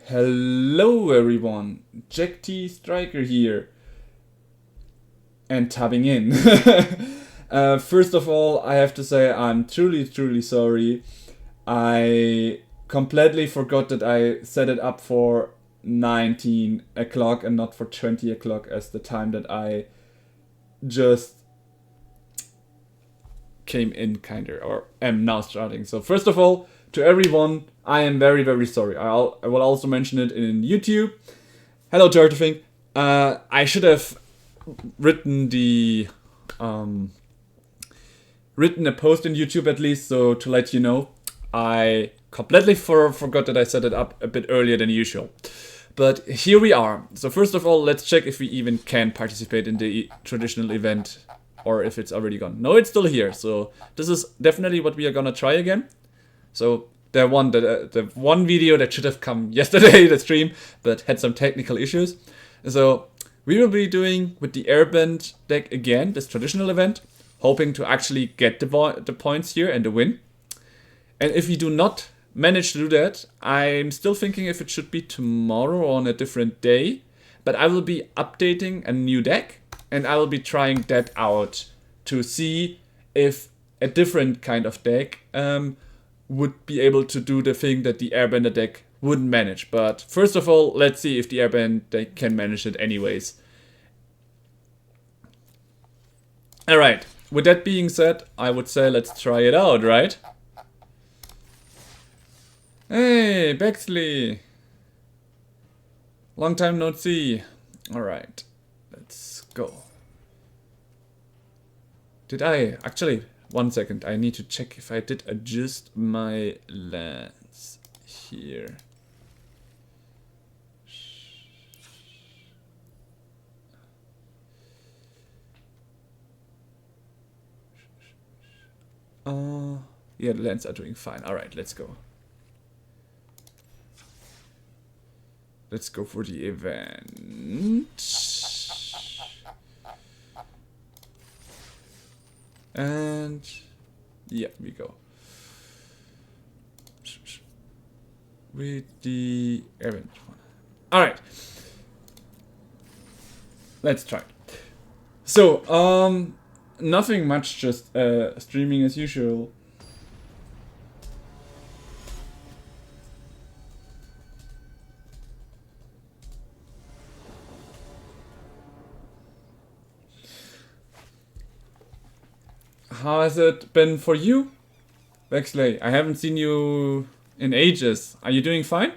Hello everyone, Jack T Striker here, and tapping in. First of all, I have to say I'm truly sorry. I completely forgot that I set it up for 19 o'clock and not for 20 o'clock as the time that I just came in kinda, or am now starting. So first of all, to everyone, I am very sorry. I will also mention it in YouTube. Hello Turtlefing. I should have written written a post in YouTube at least, so to let you know. I completely forgot that I set it up a bit earlier than usual. But here we are. So first of all, let's check if we even can participate in the traditional event or if it's already gone. No, it's still here. So this is definitely what we are gonna try again. So the one video that should have come yesterday, the stream, but had some technical issues. So we will be doing with the Airbend deck again, this traditional event, hoping to actually get the points here and the win. And if we do not manage to do that, I'm still thinking if it should be tomorrow or on a different day. But I will be updating a new deck and I will be trying that out to see if a different kind of deck would be able to do the thing that the Airbender deck wouldn't manage. But first of all, let's see if the Airbend deck can manage it anyways. Alright, with that being said, I would say let's try it out, right? Hey, Bexley! Long time no see. Alright, let's go. Did I? Actually, 1 second. I need to check if I did adjust my lands here. Yeah, the lands are doing fine. Alright, let's go. Let's go for the event. And yeah, we go. With the event one. Alright. Let's try it. So, nothing much, just streaming as usual. How has it been for you, Bexley? I haven't seen you in ages. Are you doing fine?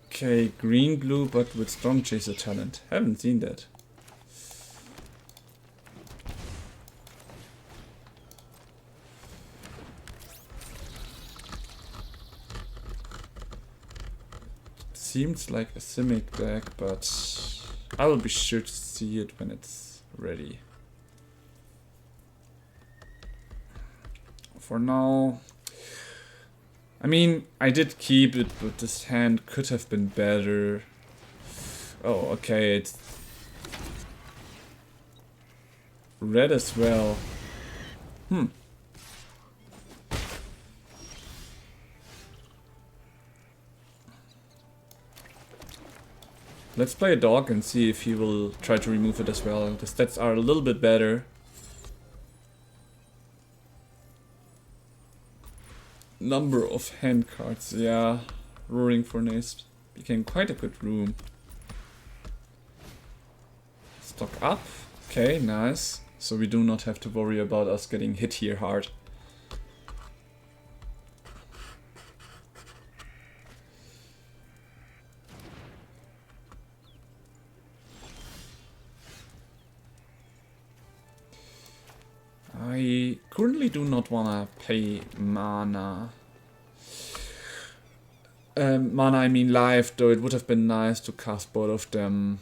Okay, green blue but with strong chaser talent. Haven't seen that. Seems like a Simic deck, but I will be sure to see it when it's ready. For now, I mean, I did keep it, but this hand could have been better. Oh, okay, it's red as well. Let's play a dog and see if he will try to remove it as well. The stats are a little bit better. Number of hand cards, yeah. Roaring Furnace became quite a good room. Stock up. Okay, nice. So we do not have to worry about us getting hit here hard. I currently do not wanna pay mana. Mana, I mean life, though it would have been nice to cast both of them.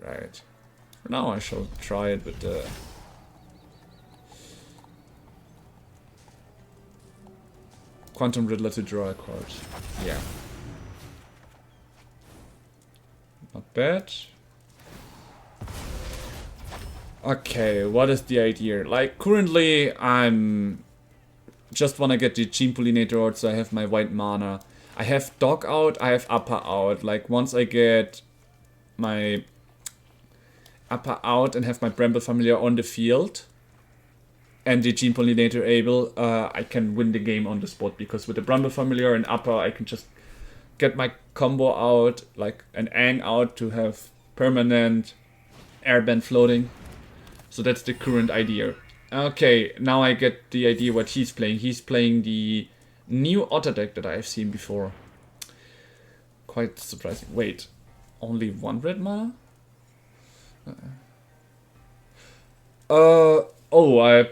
Right. For now I shall try it with the... Quantum Riddler to draw a card. Yeah. Not bad. Okay, what is the idea? Like, currently, I'm just wanna get the Gene Pollinator out, so I have my white mana. I have Dog out, I have Upper out. Like, once I get my Upper out and have my Bramble Familiar on the field, and the Gene Pollinator able, I can win the game on the spot, because with the Bramble Familiar and Upper, I can just get my combo out, like an Aang out to have permanent Airbend floating. So that's the current idea. Okay, now I get the idea what he's playing. He's playing the new Otter deck that I've seen before. Quite surprising. Wait, only one red mana? Oh, I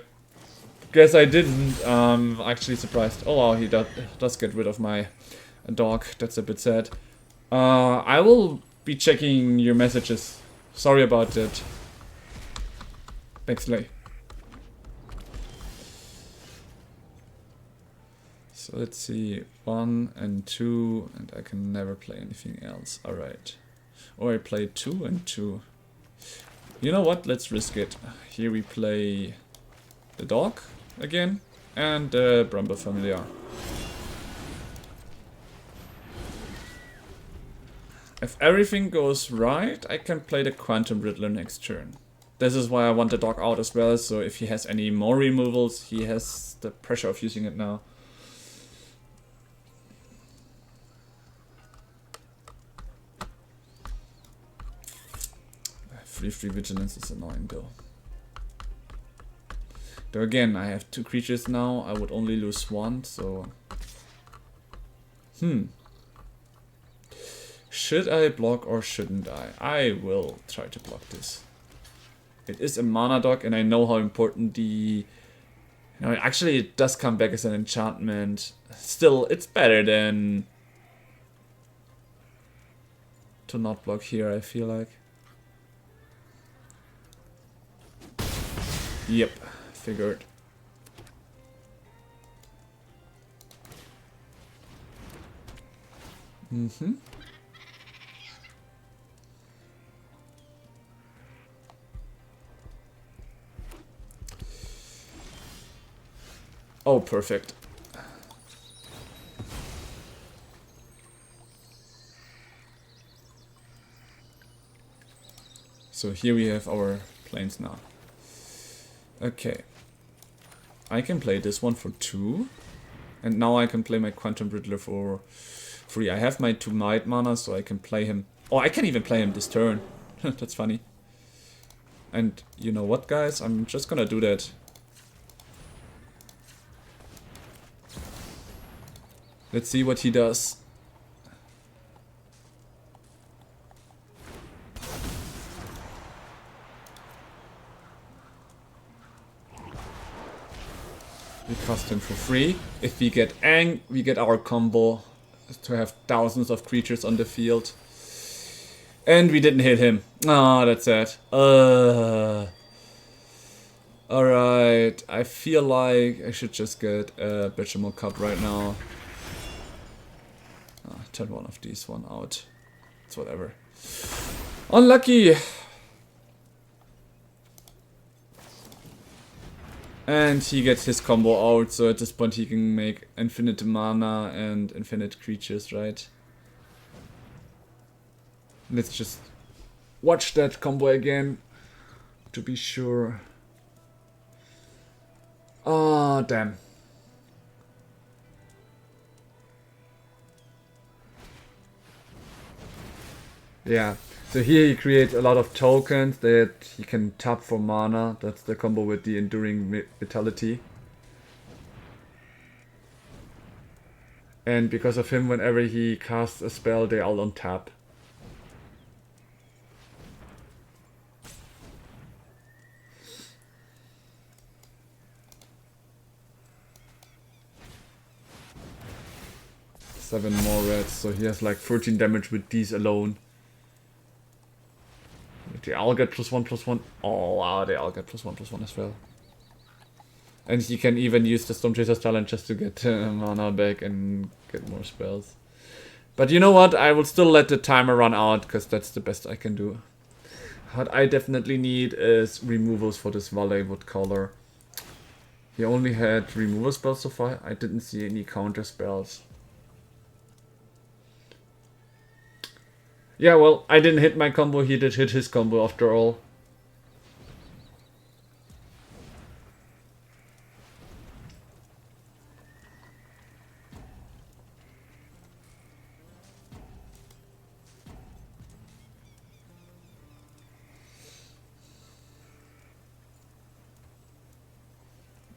guess I didn't. Actually surprised. Oh, wow, he does get rid of my dog. That's a bit sad. I will be checking your messages. Sorry about that. Backslay. So let's see, 1 and 2, and I can never play anything else. Alright. Or I play 2 and 2. You know what? Let's risk it. Here we play the dog again and the Bramble Familiar. If everything goes right, I can play the Quantum Riddler next turn. This is why I want the dog out as well, so if he has any more removals, he has the pressure of using it now. Free Vigilance is annoying though. Though again, I have 2 creatures now, I would only lose 1, so... Should I block or shouldn't I? I will try to block this. It is a mana dog, and I know how important the... actually it does come back as an enchantment. Still, it's better than... to not block here, I feel like. Yep, figured. Oh, perfect. So here we have our planes now. Okay. I can play this one for 2. And now I can play my Quantum Riddler for 3. I have my 2 Might mana, so I can play him. Oh, I can even play him this turn. That's funny. And you know what, guys? I'm just gonna do that. Let's see what he does. We cast him for free. If we get Aang, we get our combo to have thousands of creatures on the field. And we didn't hit him. Ah, that's sad. Alright, I feel like I should just get a Bechamel Cup right now. Turn one of these one out. It's whatever. Unlucky! And he gets his combo out, so at this point he can make infinite mana and infinite creatures, right? Let's just watch that combo again to be sure. Oh, damn. Yeah, so here he creates a lot of tokens that he can tap for mana. That's the combo with the Enduring Vitality. And because of him, whenever he casts a spell, they all untap. Seven more reds, so he has like 13 damage with these alone. They all get +1/+1. Oh wow, they all get +1/+1 as well. And he can even use the Stormchaser's talent just to get mana back and get more spells. But you know what? I will still let the timer run out, because that's the best I can do. What I definitely need is removals for this Valley Wood color. He only had removal spells so far. I didn't see any counter spells. Yeah, well, I didn't hit my combo. He did hit his combo after all.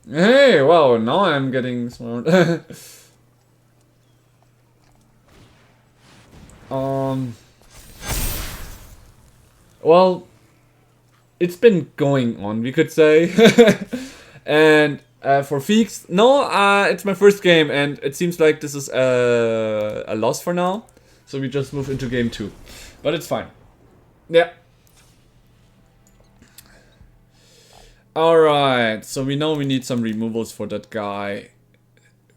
Hey, wow, now I'm getting smart. Well, it's been going on, we could say. And for Feeks, no, it's my first game, and it seems like this is a loss for now. So we just move into game 2. But it's fine. Yeah. Alright, so we know we need some removals for that guy.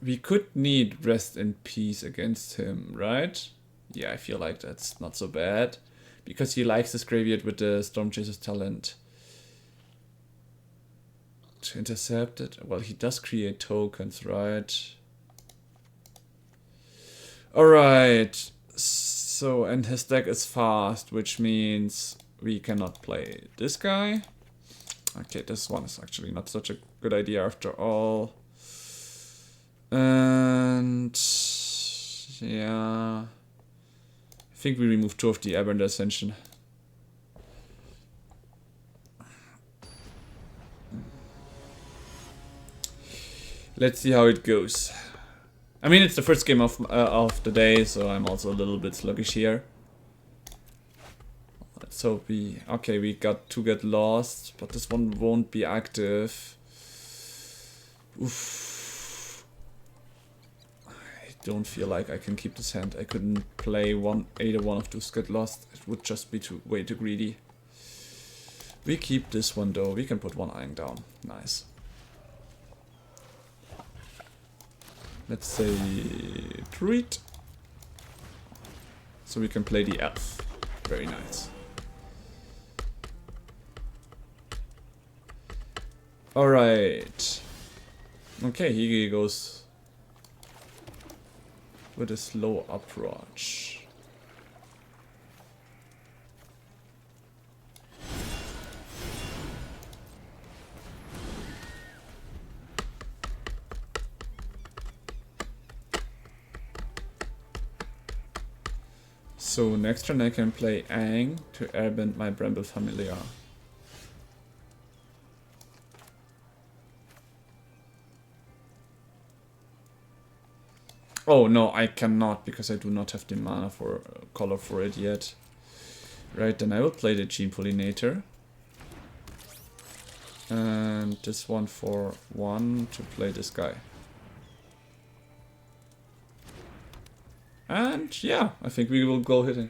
We could need Rest in Peace against him, right? Yeah, I feel like that's not so bad. Because he likes this graveyard with the Stormchaser's talent. To intercept it? Well, he does create tokens, right? Alright. So, and his deck is fast, which means we cannot play this guy. Okay, this one is actually not such a good idea after all. And yeah, I think we remove 2 of the Airbend Ascension. Let's see how it goes. I mean, it's the first game of the day, so I'm also a little bit sluggish here. Let's hope we got to get lost, but this one won't be active. Oof. I don't feel like I can keep this hand. I couldn't play either one of those get lost. It would just be way too greedy. We keep this one though. We can put one Aang down. Nice. Let's say treat. So we can play the elf. Very nice. Alright. Okay, he goes with a slow approach. So next turn I can play Aang to airbend my Bramble Familiar. Oh no, I cannot because I do not have the mana for color for it yet. Right, then I will play the Gene Pollinator. And this one for 1 to play this guy. And yeah, I think we will go hitting.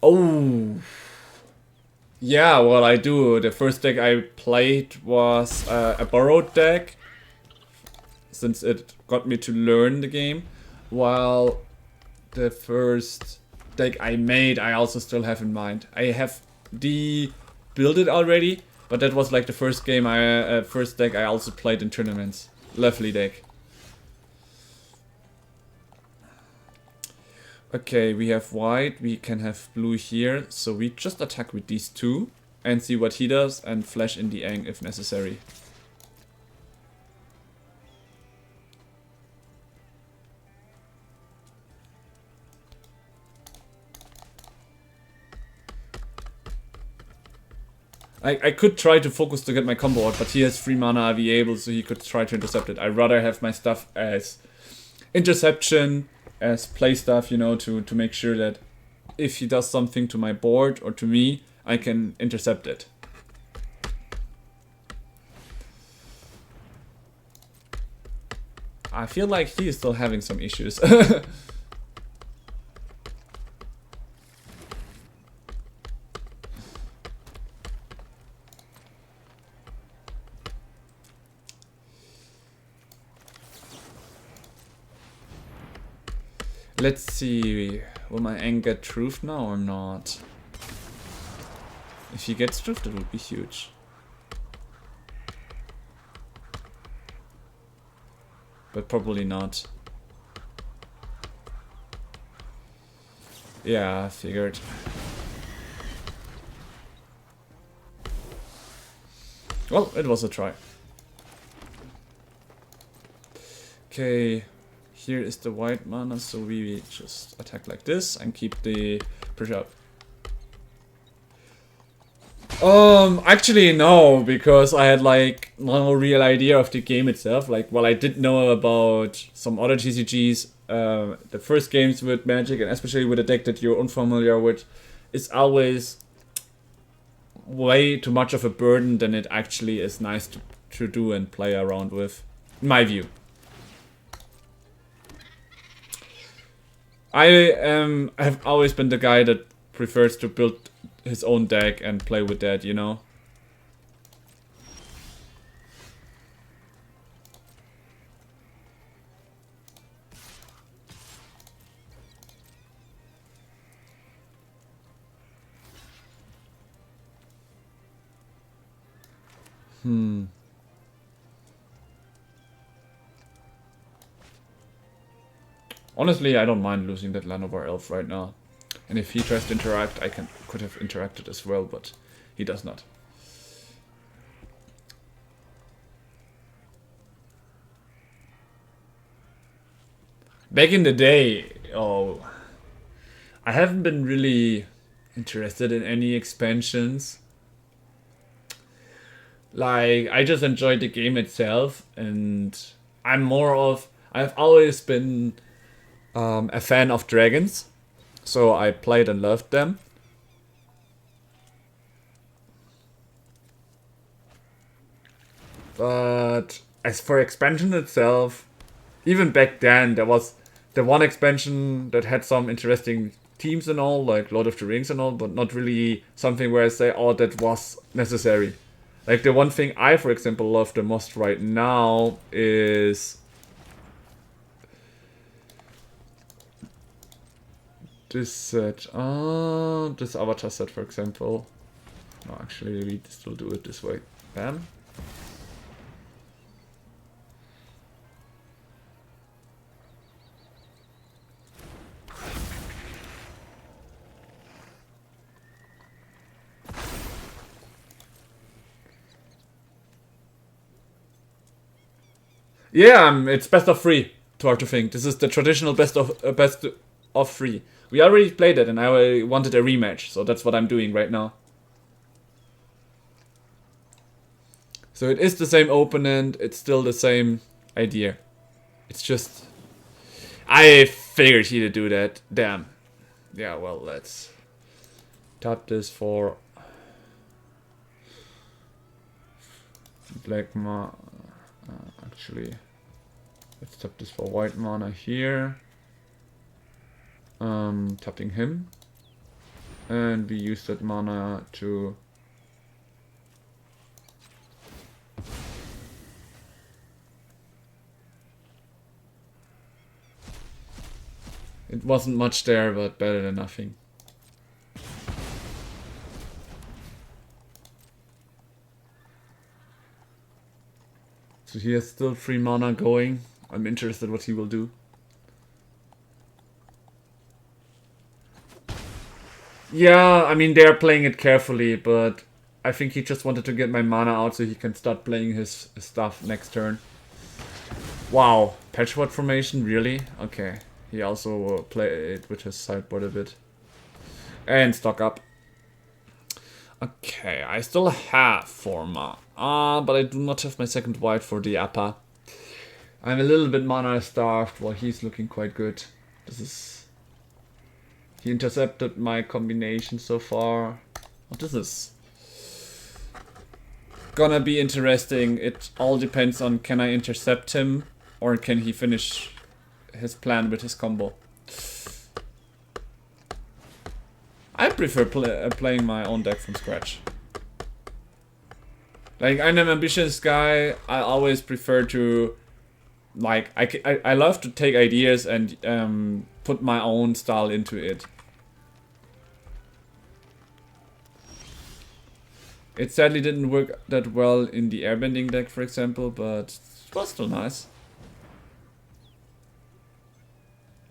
Oh! Yeah, well I do. The first deck I played was a borrowed deck, since it got me to learn the game. While the first deck I made, I also still have in mind. I have built it already, but that was like the first game first deck I also played in tournaments. Lovely deck. Okay, we have white, we can have blue here, so we just attack with these 2 and see what he does and flash in the Aang if necessary. I could try to focus to get my combo out, but he has free mana available, so he could try to intercept it. I'd rather have my stuff as interception, as play stuff, you know, to make sure that if he does something to my board or to me, I can intercept it. I feel like he is still having some issues. Let's see, will my Aang get truth now or not? If he gets drift, it would be huge. But probably not. Yeah, I figured. Well, it was a try. Okay, here is the white mana, so we just attack like this and keep the pressure up. Actually no, because I had like no real idea of the game itself. Like, well, I did know about some other TCGs. The first games with Magic, and especially with a deck that you're unfamiliar with, is always way too much of a burden than it actually is nice to do and play around with, in my view. I have always been the guy that prefers to build his own deck and play with that, you know? Honestly, I don't mind losing that land over elf right now. And if he tries to interact, I could have interacted as well, but he does not. Back in the day, oh, I haven't been really interested in any expansions. Like, I just enjoyed the game itself, and I've always been a fan of dragons, so I played and loved them. But as for expansion itself, even back then there was the one expansion that had some interesting teams and all, like Lord of the Rings and all, but not really something where I say, oh, that was necessary. Like, the one thing I, for example, love the most right now is this set. This avatar set, for example. No, actually, we still do it this way. Bam. Yeah, it's best of 3. Too hard to think. This is the traditional best of 3. We already played it, and I wanted a rematch, so that's what I'm doing right now. So it is the same opponent. It's still the same idea. It's just I figured he'd do that. Damn. Yeah. Well, let's tap this for black mana. Actually, let's tap this for white mana here. Tapping him. And we use that mana to... It wasn't much there, but better than nothing. So he has still 3 mana going. I'm interested what he will do. Yeah, I mean, they're playing it carefully, but I think he just wanted to get my mana out so he can start playing his stuff next turn. Wow, patchwork formation, really? Okay. He also played with his sideboard a bit. And stock up. Okay, I still have 4 mana. But I do not have my second white for the upper. I'm a little bit mana starved while he's looking quite good. This is... He intercepted my combination so far. Oh, this is gonna be interesting. It all depends on, can I intercept him or can he finish his plan with his combo. I prefer playing my own deck from scratch. Like, I'm an ambitious guy. I always prefer to, like, I love to take ideas and put my own style into it. It sadly didn't work that well in the airbending deck, for example, but it was still nice.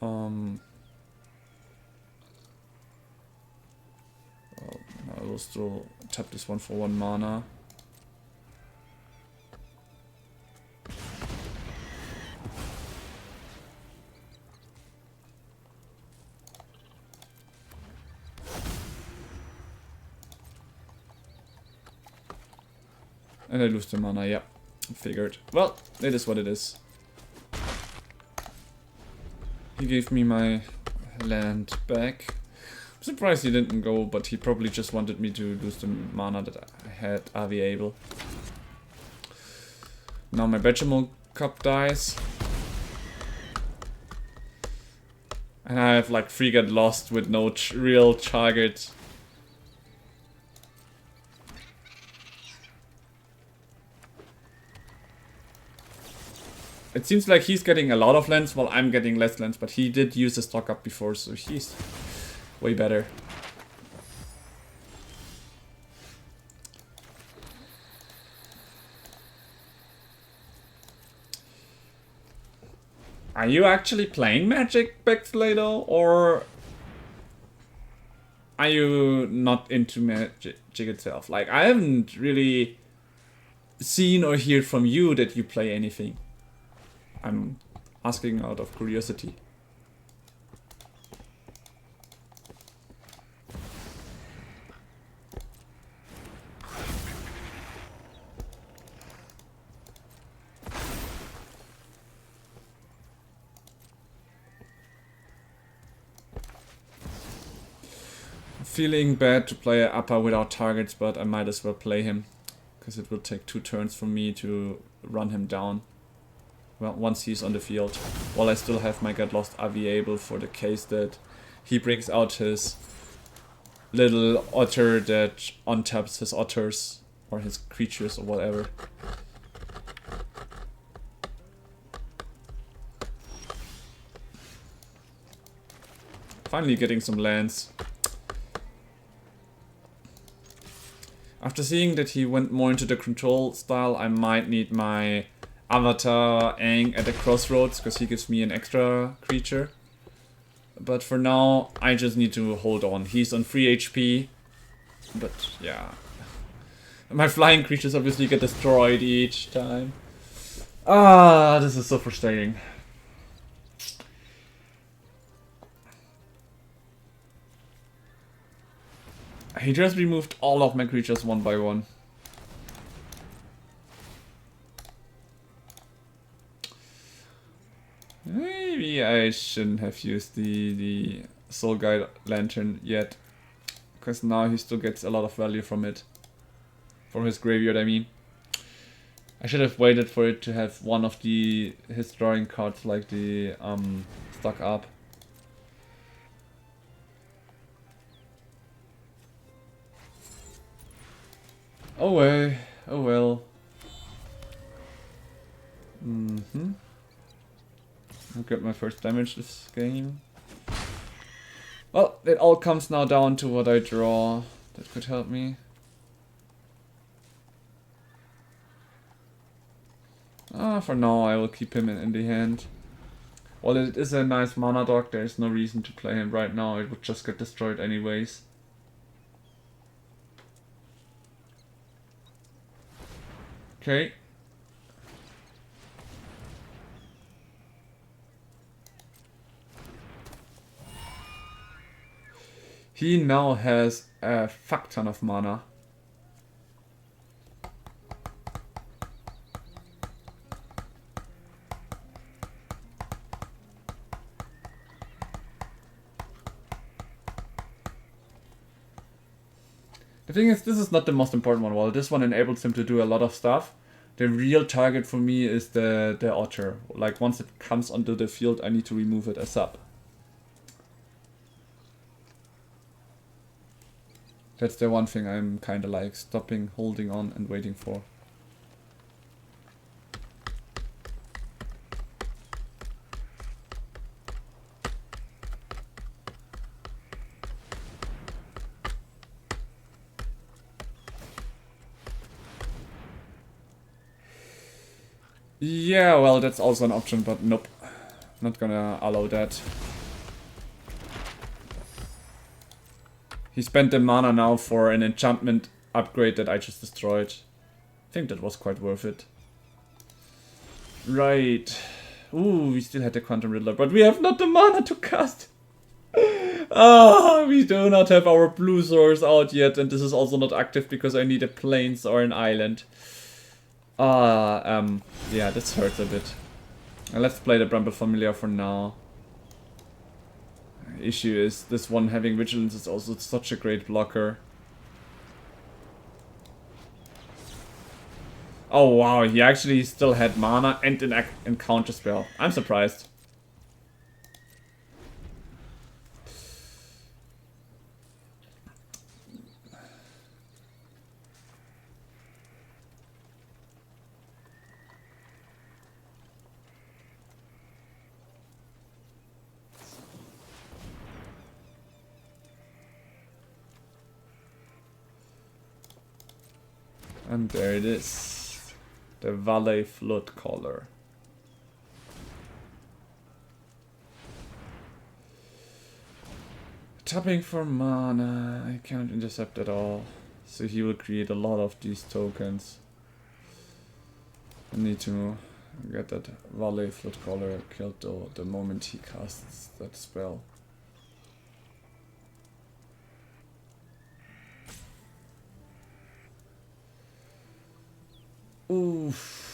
Well, I will still tap this one for 1 mana. And I lose the mana, yeah. Figured. Well, it is what it is. He gave me my land back. I'm surprised he didn't go, but he probably just wanted me to lose the mana that I had available. Now my Bechamel Cup dies. And I have like 3 Get Lost with no real target. It seems like he's getting a lot of lands while I'm getting less lands, but he did use the stock up before, so he's way better. Are you actually playing Magic, Backslader, or are you not into Magic itself? Like, I haven't really seen or heard from you that you play anything. I'm asking out of curiosity. Feeling bad to play a upper without targets, but I might as well play him, because it will take 2 turns for me to run him down. Well, once he's on the field, while I still have my Get Lost available for the case that he brings out his little otter that untaps his otters or his creatures or whatever. Finally getting some lands. After seeing that he went more into the control style, I might need my Avatar Aang at the crossroads, because he gives me an extra creature. But for now, I just need to hold on. He's on 3 HP, but yeah. My flying creatures obviously get destroyed each time. Ah, this is so frustrating. He just removed all of my creatures one by one. Maybe I shouldn't have used the Soul Guide Lantern yet, because now he still gets a lot of value from it. From his graveyard, I mean. I should have waited for it to have one of his drawing cards, like the stuck up. Oh well, oh well. I'll get my first damage this game. Well, it all comes now down to what I draw. That could help me. For now I will keep him in the hand. While it is a nice mana dog, there is no reason to play him right now. It would just get destroyed anyways. Okay. He now has a fuck ton of mana. The thing is, this is not the most important one. While this one enables him to do a lot of stuff, the real target for me is the otter. Like, once it comes onto the field, I need to remove it as sub. That's the one thing I'm kinda like stopping, holding on and waiting for. Yeah, well, that's also an option, but nope. Not gonna allow that. He spent the mana now for an enchantment upgrade that I just destroyed. I think that was quite worth it. Right. Ooh, we still had the Quantum Riddler, but we have not the mana to cast. Ah, we do not have our blue source out yet, and this is also not active because I need a plains or an island. Yeah, this hurts a bit. Let's play the Bramble Familiar for now. Issue is, this one having Vigilance is also such a great blocker. Oh wow, he actually still had mana and an encounter spell. I'm surprised. And there it is. The Valley Flood Caller. Tapping for mana. I can't intercept at all. So he will create a lot of these tokens. I need to get that Valley Flood Caller killed though the moment he casts that spell. Oof.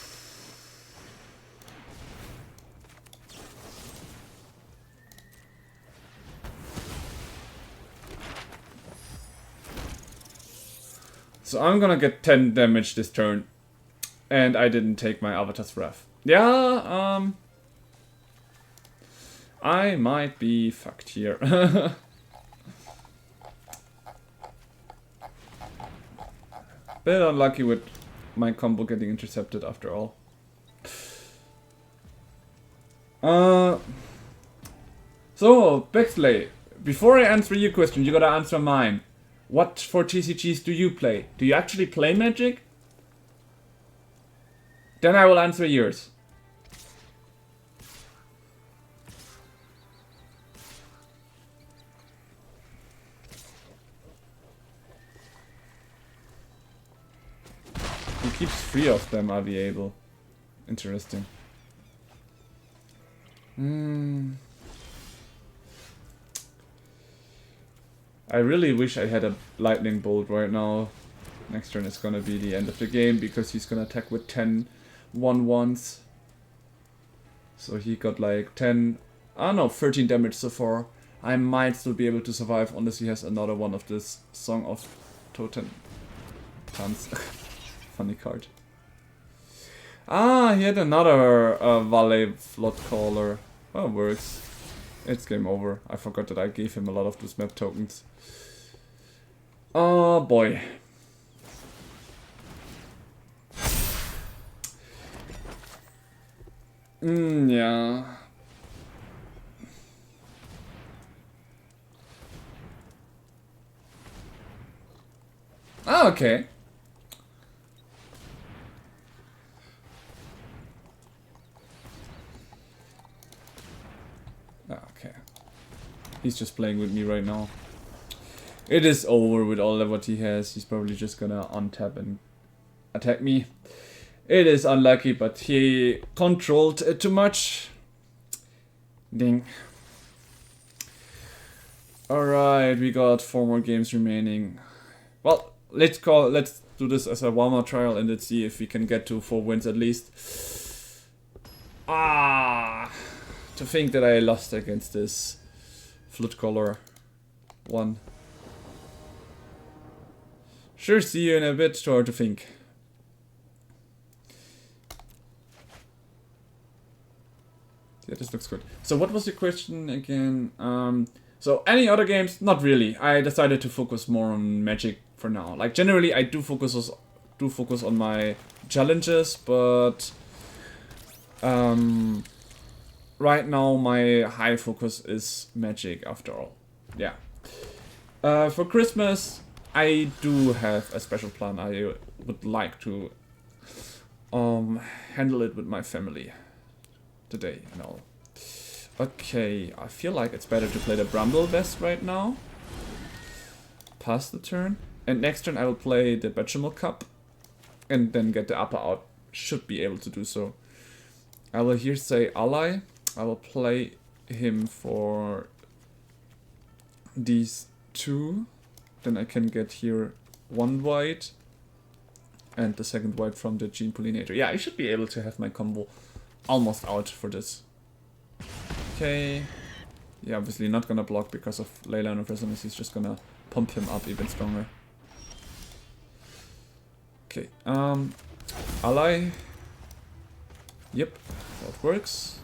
So I'm gonna get 10 damage this turn. And I didn't take my Avatar's Wrath. Yeah, I might be fucked here. Bit unlucky with my combo getting intercepted after all. So, Bexley, before I answer your question, you gotta answer mine. What for TCGs do you play? Do you actually play Magic? Then I will answer yours. He keeps 3 of them, are we able? Interesting. I really wish I had a lightning bolt right now. Next turn is gonna be the end of the game because he's gonna attack with 10 1/1s. So he got like 10, I don't know, 13 damage so far. I might still be able to survive unless he has another one of this Song of Totem Tans. Funny card. Ah, he had another Valley Flood Caller. Oh, works. It's game over. I forgot that I gave him a lot of those map tokens. Oh boy. Yeah. Ah, okay. Okay. He's just playing with me right now. It is over with all of what he has. He's probably just gonna untap and attack me. It is unlucky, but he controlled it too much. Ding. Alright, we got 4 more games remaining. Well, let's do this as a warm-up trial and let's see if we can get to 4 wins at least. Ah, to think that I lost against this Flood Caller 1. Sure, see you in a bit. Too hard to think. Yeah, this looks good. So what was your question again? So any other games? Not really. I decided to focus more on Magic for now. Like generally, I do focus on my challenges, but right now my high focus is Magic after all. Yeah. For Christmas, I do have a special plan I would like to handle it with my family today and all. Okay, I feel like it's better to play the Bramble Vest right now. Pass the turn. And next turn I will play the Bechamel Cup. And then get the upper out. Should be able to do so. I will here say ally. I will play him for these two. Then I can get here one white. And the second white from the Gene Pollinator. Yeah, I should be able to have my combo almost out for this. Okay. Yeah, obviously not gonna block because of Leyline of Resonance. He's just gonna pump him up even stronger. Okay, ally. Yep, that works.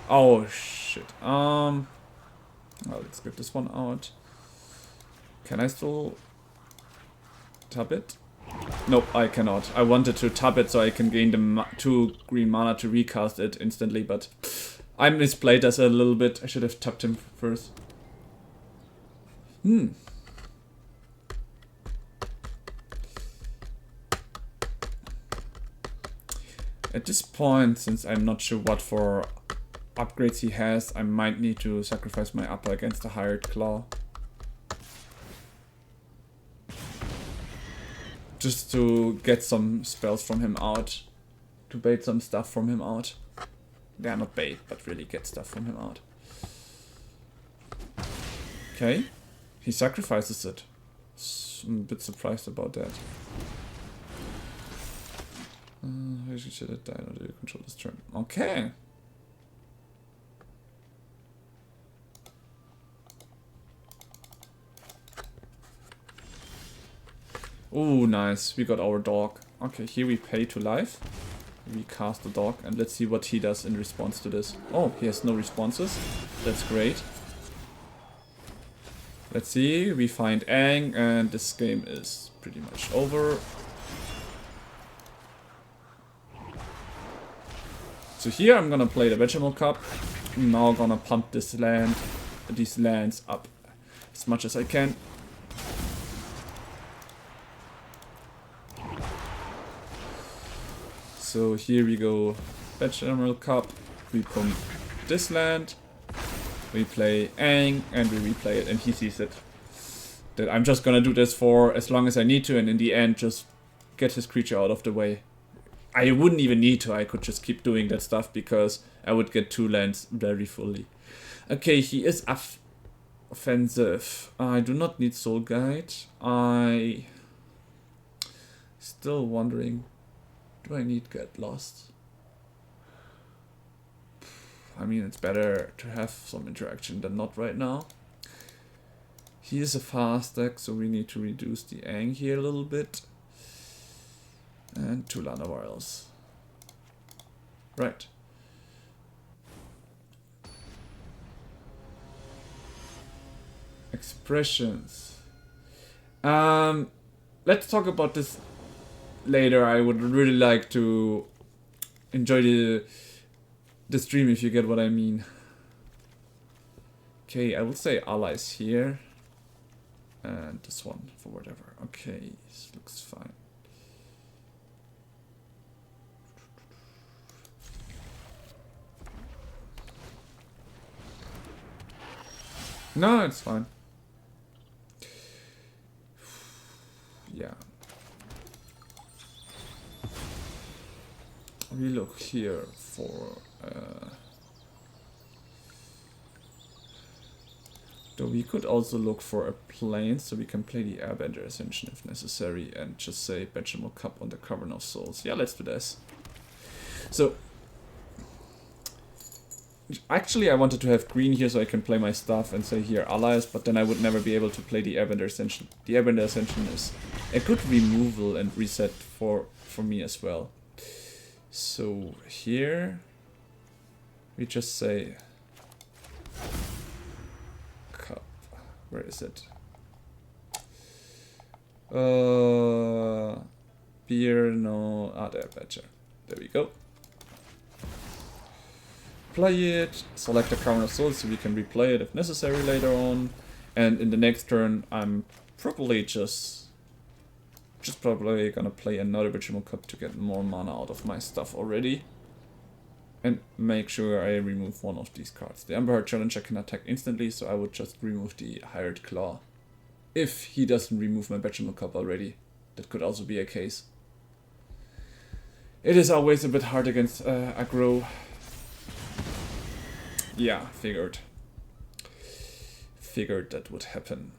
Oh shit. Well, let's get this one out. Can I still tap it? Nope, I cannot. I wanted to tap it so I can gain the 2 green mana to recast it instantly, but I misplayed this a little bit. I should have tapped him first. At this point, since I'm not sure what for upgrades he has, I might need to sacrifice my upper against the Hired Claw. Just to get some spells from him out. To bait some stuff from him out. Yeah, not bait, but really get stuff from him out. Okay. He sacrifices it. I'm a bit surprised about that. Should it die or do you control this turn? Okay. Ooh, nice. We got our dog. Okay, here we pay to life. We cast the dog and let's see what he does in response to this. Oh, he has no responses. That's great. Let's see. We find Aang and this game is pretty much over. So here I'm gonna play the Bechamel Cup. I'm now gonna pump these lands up as much as I can. So here we go, Bechamel Cup, we pump this land, we play Aang, and we replay it, and he sees it. That I'm just gonna do this for as long as I need to, and in the end just get his creature out of the way. I wouldn't even need to, I could just keep doing that stuff, because I would get 2 lands very fully. Okay, he is offensive. I do not need Soul Guide. I still wondering, do I need Get Lost? I mean, it's better to have some interaction than not right now. He is a fast deck, so we need to reduce the Aang here a little bit. And 2 Lana Vials. Right. Expressions. Let's talk about this later. I would really like to enjoy the stream, if you get what I mean. Okay, I will say allies here. And this one for whatever. Okay, this looks fine. No, it's fine. Yeah. We look here for though we could also look for a plane, so we can play the Airbender Ascension if necessary and just say Bechamel Cup on the Cavern of Souls. Yeah, let's do this. So actually I wanted to have green here so I can play my stuff and say here allies, but then I would never be able to play the Airbender Ascension. The Airbender Ascension is a good removal and reset for me as well. So here we just say cup. Where is it? Beer, no, there, Badger. There we go. play it, select a Crown of Souls so we can replay it if necessary later on, and in the next turn I'm probably just probably gonna play another Ritual Cup to get more mana out of my stuff already. And make sure I remove one of these cards. The Emperor Challenger can attack instantly, so I would just remove the Hired Claw. If he doesn't remove my Ritual Cup already. That could also be a case. It is always a bit hard against aggro. Yeah, figured. Figured that would happen.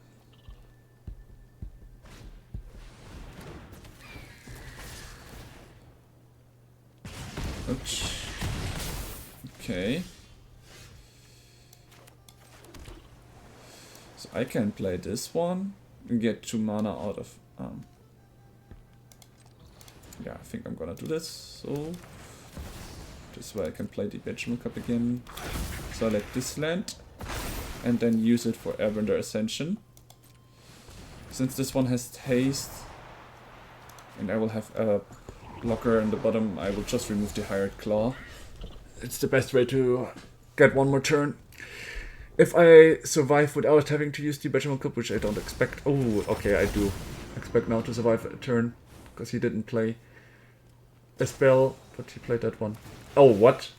Oops. Okay. So I can play this one and get 2 mana out of... yeah, I think I'm gonna do this. So this way I can play the Benjamin Cup again. Select this land and then use it for Airbend Ascension. Since this one has haste and I will have a blocker in the bottom, I will just remove the Hired Claw. It's the best way to get one more turn. If I survive without having to use the Benjamin Cup, which I don't expect. Oh, okay, I do expect now to survive a turn, because he didn't play a spell, but he played that one. Oh, what?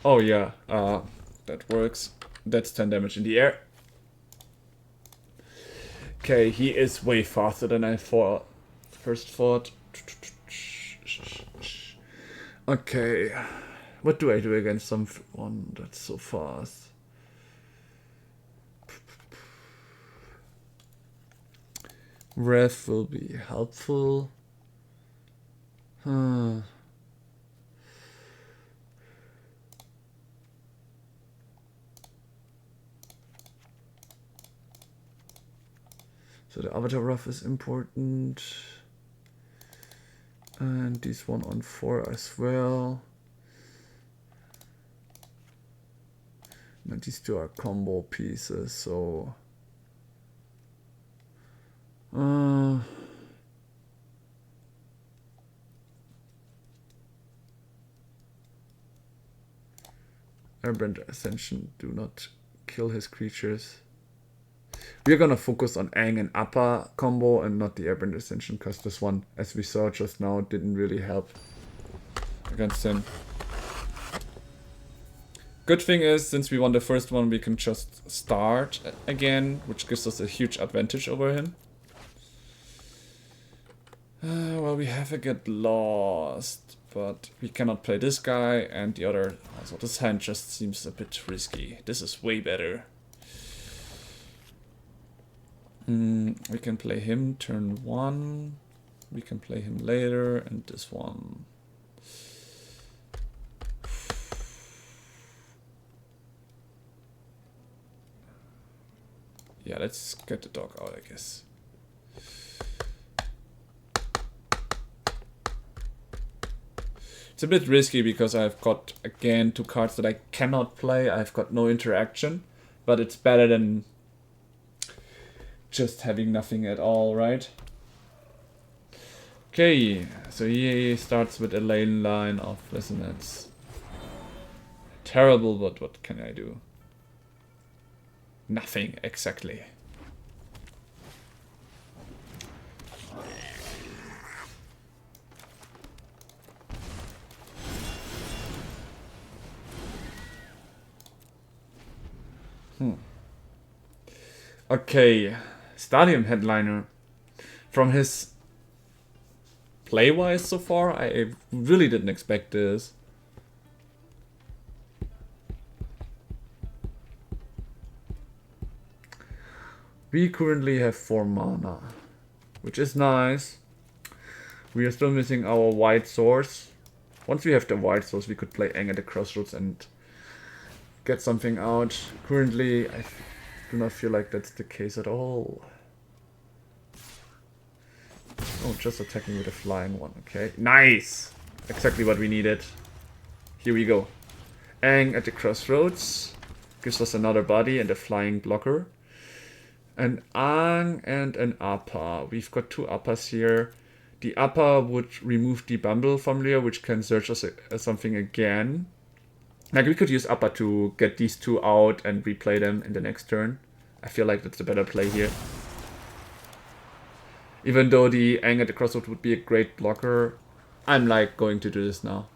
Oh yeah, that works. That's 10 damage in the air. Okay, he is way faster than I first thought. Okay, what do I do against someone that's so fast? Ref will be helpful. So the Avatar Ref is important. And this one on 4 as well. And these two are combo pieces, so... Airbend Ascension, do not kill his creatures. We're gonna focus on Aang and Appa combo and not the Airbend Ascension, because this one, as we saw just now, didn't really help against him. Good thing is, since we won the first one, we can just start again, which gives us a huge advantage over him. Well, we have a Get Lost, but we cannot play this guy and the other. Also, this hand just seems a bit risky. This is way better. We can play him turn 1. We can play him later, and this one. Yeah, let's get the dog out, I guess. It's a bit risky because I've got, again, 2 cards that I cannot play. I've got no interaction, but it's better than just having nothing at all, right? Okay, so he starts with a lane line of Resonance. Terrible, but what can I do? Nothing, exactly. Okay, Stadium Headliner. From his play-wise so far, I really didn't expect this. We currently have 4 mana, which is nice. We are still missing our white source. Once we have the white source, we could play Aang at the Crossroads and get something out. Currently, I do not feel like that's the case at all. Oh, just attacking with a flying one. Okay, nice! Exactly what we needed. Here we go. Aang at the Crossroads gives us another body and a flying blocker. An Aang and an Appa. We've got 2 Appas here. The upper would remove the bumble from Leo, which can search as something again. Like, we could use upper to get these two out and replay them in the next turn. I feel like that's a better play here. Even though the Aang at the crossroad would be a great blocker, I'm like going to do this now.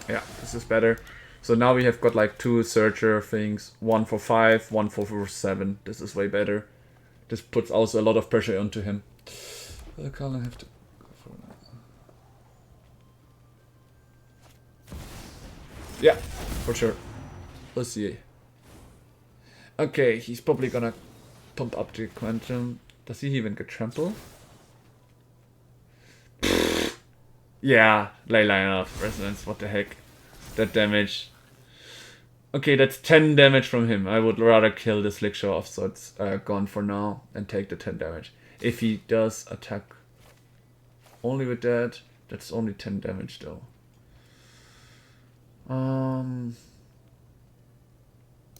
Yeah, this is better. So now we have got like two searcher things. One for 5, one for 7. This is way better. This puts also a lot of pressure onto him. I can't have to go for that. Yeah, for sure. Let's see. Okay, he's probably gonna pump up the quantum. Does he even get trample? Yeah, ley line of resonance, what the heck. That damage. Okay, that's 10 damage from him. I would rather kill the Slickshaw off, so it's gone for now, and take the 10 damage. If he does attack only with that, that's only 10 damage though.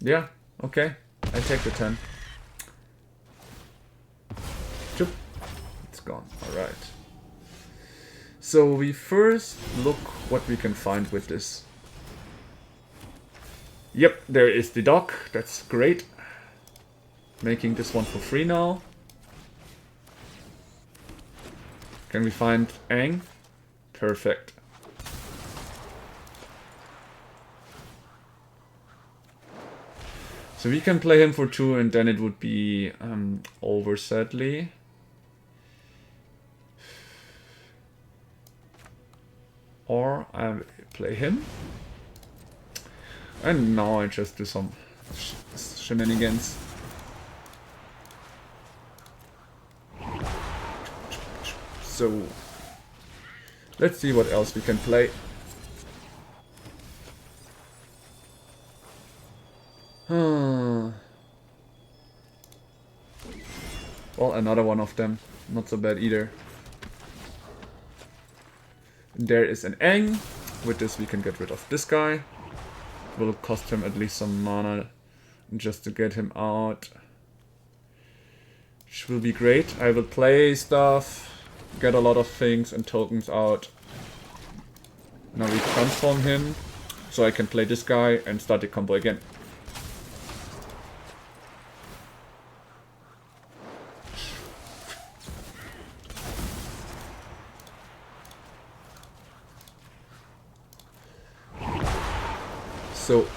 Yeah, okay. I take the 10. Choop. It's gone. Alright. So we first look what we can find with this. Yep, there is the dock. That's great. Making this one for free now. Can we find Aang? Perfect. So we can play him for 2 and then it would be over, sadly. Or I play him. And now I just do some shenanigans. So let's see what else we can play. Well, another one of them. Not so bad either. There is an Aang. With this we can get rid of this guy. Will cost him at least some mana just to get him out. Which will be great. I will play stuff, get a lot of things and tokens out. Now we transform him, so I can play this guy and start the combo again. So,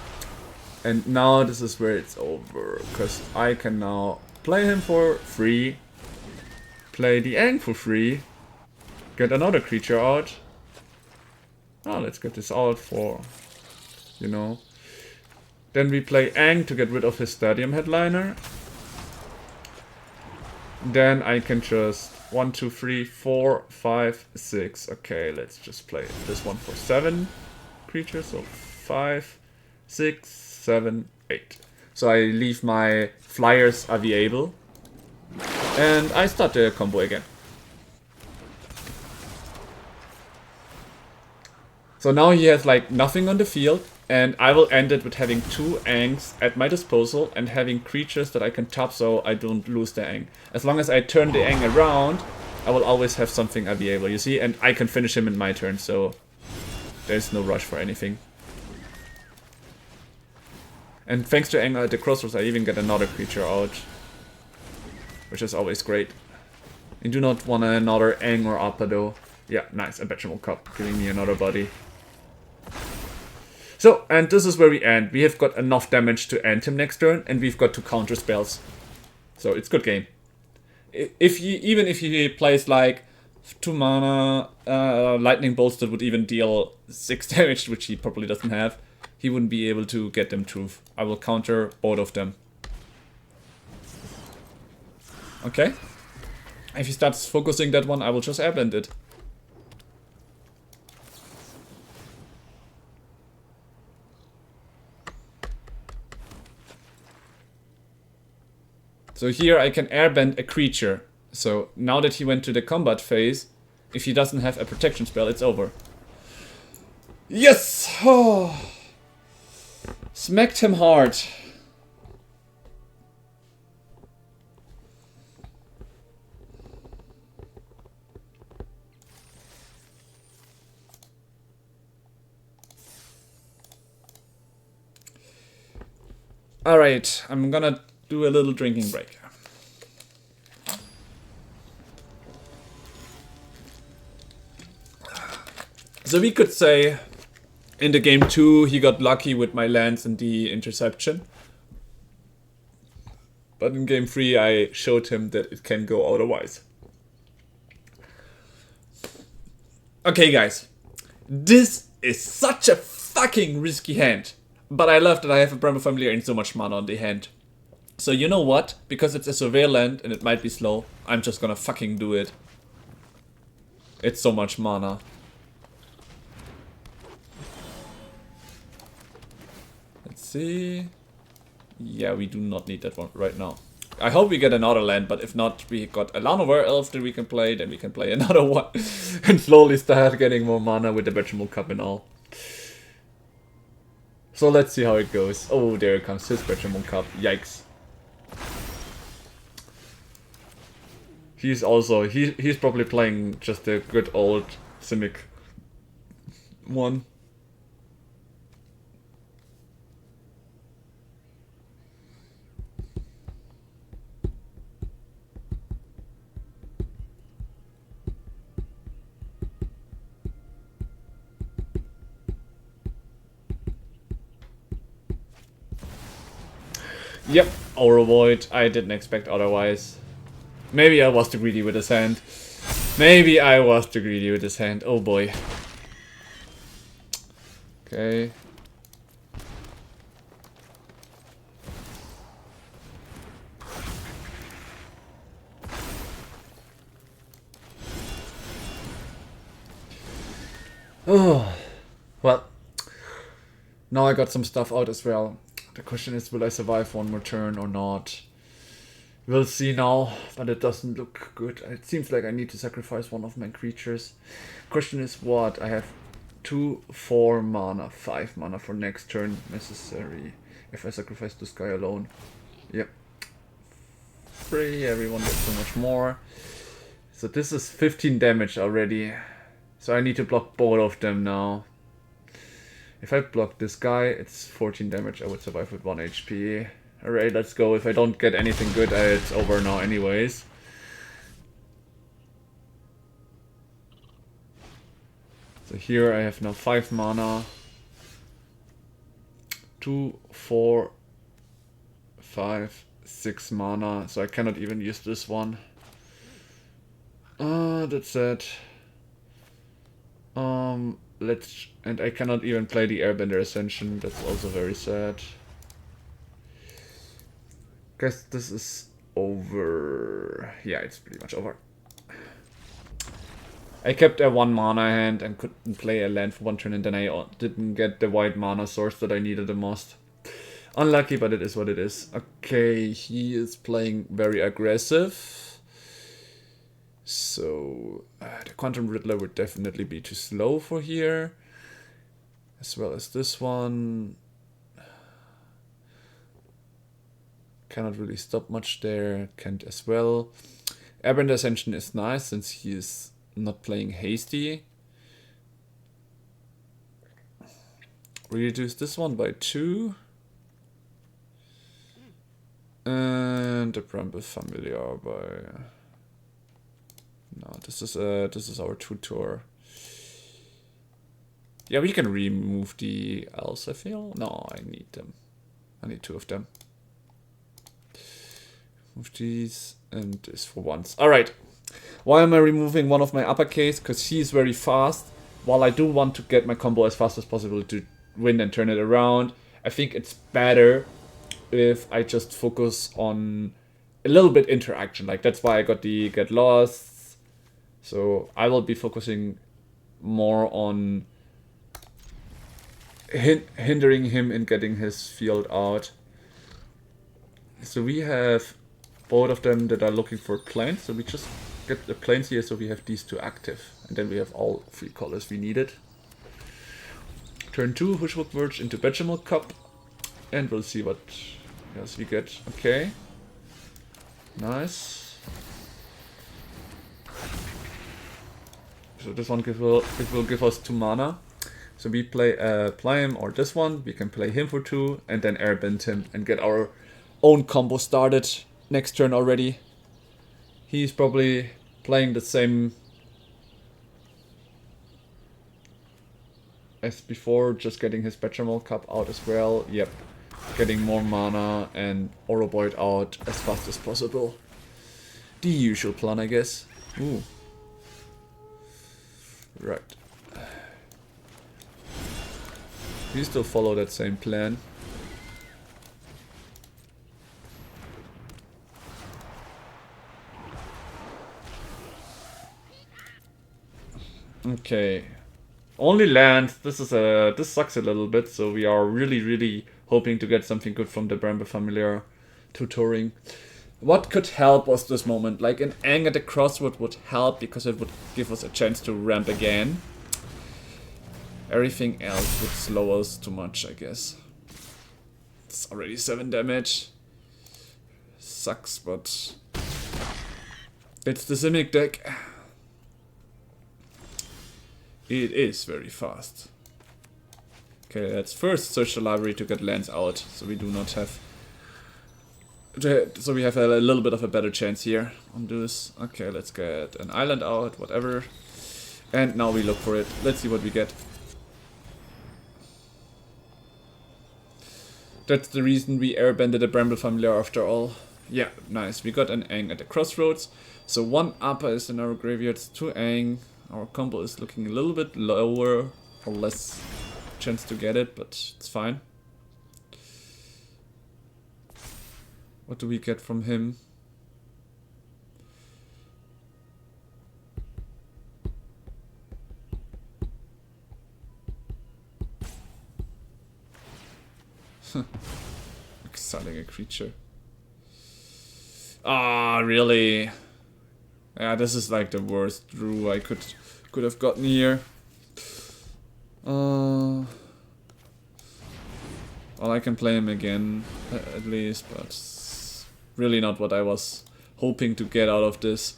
and now this is where it's over, because I can now play him for free, play the Aang for free, get another creature out. Oh, let's get this out for, you know. Then we play Aang to get rid of his stadium headliner. Then I can just 1, 2, 3, 4, 5, 6. Okay, let's just play this one for 7 creatures. So 5, 6, 7, 8. So I leave my flyers available. And I start the combo again. So now he has like nothing on the field. And I will end it with having 2 Aangs at my disposal and having creatures that I can tap so I don't lose the Aang. As long as I turn the Aang around, I will always have something available, you see? And I can finish him in my turn, so there's no rush for anything. And thanks to Aang at the crossroads, I even get another creature out. Which is always great. I do not want another Aang or Appa though. Yeah, nice, a Vegetable Cup, giving me another body. So, and this is where we end. We have got enough damage to end him next turn, and we've got 2 counter spells. So, it's good game. Even if he plays like 2 mana, lightning bolts that would even deal 6 damage, which he probably doesn't have, he wouldn't be able to get them truth. I will counter both of them. Okay. If he starts focusing that one, I will just airbend it. So here I can airbend a creature. So now that he went to the combat phase, if he doesn't have a protection spell, it's over. Yes! Oh. Smacked him hard. Alright, I'm gonna do a little drinking break. So we could say in the game 2 he got lucky with my lance and the interception. But in game 3 I showed him that it can go otherwise. Okay guys, this is such a fucking risky hand. But I love that I have a Bramble Familiar and so much mana on the hand. So you know what? Because it's a surveil land and it might be slow, I'm just gonna fucking do it. It's so much mana. Let's see. Yeah, we do not need that one right now. I hope we get another land, but if not, we got a Llanowar Elf that we can play, then we can play another one. And slowly start getting more mana with the Vegetable Cup and all. So let's see how it goes. Oh, there comes his Vegetable Cup. Yikes. He's also, he's probably playing just a good old Simic one. Yep, Aura Void. I didn't expect otherwise. Maybe I was too greedy with his hand. Maybe I was too greedy with his hand. Oh boy. Okay. Oh. Well. Now I got some stuff out as well. The question is, will I survive one more turn or not? We'll see now, but it doesn't look good. It seems like I need to sacrifice one of my creatures. Question is what? I have 2, 4 mana, 5 mana for next turn necessary. If I sacrifice this guy alone. Yep. 3, everyone gets so much more. So this is 15 damage already. So I need to block both of them now. If I block this guy, it's 14 damage. I would survive with 1 HP. Alright, let's go. If I don't get anything good, it's over now anyways. So here I have now 5 mana. 2, 4, 5, 6 mana. So I cannot even use this one. That's it. And I cannot even play the Airbender Ascension. That's also very sad. Guess this is over. Yeah, it's pretty much over. I kept a 1 mana hand and couldn't play a land for 1 turn, and then I didn't get the white mana source that I needed the most. Unlucky, but it is what it is. Okay, he is playing very aggressive. So the Quantum Riddler would definitely be too slow for here. As well as this one. Cannot really stop much there. Can't as well. Airbend Ascension is nice since he is not playing hasty. Reduce this one by 2. And the Bramble Familiar by... No, this is our tutor. Yeah, we can remove the elves, I feel. No, I need them. I need 2 of them. Move these and this for once. Alright. Why am I removing one of my uppercase? Because he is very fast. While I do want to get my combo as fast as possible to win and turn it around, I think it's better if I just focus on a little bit interaction. Like, that's why I got the Get Lost. So I will be focusing more on hindering him in getting his field out. So we have both of them that are looking for planes. So we just get the planes here, so we have these 2 active. And then we have all 3 colors we needed. Turn 2, Hushwood merge into Vegetable Cup. And we'll see what else we get. Okay. Nice. So this one it will give us 2 mana. So we play him or this one, we can play him for 2 and then airbend him and get our own combo started next turn already. He's probably playing the same as before, just getting his Bechamel Cup out as well. Yep, getting more mana and Oroboid out as fast as possible. The usual plan, I guess. Ooh. Right. We still follow that same plan. Okay. Only land. This sucks a little bit, so we are really hoping to get something good from the Bramble Familiar tutoring. What could help was this moment, like an Aang at the crossroad would help because it would give us a chance to ramp again. Everything else would slow us too much, I guess. It's already 7 damage. Sucks, but it's the Simic deck. It is very fast. Okay, let's first search the library to get lands out, so we do not have... So we have a little bit of a better chance here on this. Okay, let's get an island out, whatever. And now we look for it. Let's see what we get. That's the reason we airbended a Bramble Familiar after all. Yeah, nice. We got an Aang at the crossroads. So 1 upper is in our graveyards, 2 Aang. Our combo is looking a little bit lower or less chance to get it, but it's fine. What do we get from him? Exiling a creature. Ah, really? Yeah, this is like the worst drew I could have gotten here. Well, I can play him again, at least, but it's really not what I was hoping to get out of this.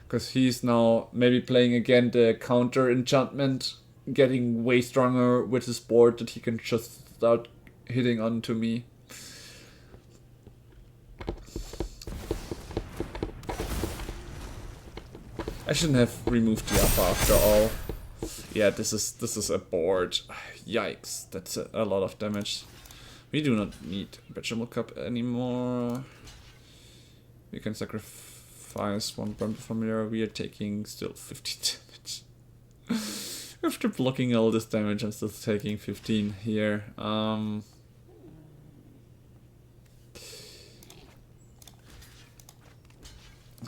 Because he's now maybe playing again the counter enchantment, getting way stronger with his board that he can just start hitting onto me. I shouldn't have removed the upper after all. Yeah, this is a board. Yikes, that's a lot of damage. We do not need Bechamel Cup anymore. We can sacrifice 1 Bramble Familiar. We are taking still 50 damage. After blocking all this damage, I'm still taking 15 here.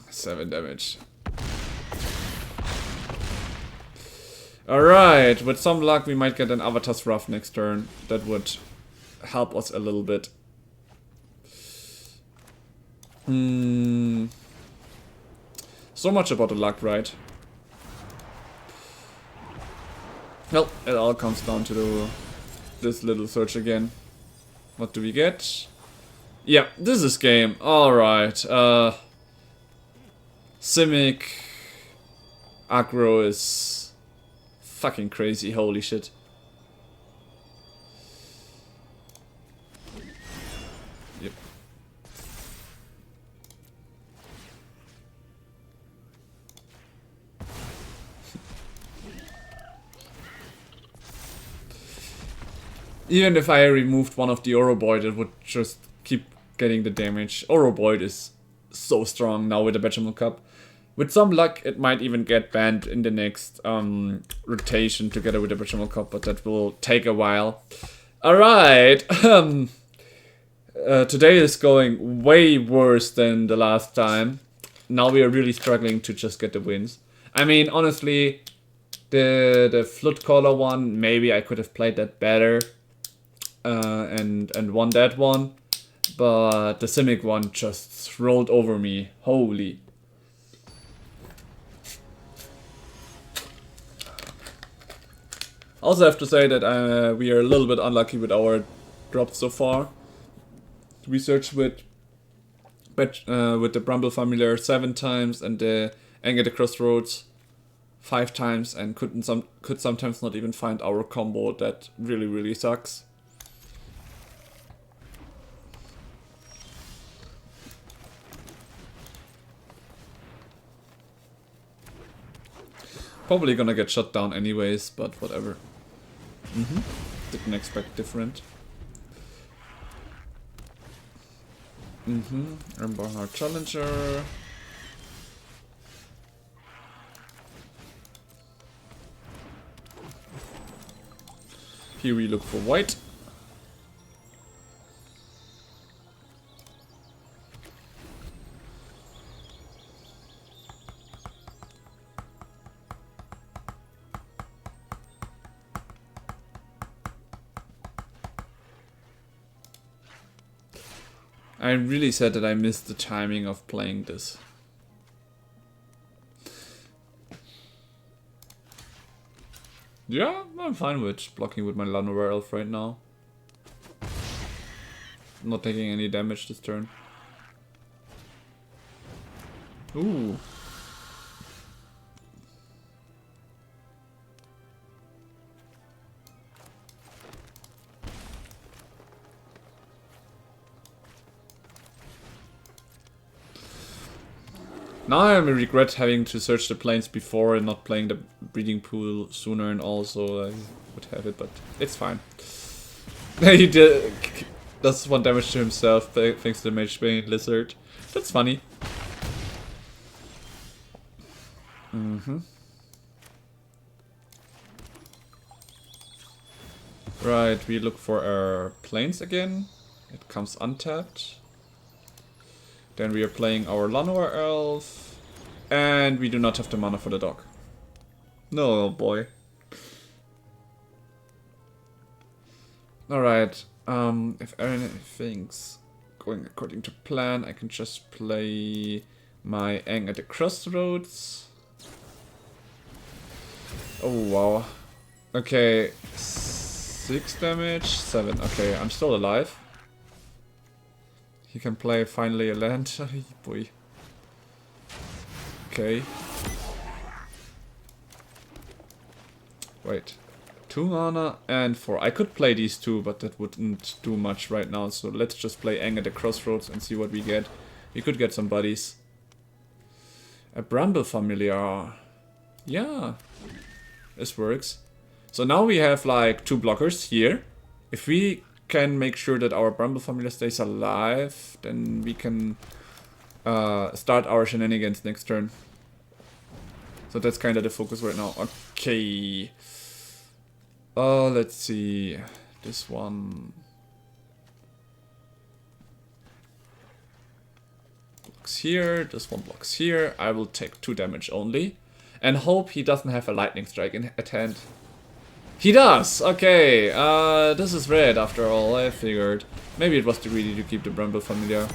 7 damage. Alright, with some luck we might get an Avatar's Wrath next turn. That would help us a little bit. So much about the luck, right? Well, it all comes down to this little search again. What do we get? Yeah, this is game. Alright. Simic aggro is fucking crazy, holy shit. Yep. Even if I removed one of the Oroboid, it would just keep getting the damage. Oroboid is so strong now with the Bechamel Cup. With some luck, it might even get banned in the next rotation together with the Bechamel Cup, but that will take a while. Alright, today is going way worse than the last time. Now we are really struggling to just get the wins. I mean, honestly, the Flood Caller one, maybe I could have played that better and won that one. But the Simic one just rolled over me. Holy. Also have to say that we are a little bit unlucky with our drops so far. We searched with the Bramble Familiar 7 times and the Aang at the Crossroads 5 times and could sometimes not even find our combo. That really sucks. Probably gonna get shut down anyways, but whatever. Didn't expect different. Ember Heart Challenger. Here we look for white. I really said that I missed the timing of playing this. Yeah, I'm fine with blocking with my Llanowar Elf right now. Not taking any damage this turn. Ooh. Now I regret having to search the plains before and not playing the breeding pool sooner, and also I would have it, but it's fine. He does 1 damage to himself thanks to the Magebane Lizard. That's funny. Right, we look for our plains again. It comes untapped. Then we are playing our Llanowar Elf. And we do not have the mana for the dog. No, boy. Alright, if everything's going according to plan, I can just play my Aang at the Crossroads. Oh, wow. Okay, 6 damage, 7. Okay, I'm still alive. He can play finally a land. Boy. Okay. Wait. 2 mana and 4. I could play these 2, but that wouldn't do much right now. So let's just play Aang at the Crossroads and see what we get. We could get some buddies. A Bramble Familiar. Yeah. This works. So now we have like 2 blockers here. If we can make sure that our Bramble Familiar stays alive, then we can start our shenanigans next turn. So that's kind of the focus right now. Okay. Let's see. This one blocks here. This one blocks here. I will take 2 damage only. And hope he doesn't have a lightning strike at hand. He does! Okay, this is red after all, I figured. Maybe it was too greedy to keep the Bramble Familiar.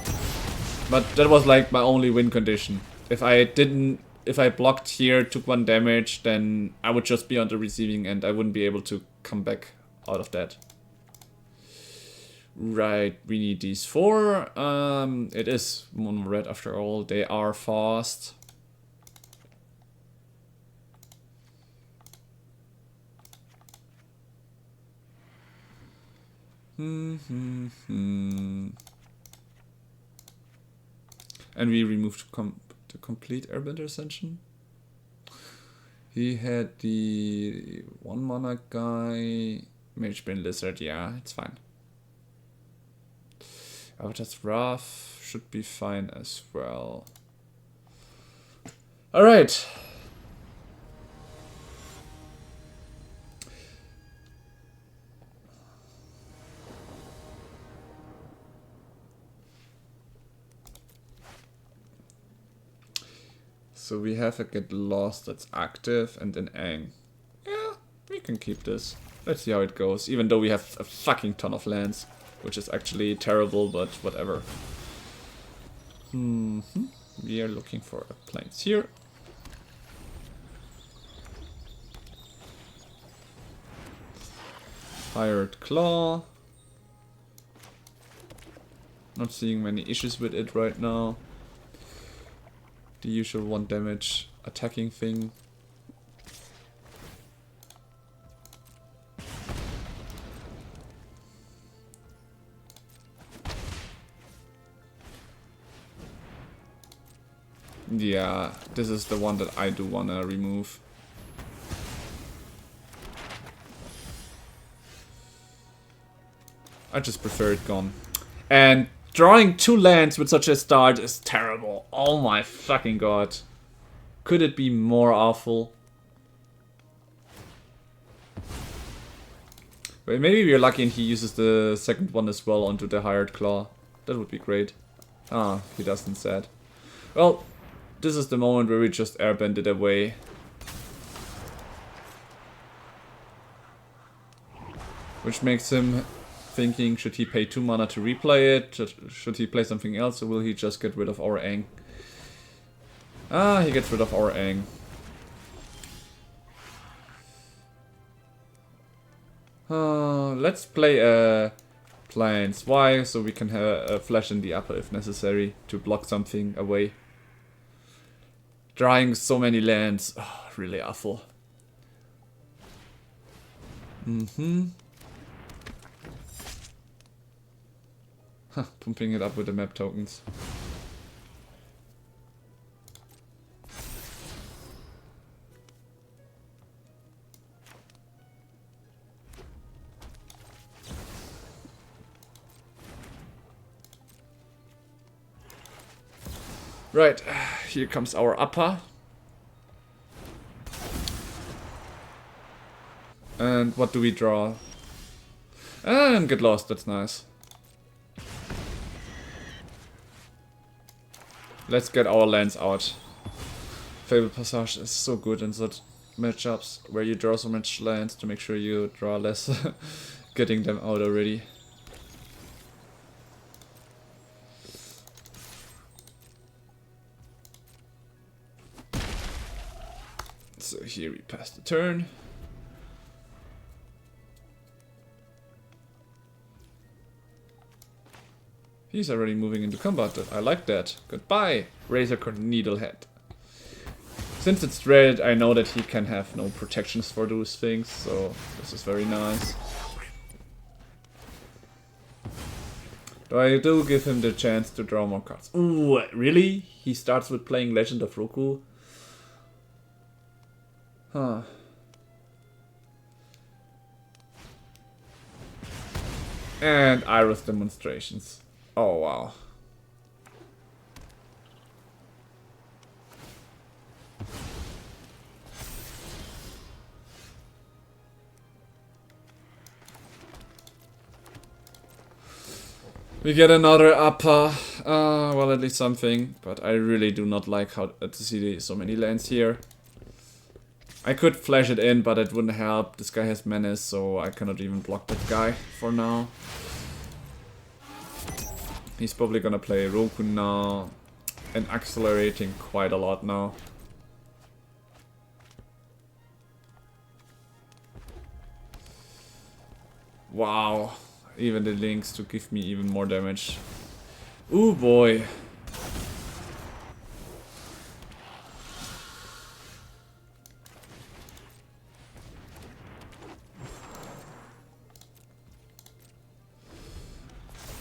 But that was like my only win condition. If I blocked here, took 1 damage, then I would just be on the receiving end. I wouldn't be able to come back out of that. Right, we need these 4. It is mono red after all. They are fast. And we removed the complete Airbender Ascension. He had the 1 mana guy. Magebane Lizard, yeah, it's fine. Avatar's Wrath should be fine as well. Alright. So we have a Get Lost that's active and an Aang. Yeah, we can keep this. Let's see how it goes. Even though we have a fucking ton of lands, which is actually terrible, but whatever. We are looking for a plains here. Hired Claw. Not seeing many issues with it right now. The usual 1 damage attacking thing. Yeah, this is the one that I do wanna remove. I just prefer it gone. And drawing 2 lands with such a start is terrible. Oh my fucking god. Could it be more awful? Well, maybe we're lucky and he uses the second one as well onto the Hired Claw. That would be great. Ah, he doesn't sad. Well, this is the moment where we just airbend it away. Which makes him thinking, should he pay 2 mana to replay it? Should he play something else, or will he just get rid of our Aang? Ah, he gets rid of our Aang. Let's play a Plains. Why? So we can have a flash in the upper if necessary to block something away. Drawing so many lands. Oh, really awful. Pumping it up with the map tokens. Right, here comes our upper. And what do we draw? And get lost, that's nice. Let's get our lands out. Fable Passage is so good in such matchups where you draw so much lands to make sure you draw less. Getting them out already. So here we pass the turn. He's already moving into combat. I like that. Goodbye, Razorcord Needlehead. Since it's red, I know that he can have no protections for those things, so this is very nice. Though I do give him the chance to draw more cards. Ooh, really? He starts with playing Legend of Roku? Huh. And Iris Demonstrations. Oh, wow. We get another upper. Well, at least something. But I really do not like how to see so many lands here. I could flash it in, but it wouldn't help. This guy has menace, so I cannot even block that guy for now. He's probably gonna play Roku now. And accelerating quite a lot now. Wow. Even the links to give me even more damage. Ooh boy.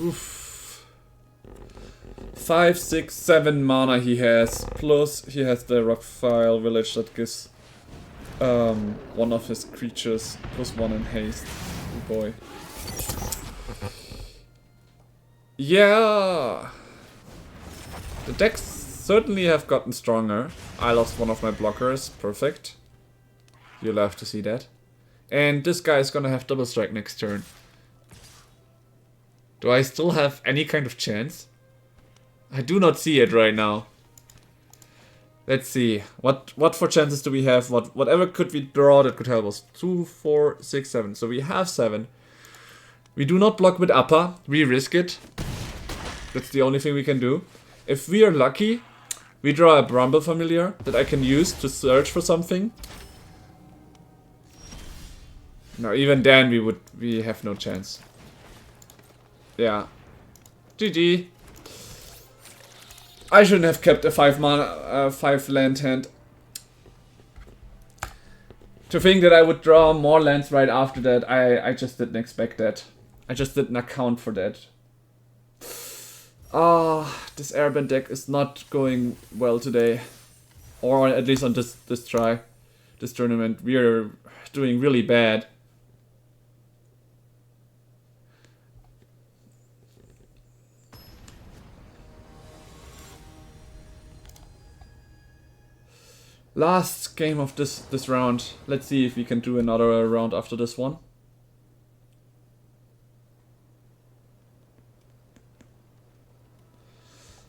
Oof. 5, 6, 7 mana he has. Plus he has the Rockfile Village that gives one of his creatures +1 in haste. Oh boy. Yeah. The decks certainly have gotten stronger. I lost one of my blockers. Perfect. You'll have to see that. And this guy is gonna have double strike next turn. Do I still have any kind of chance? I do not see it right now. Let's see. What for chances do we have? Whatever could we draw that could help us? 2, 4, 6, 7. So we have 7. We do not block with upper. We risk it. That's the only thing we can do. If we are lucky, we draw a Bramble Familiar that I can use to search for something. No, even then we have no chance. Yeah. GG. I shouldn't have kept a 5 mana, 5 land hand. To think that I would draw more lands right after that, I just didn't expect that. I just didn't account for that. Ah, this Airbend deck is not going well today. Or at least on this try. This tournament. We are doing really bad. Last game of this round. Let's see if we can do another round after this one.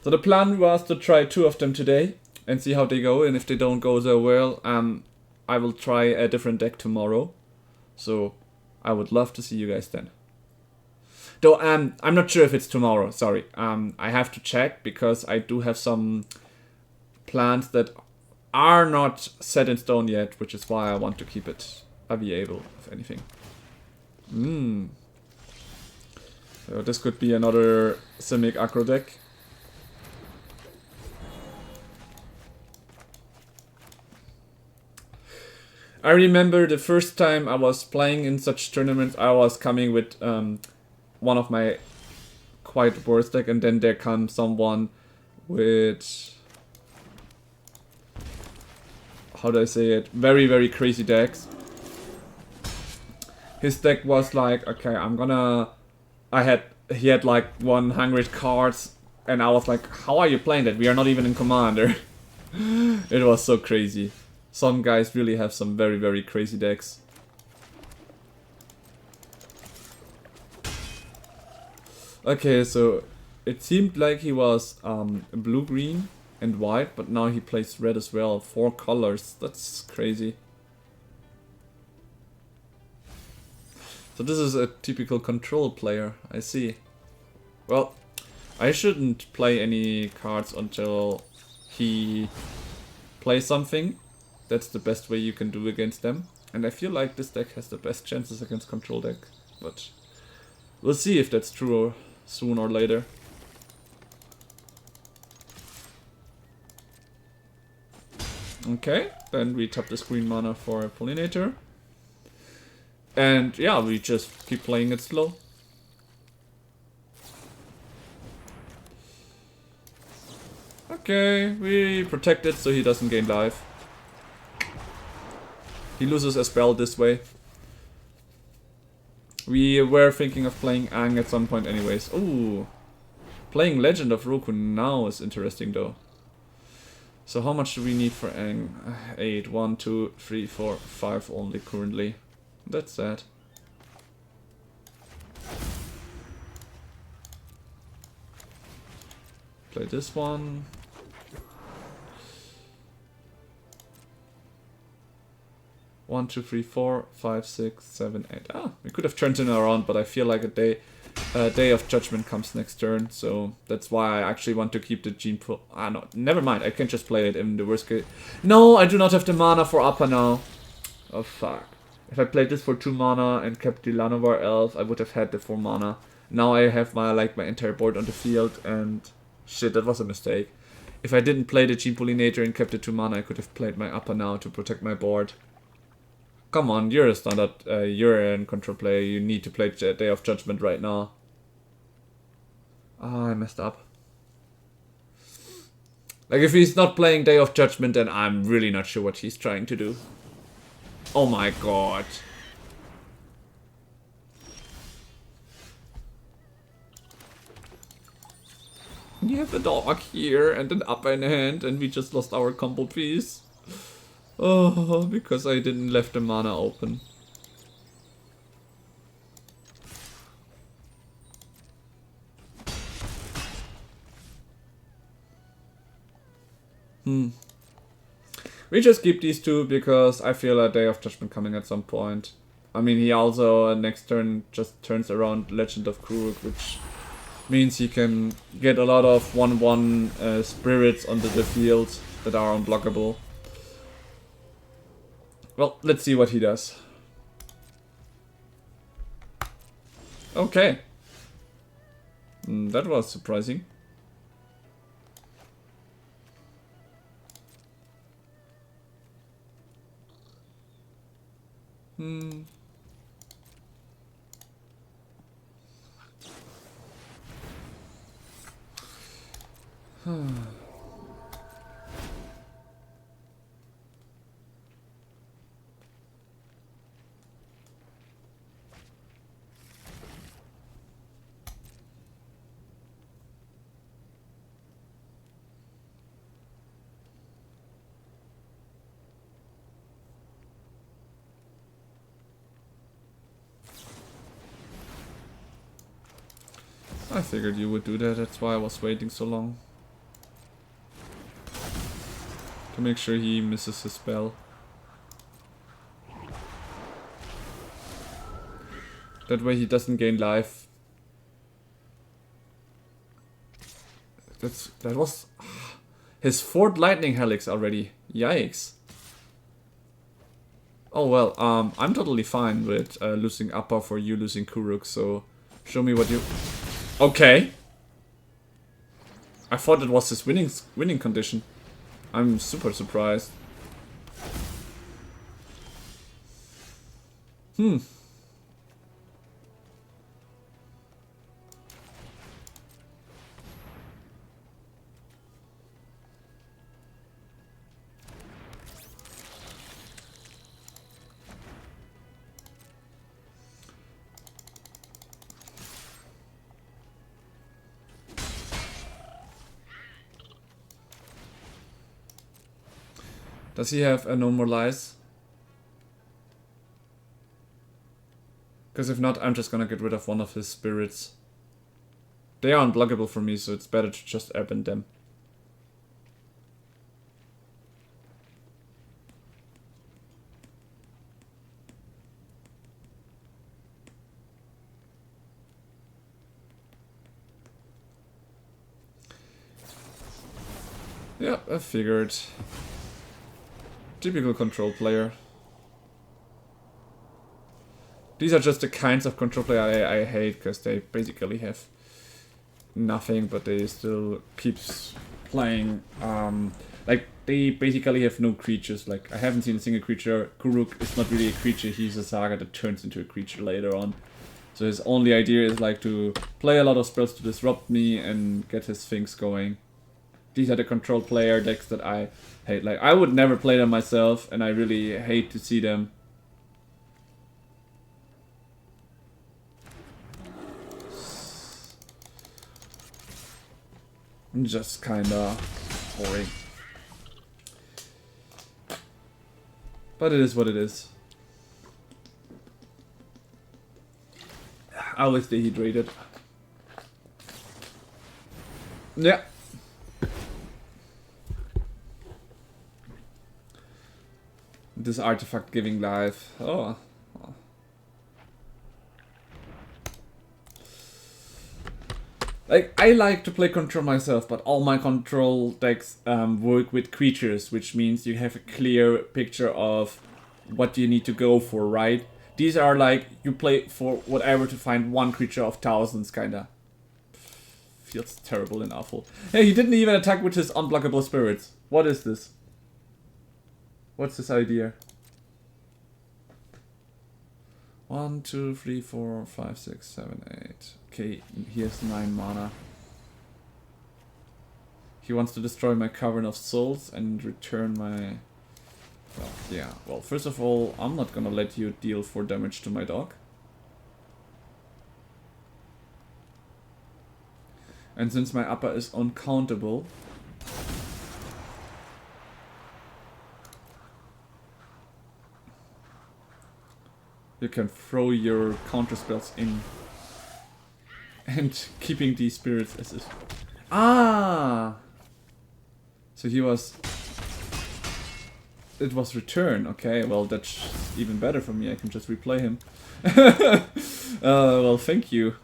So the plan was to try 2 of them today and see how they go, and if they don't go so well, I will try a different deck tomorrow. So I would love to see you guys then. Though I'm not sure if it's tomorrow, sorry. I have to check because I do have some plans that are not set in stone yet, which is why I want to keep it available, if anything. So this could be another Simic aggro deck. I remember the first time I was playing in such tournaments, I was coming with one of my quite worst deck, and then there comes someone with, how do I say it, very, very crazy decks. His deck was like, okay, he had like 100 cards, and I was like, how are you playing that? We are not even in Commander. It was so crazy. Some guys really have some very, very crazy decks. Okay, so it seemed like he was blue, green, and white, but now he plays red as well. 4 colors. That's crazy. So this is a typical control player, I see. Well, I shouldn't play any cards until he plays something. That's the best way you can do against them. And I feel like this deck has the best chances against control deck. But we'll see if that's true soon or later. Okay, then we tap this green mana for a Pollinator. And yeah, we just keep playing it slow. Okay, we protect it so he doesn't gain life. He loses a spell this way. We were thinking of playing Aang at some point anyways. Ooh. Playing Legend of Roku now is interesting though. So how much do we need for Aang? 8, 1, 2, 3, 4, 5 only currently. That's sad. Play this one. One, two, three, 4, 5, 6, 7, 8. Ah, we could have turned it around, but I feel like a Day of Judgment comes next turn, so that's why I actually want to keep the Gene Pool. Ah, no, never mind. I can just play it in the worst case. No, I do not have the mana for Upper now. Oh fuck! If I played this for 2 mana and kept the Llanowar Elf, I would have had the 4 mana. Now I have my entire board on the field, and shit, that was a mistake. If I didn't play the Gene Pollinator and kept the 2 mana, I could have played my Upper now to protect my board. Come on, you're a standard, you're a control player, you need to play Day of Judgment right now. Ah, I messed up. Like, if he's not playing Day of Judgment, then I'm really not sure what he's trying to do. Oh my god. You have a dog here and an Upper in hand, and we just lost our combo piece. Oh, because I didn't left the mana open. We just keep these 2 because I feel a Day of Judgment coming at some point. I mean, he also next turn just turns around Legend of Kuruk, which means he can get a lot of 1/1 spirits onto the field that are unblockable. Well, let's see what he does. Okay. That was surprising. I figured you would do that, that's why I was waiting so long. To make sure he misses his spell. That way he doesn't gain life. That was his 4th lightning helix already. Yikes. Oh well, I'm totally fine with losing Appa for you losing Kuruk, so show me what you... Okay. I thought it was his winning condition. I'm super surprised. Does he have a no more lies? Because if not, I'm just gonna get rid of one of his spirits. They are unblockable for me, so it's better to just Airbend them. Yeah, I figured. Typical control player. These are just the kinds of control player I hate, because they basically have nothing, but they still keeps playing. Like, they basically have no creatures. Like, I haven't seen a single creature. Kuruk is not really a creature, he's a saga that turns into a creature later on. So his only idea is like to play a lot of spells to disrupt me and get his things going. These are the control player decks that I hate. Like, I would never play them myself, and I really hate to see them. Just kinda boring. But it is what it is. I always stay hydrated. Yeah. This artifact giving life. Oh. Like, I like to play control myself, but all my control decks work with creatures, which means you have a clear picture of what you need to go for, right? These are like, you play for whatever to find one creature of thousands, kinda. Feels terrible and awful. Hey, he didn't even attack with his unblockable spirits. What is this? What's this idea? 1, 2, 3, 4, 5, 6, 7, 8. Okay, he has 9 mana. He wants to destroy my Cavern of Souls and return my... Well, yeah. Well, first of all, I'm not gonna let you deal 4 damage to my dog. And since my upper is uncountable... You can throw your counter spells in. And keeping these spirits as if... Ah! So he was... It was return, okay, well that's even better for me, I can just replay him. Well, thank you.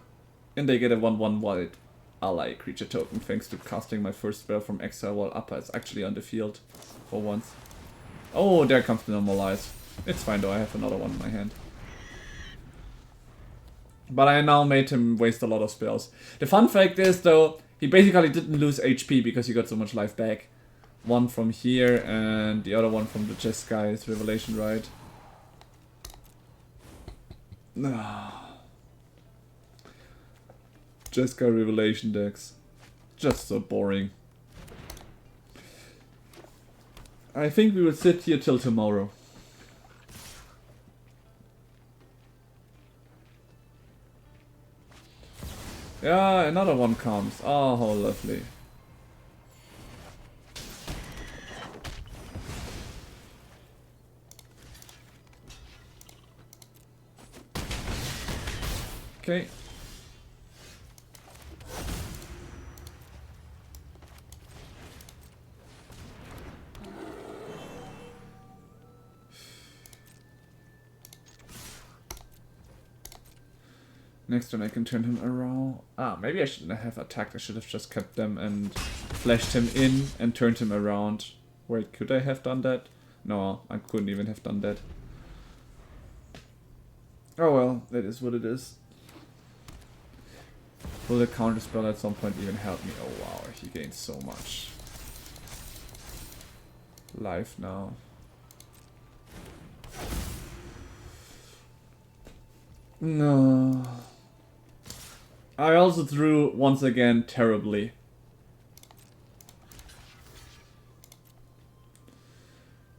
And they get a 1/1 white ally creature token thanks to casting my first spell from exile while Appa is actually on the field for once. Oh, there comes the normalize. It's fine though, I have another one in my hand. But I now made him waste a lot of spells. The fun fact is though, he basically didn't lose HP because he got so much life back. One from here and the other one from the Jeskai Revelation, right? No. Jeskai Revelation decks. Just so boring. I think we will sit here till tomorrow. Yeah, another one comes. Oh, how lovely. Okay. Next turn I can turn him around. Ah, maybe I shouldn't have attacked. I should have just kept them and flashed him in and turned him around. Wait, could I have done that? No, I couldn't even have done that. Oh well, that is what it is. Will the counter spell at some point even help me? Oh wow, he gains so much life now. No. I also threw once again terribly.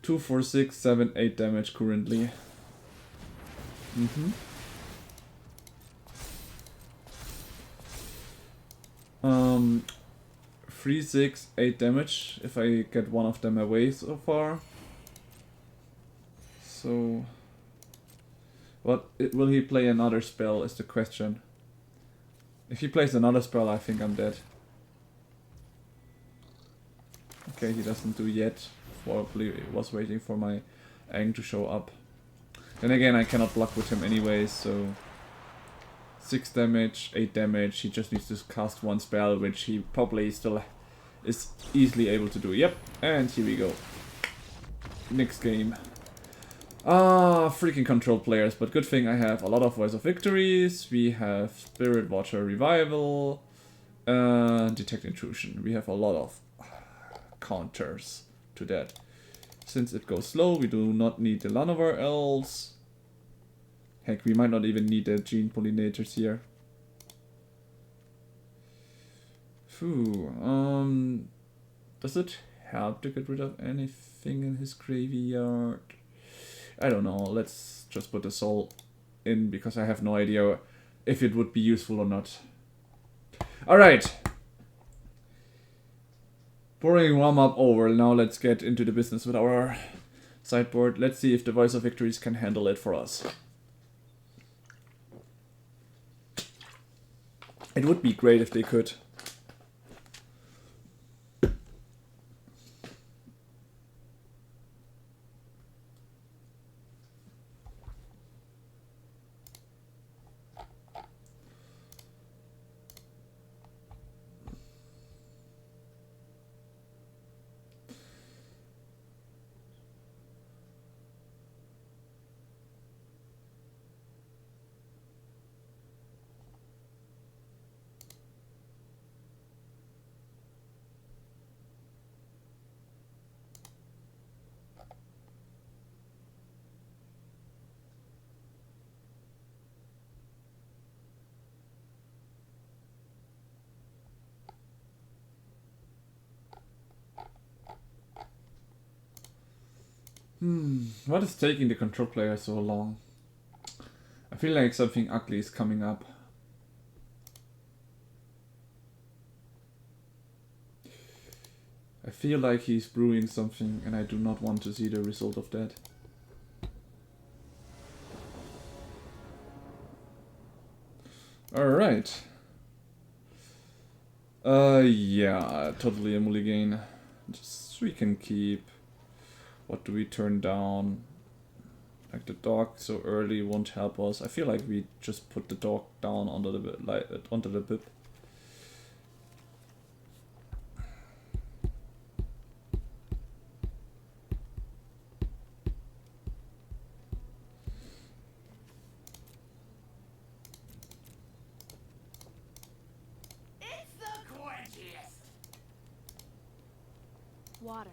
Two, 4, 6, 7, 8 damage currently. 3, 6, 8 damage if I get one of them away so far. So, will he play another spell is the question. If he plays another spell, I think I'm dead. Okay, he doesn't do yet. Probably was waiting for my Aang to show up. Then again, I cannot block with him anyway, so 6 damage, 8 damage. He just needs to cast one spell, which he probably still is easily able to do. Yep, and here we go. Next game. Ah, freaking control players, but good thing I have a lot of Voice of Victories. We have Spirit Watcher Revival, Detect Intrusion. We have a lot of counters to that. Since it goes slow, we do not need the Llanowar Elves. Heck, we might not even need the Gene Pollinators here. Phew, does it help to get rid of anything in his graveyard? I don't know, let's just put the soul in because I have no idea if it would be useful or not. Alright. Boring warm-up over, now let's get into the business with our sideboard. Let's see if the Voice of Victories can handle it for us. It would be great if they could. What is taking the control player so long? I feel like something ugly is coming up. I feel like he's brewing something and I do not want to see the result of that. Alright. Yeah, totally a mulligan. Just we can keep. What do we turn down? Like the dog so early won't help us. I feel like we just put the dog down onto the bib. It's the quenchiest. Water.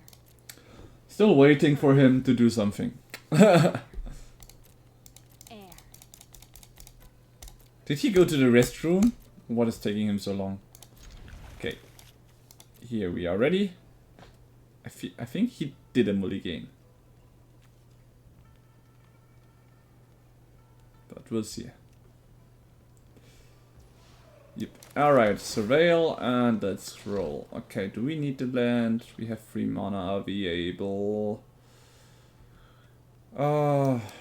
Still waiting for him to do something. Air. Did he go to the restroom? What is taking him so long? Okay. Here we are ready. I think he did a mulligan. But we'll see. Yep. Alright, surveil and let's roll. Okay, do we need the land? We have 3 mana available.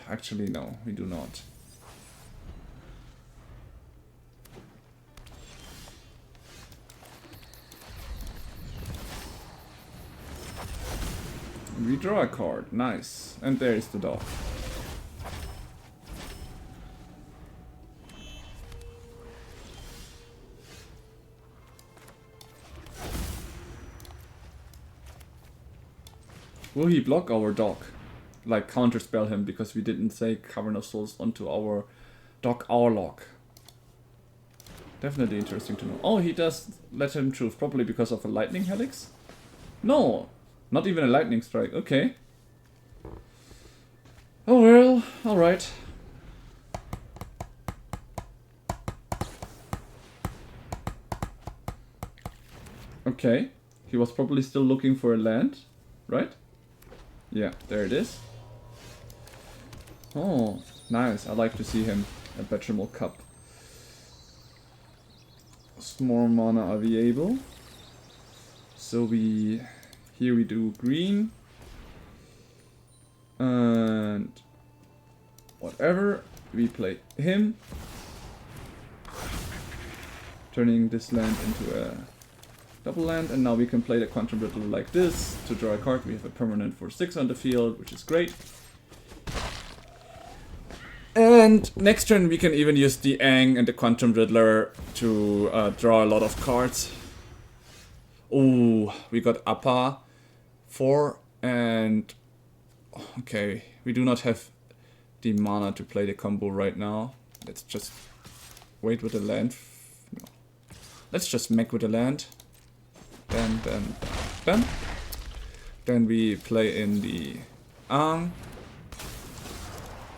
Actually no, we do not. We draw a card, nice. And there is the dog. Will he block our dog? Like counterspell him because we didn't say Cavern of Souls onto our dog Aurlock. Definitely interesting to know. Oh, he does let him choose, probably because of a lightning helix? No, not even a lightning strike, okay. Oh well, alright. Okay, he was probably still looking for a land, right? Yeah, there it is. Oh, nice. I like to see him at Betramal Cup. More mana available. So here we do green. And whatever, we play him. Turning this land into a double land, and now we can play the Quantum Riddle like this. To draw a card, we have a permanent for 6 on the field, which is great. And next turn we can even use the Aang and the Quantum Riddler to draw a lot of cards. Ooh, we got Appa 4 and... Okay, we do not have the mana to play the combo right now. Let's just wait with the land. No. Let's just mech with the land. Bam, bam, bam, bam. Then we play in the Aang.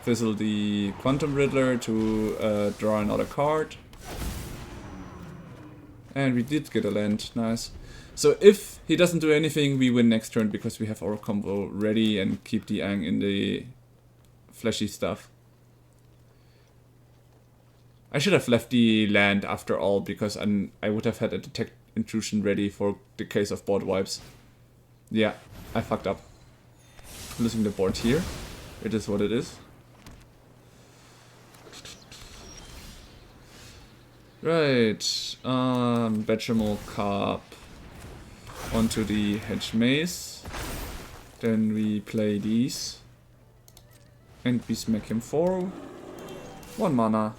Fizzle the Quantum Riddler to draw another card. And we did get a land, nice. So if he doesn't do anything, we win next turn because we have our combo ready and keep the Aang in the fleshy stuff. I should have left the land after all because I would have had a detect intrusion ready for the case of board wipes. Yeah, I fucked up. Losing the board here. It is what it is. Right, Betramal Cup onto the Hedge Maze. Then we play these. And we smack him for 1 mana.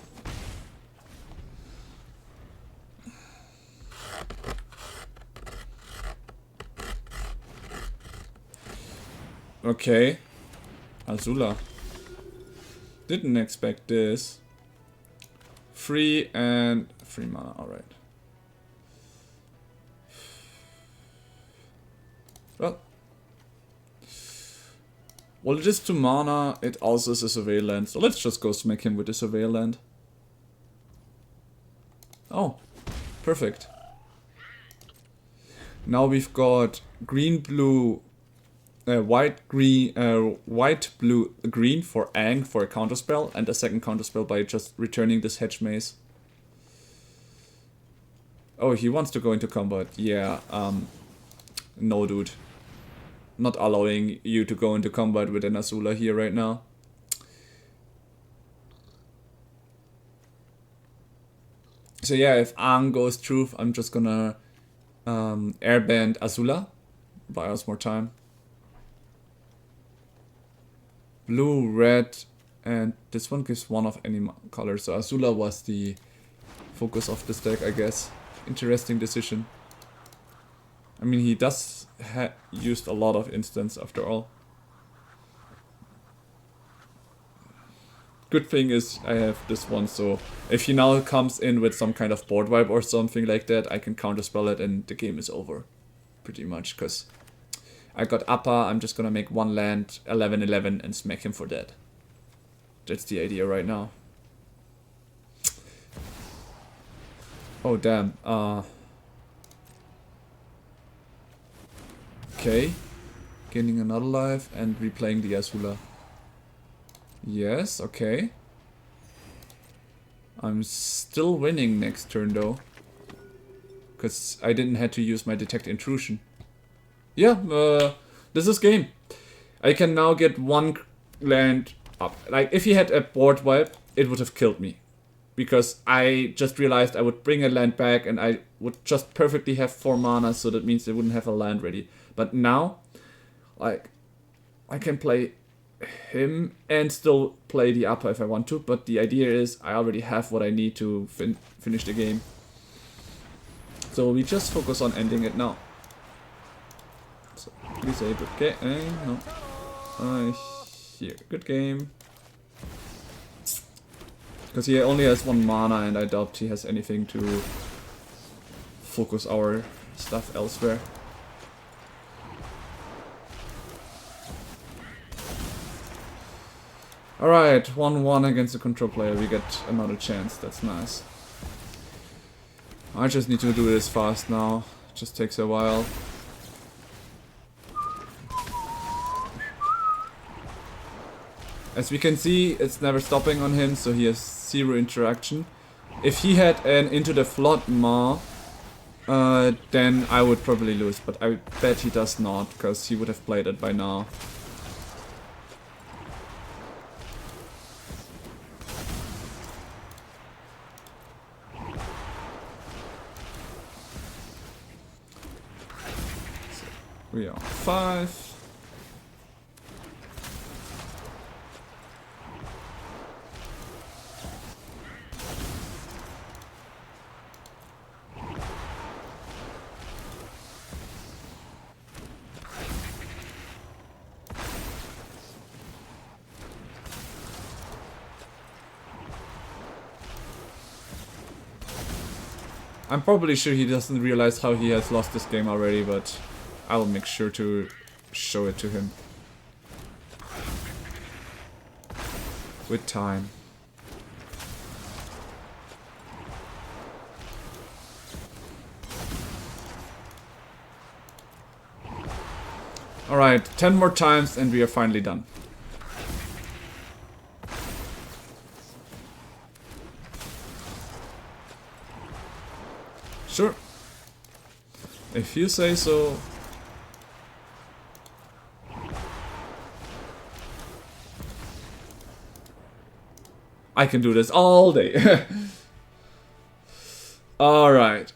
Okay. Azula. Didn't expect this. 3 and 3 mana, alright. Well, it is 2 mana, it also is a Surveil land, so let's just go smack him with the Surveil land. Oh, perfect. Now we've got green, blue, white, green, white, blue, green for Aang for a counterspell, and a second counterspell by just returning this Hedge Maze. Oh, he wants to go into combat. Yeah, no dude. Not allowing you to go into combat with an Azula here right now. So yeah, if Aang goes through, I'm just gonna airbend Azula. Buy us more time. Blue, red, and this one gives 1 of any color. So Azula was the focus of this deck, I guess. Interesting decision. I mean, he does used a lot of instants after all. Good thing is I have this one, so if he now comes in with some kind of board wipe or something like that, I can counterspell it and the game is over. Pretty much, because I got Appa, I'm just gonna make 1 land, 11/11, and smack him for that. That's the idea right now. Oh damn, okay. Gaining another life and replaying the Azula. Yes, okay. I'm still winning next turn though. Because I didn't have to use my Detect Intrusion. Yeah, this is game. I can now get one land up. Like, if he had a board wipe, it would have killed me. Because I just realized I would bring a land back and I would just perfectly have 4 mana, so that means they wouldn't have a land ready. But now, like, I can play him and still play the upper if I want to, but the idea is I already have what I need to finish the game. So we just focus on ending it now. So please say good game. No. Here, good game. Because he only has 1 mana and I doubt he has anything to focus our stuff elsewhere. Alright, 1-1 against the control player, we get another chance, that's nice. I just need to do this fast now, it just takes a while. As we can see, it's never stopping on him, so he has 0 interaction. If he had an Into the Flood Maw, then I would probably lose, but I bet he does not, because he would have played it by now. We are 5. I'm probably sure he doesn't realize how he has lost this game already, but I will make sure to show it to him. With time. Alright, 10 more times and we are finally done. Sure. If you say so. I can do this all day. Alright.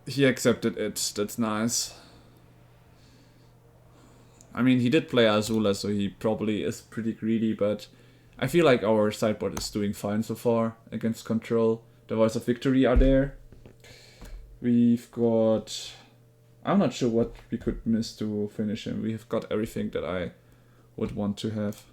He accepted it. That's nice. I mean, he did play Azula, so he probably is pretty greedy, but I feel like our sideboard is doing fine so far against control. The Voice of Victory are there. We've got... I'm not sure what we could miss to finish him. We have got everything that I would want to have.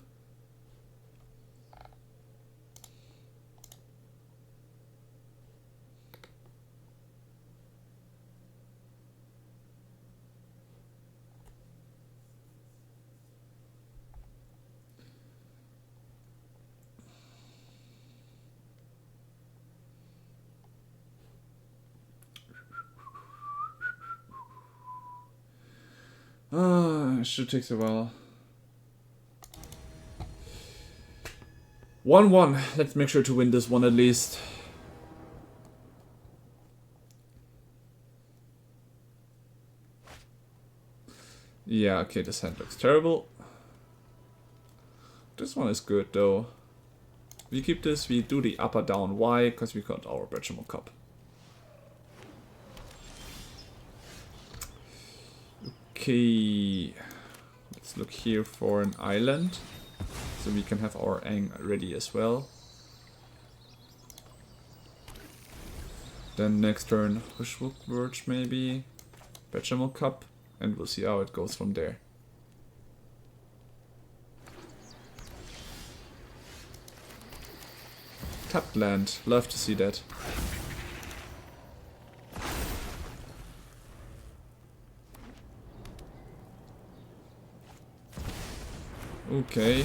Should take a while. 1-1. Let's make sure to win this one at least. Yeah, okay, this hand looks terrible. This one is good though. We keep this, we do the upper down. Why? Because we got our Brechamel Cup. Okay. Let's look here for an island. So we can have our Aang ready as well. Then next turn, Hushwook Verge maybe. Brechamel Cup. And we'll see how it goes from there. Tapped land. Love to see that. Okay.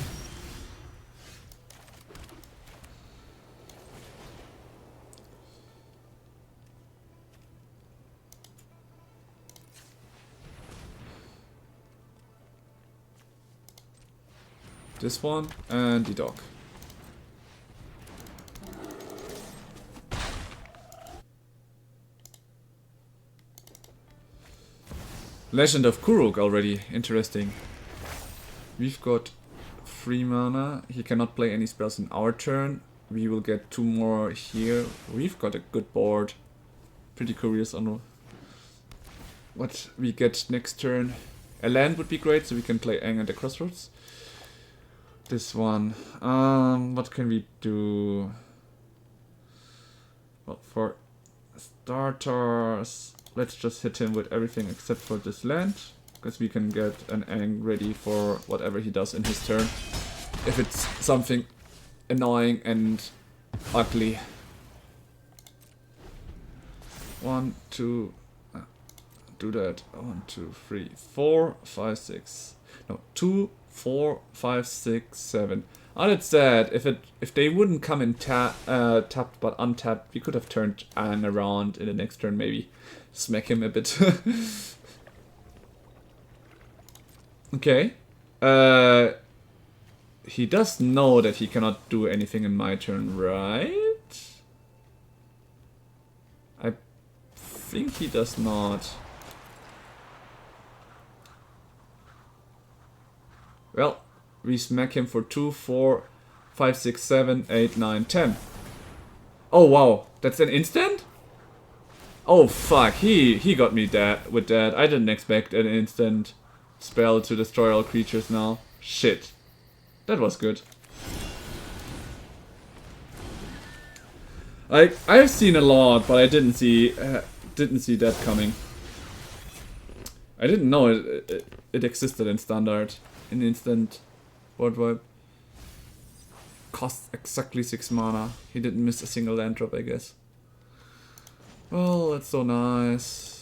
this one, and the dog. Legend of Kuruk already, interesting. We've got 3 mana, he cannot play any spells in our turn. We will get 2 more here. We've got a good board. Pretty curious on what we get next turn. A land would be great, so we can play Aang at the crossroads. This one. What can we do? Well, for starters, let's just hit him with everything except for this land, because we can get an Aang ready for whatever he does in his turn. If it's something annoying and ugly. 1, 2, do that. 1, 2, 3, 4, 5, 6. No, 2, 4, 5, 6, 7. Oh, that's sad. If they wouldn't come in tapped but untapped, we could have turned Aang around in the next turn, maybe smack him a bit. Okay. He does know that he cannot do anything in my turn, right? I think he does not. Well, we smack him for 2, 4, 5, 6, 7, 8, 9, 10. Oh wow, that's an instant? Oh fuck, he got me with that. I didn't expect an instant spell to destroy all creatures now. Shit. That was good. I've seen a lot, but I didn't see that coming. I didn't know it existed in Standard. An instant board wipe. Costs exactly 6 mana. He didn't miss a single land drop, I guess. Well, that's so nice.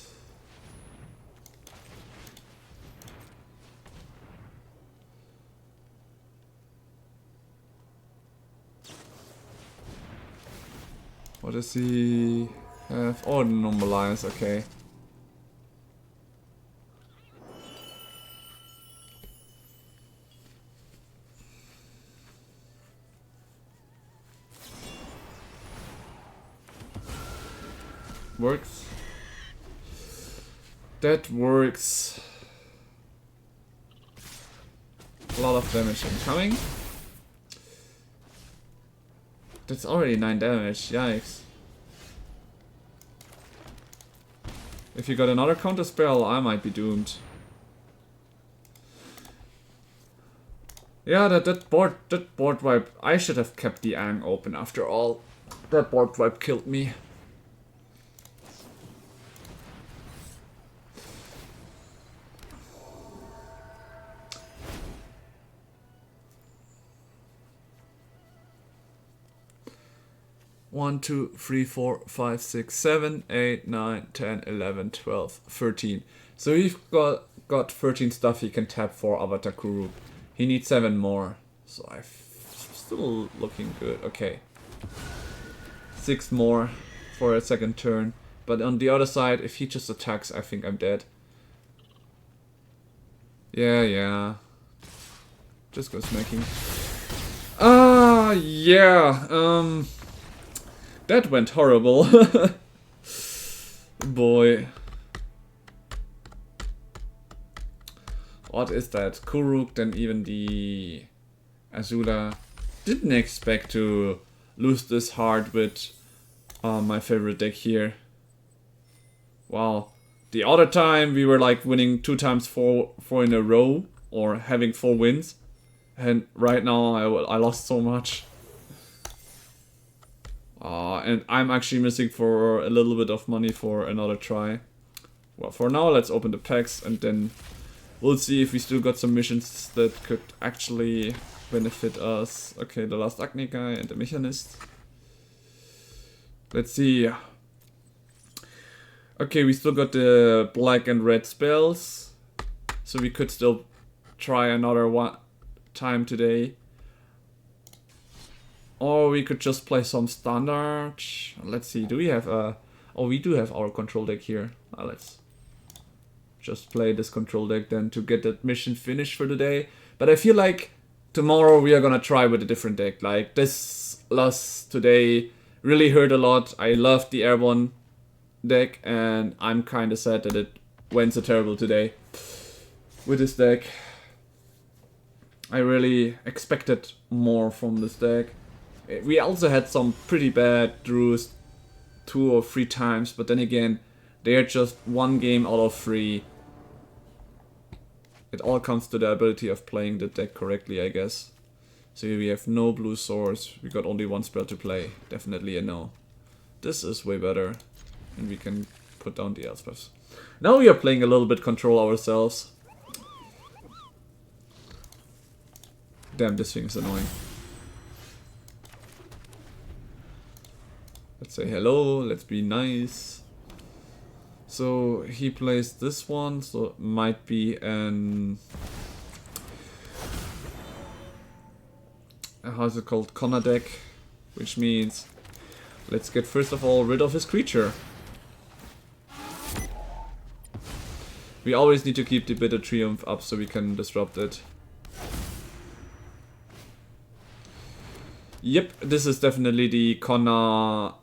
What does he have? Oh, normalize, okay. Works. That works. A lot of damage incoming. That's already 9 damage, yikes. If you got another counter spell, I might be doomed. Yeah, that board wipe. I should have kept the Aang open after all. That board wipe killed me. One, 2, 3, 4, 5, 6, 7, 8, 9, 10, 11, 12, 13. So we've got 13 stuff he can tap for Avatar Kuru. He needs 7 more. So I'm still looking good. Okay. 6 more for a second turn. But on the other side, if he just attacks, I think I'm dead. Yeah. Just go smacking. Yeah. That went horrible. Boy. What is that? Kuruk, then even the Azula. Didn't expect to lose this hard with my favorite deck here. Wow. The other time we were like winning 2 times 4 in a row, or having 4 wins. And right now I lost so much. And I'm actually missing for a little bit of money for another try. Well, for now, let's open the packs and then we'll see if we still got some missions that could actually benefit us. Okay, the last Agni guy and the Mechanist. Let's see. Okay, we still got the black and red spells. So we could still try another one time today. Or we could just play some standard. Let's see, do we have a... Oh, we do have our control deck here. Let's just play this control deck then to get that mission finished for the day. But I feel like tomorrow we are gonna try with a different deck. Like, this loss today really hurt a lot. I loved the Airborne deck, and I'm kinda sad that it went so terrible today with this deck. I really expected more from this deck. We also had some pretty bad draws 2 or 3 times, but then again, they're just 1 game out of 3. It all comes to the ability of playing the deck correctly, I guess. So we have no blue swords, we got only 1 spell to play. Definitely a no. This is way better, and we can put down the Elspeths. Now we are playing a little bit control ourselves. Damn, this thing is annoying. Let's say hello, let's be nice. So he plays this one, so it might be an... how's it called? Connor deck. Which means, let's get first of all rid of his creature. We always need to keep the Bitter Triumph up so we can disrupt it. Yep, this is definitely the Connor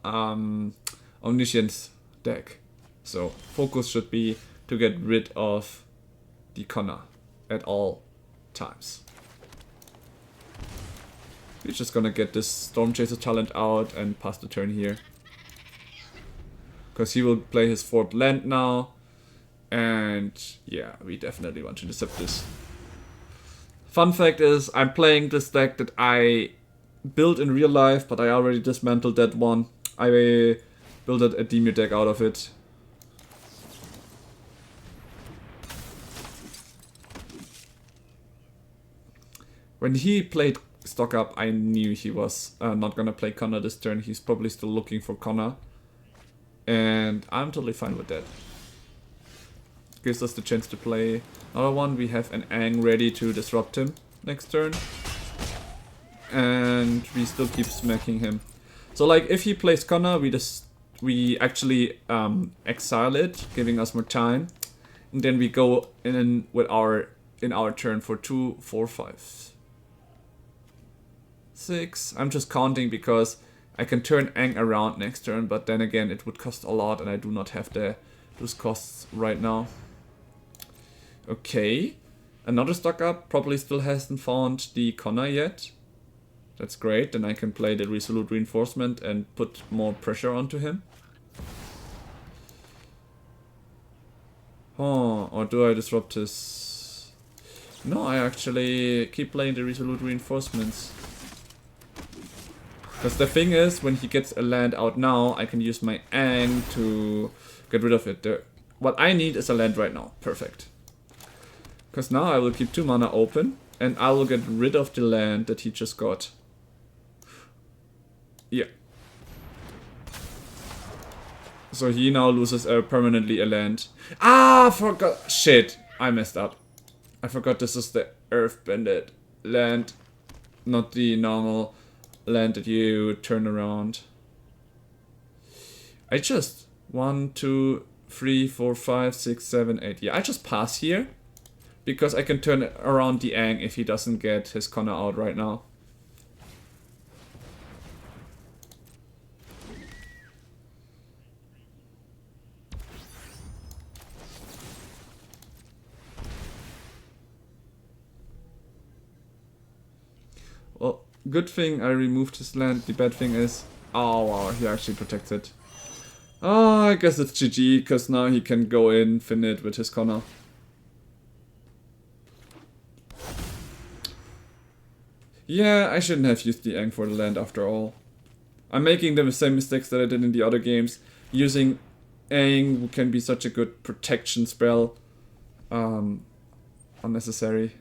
Omniscience deck. So focus should be to get rid of the Connor at all times. We're just gonna get this Storm Chaser talent out and pass the turn here. Because he will play his 4th land now. And yeah, we definitely want to intercept this. Fun fact is, I'm playing this deck that I built in real life, but I already dismantled that one. I built a Demir deck out of it. When he played stock up, I knew he was not gonna play Connor this turn. He's probably still looking for Connor. And I'm totally fine with that. Gives us the chance to play another one. We have an Aang ready to disrupt him next turn. And we still keep smacking him. So like, if he plays Connor, we actually exile it, giving us more time. And then we go in with our turn for 2, 4, 5, 6. I'm just counting because I can turn Aang around next turn, but then again it would cost a lot and I do not have those costs right now. Okay, another stock up, probably still hasn't found the Connor yet. That's great, then I can play the Resolute Reinforcement and put more pressure onto him. Oh, or do I disrupt his... No, I actually keep playing the Resolute Reinforcements. Because the thing is, when he gets a land out now, I can use my Aang to get rid of it. What I need is a land right now. Perfect. Because now I will keep 2 mana open, and I will get rid of the land that he just got. Yeah. So he now loses permanently a land. Ah, forgot. Shit, I messed up. I forgot this is the Earthbended land, not the normal land that you turn around. I just 1, 2, 3, 4, 5, 6, 7, 8. Yeah, I just pass here because I can turn around the Aang if he doesn't get his Connor out right now. Well, good thing I removed his land. The bad thing is, oh wow, he actually protected. Oh, I guess it's GG, because now he can go in, fin it with his Connor. Yeah, I shouldn't have used the Aang for the land after all. I'm making the same mistakes that I did in the other games. Using Aang, who can be such a good protection spell. Unnecessary.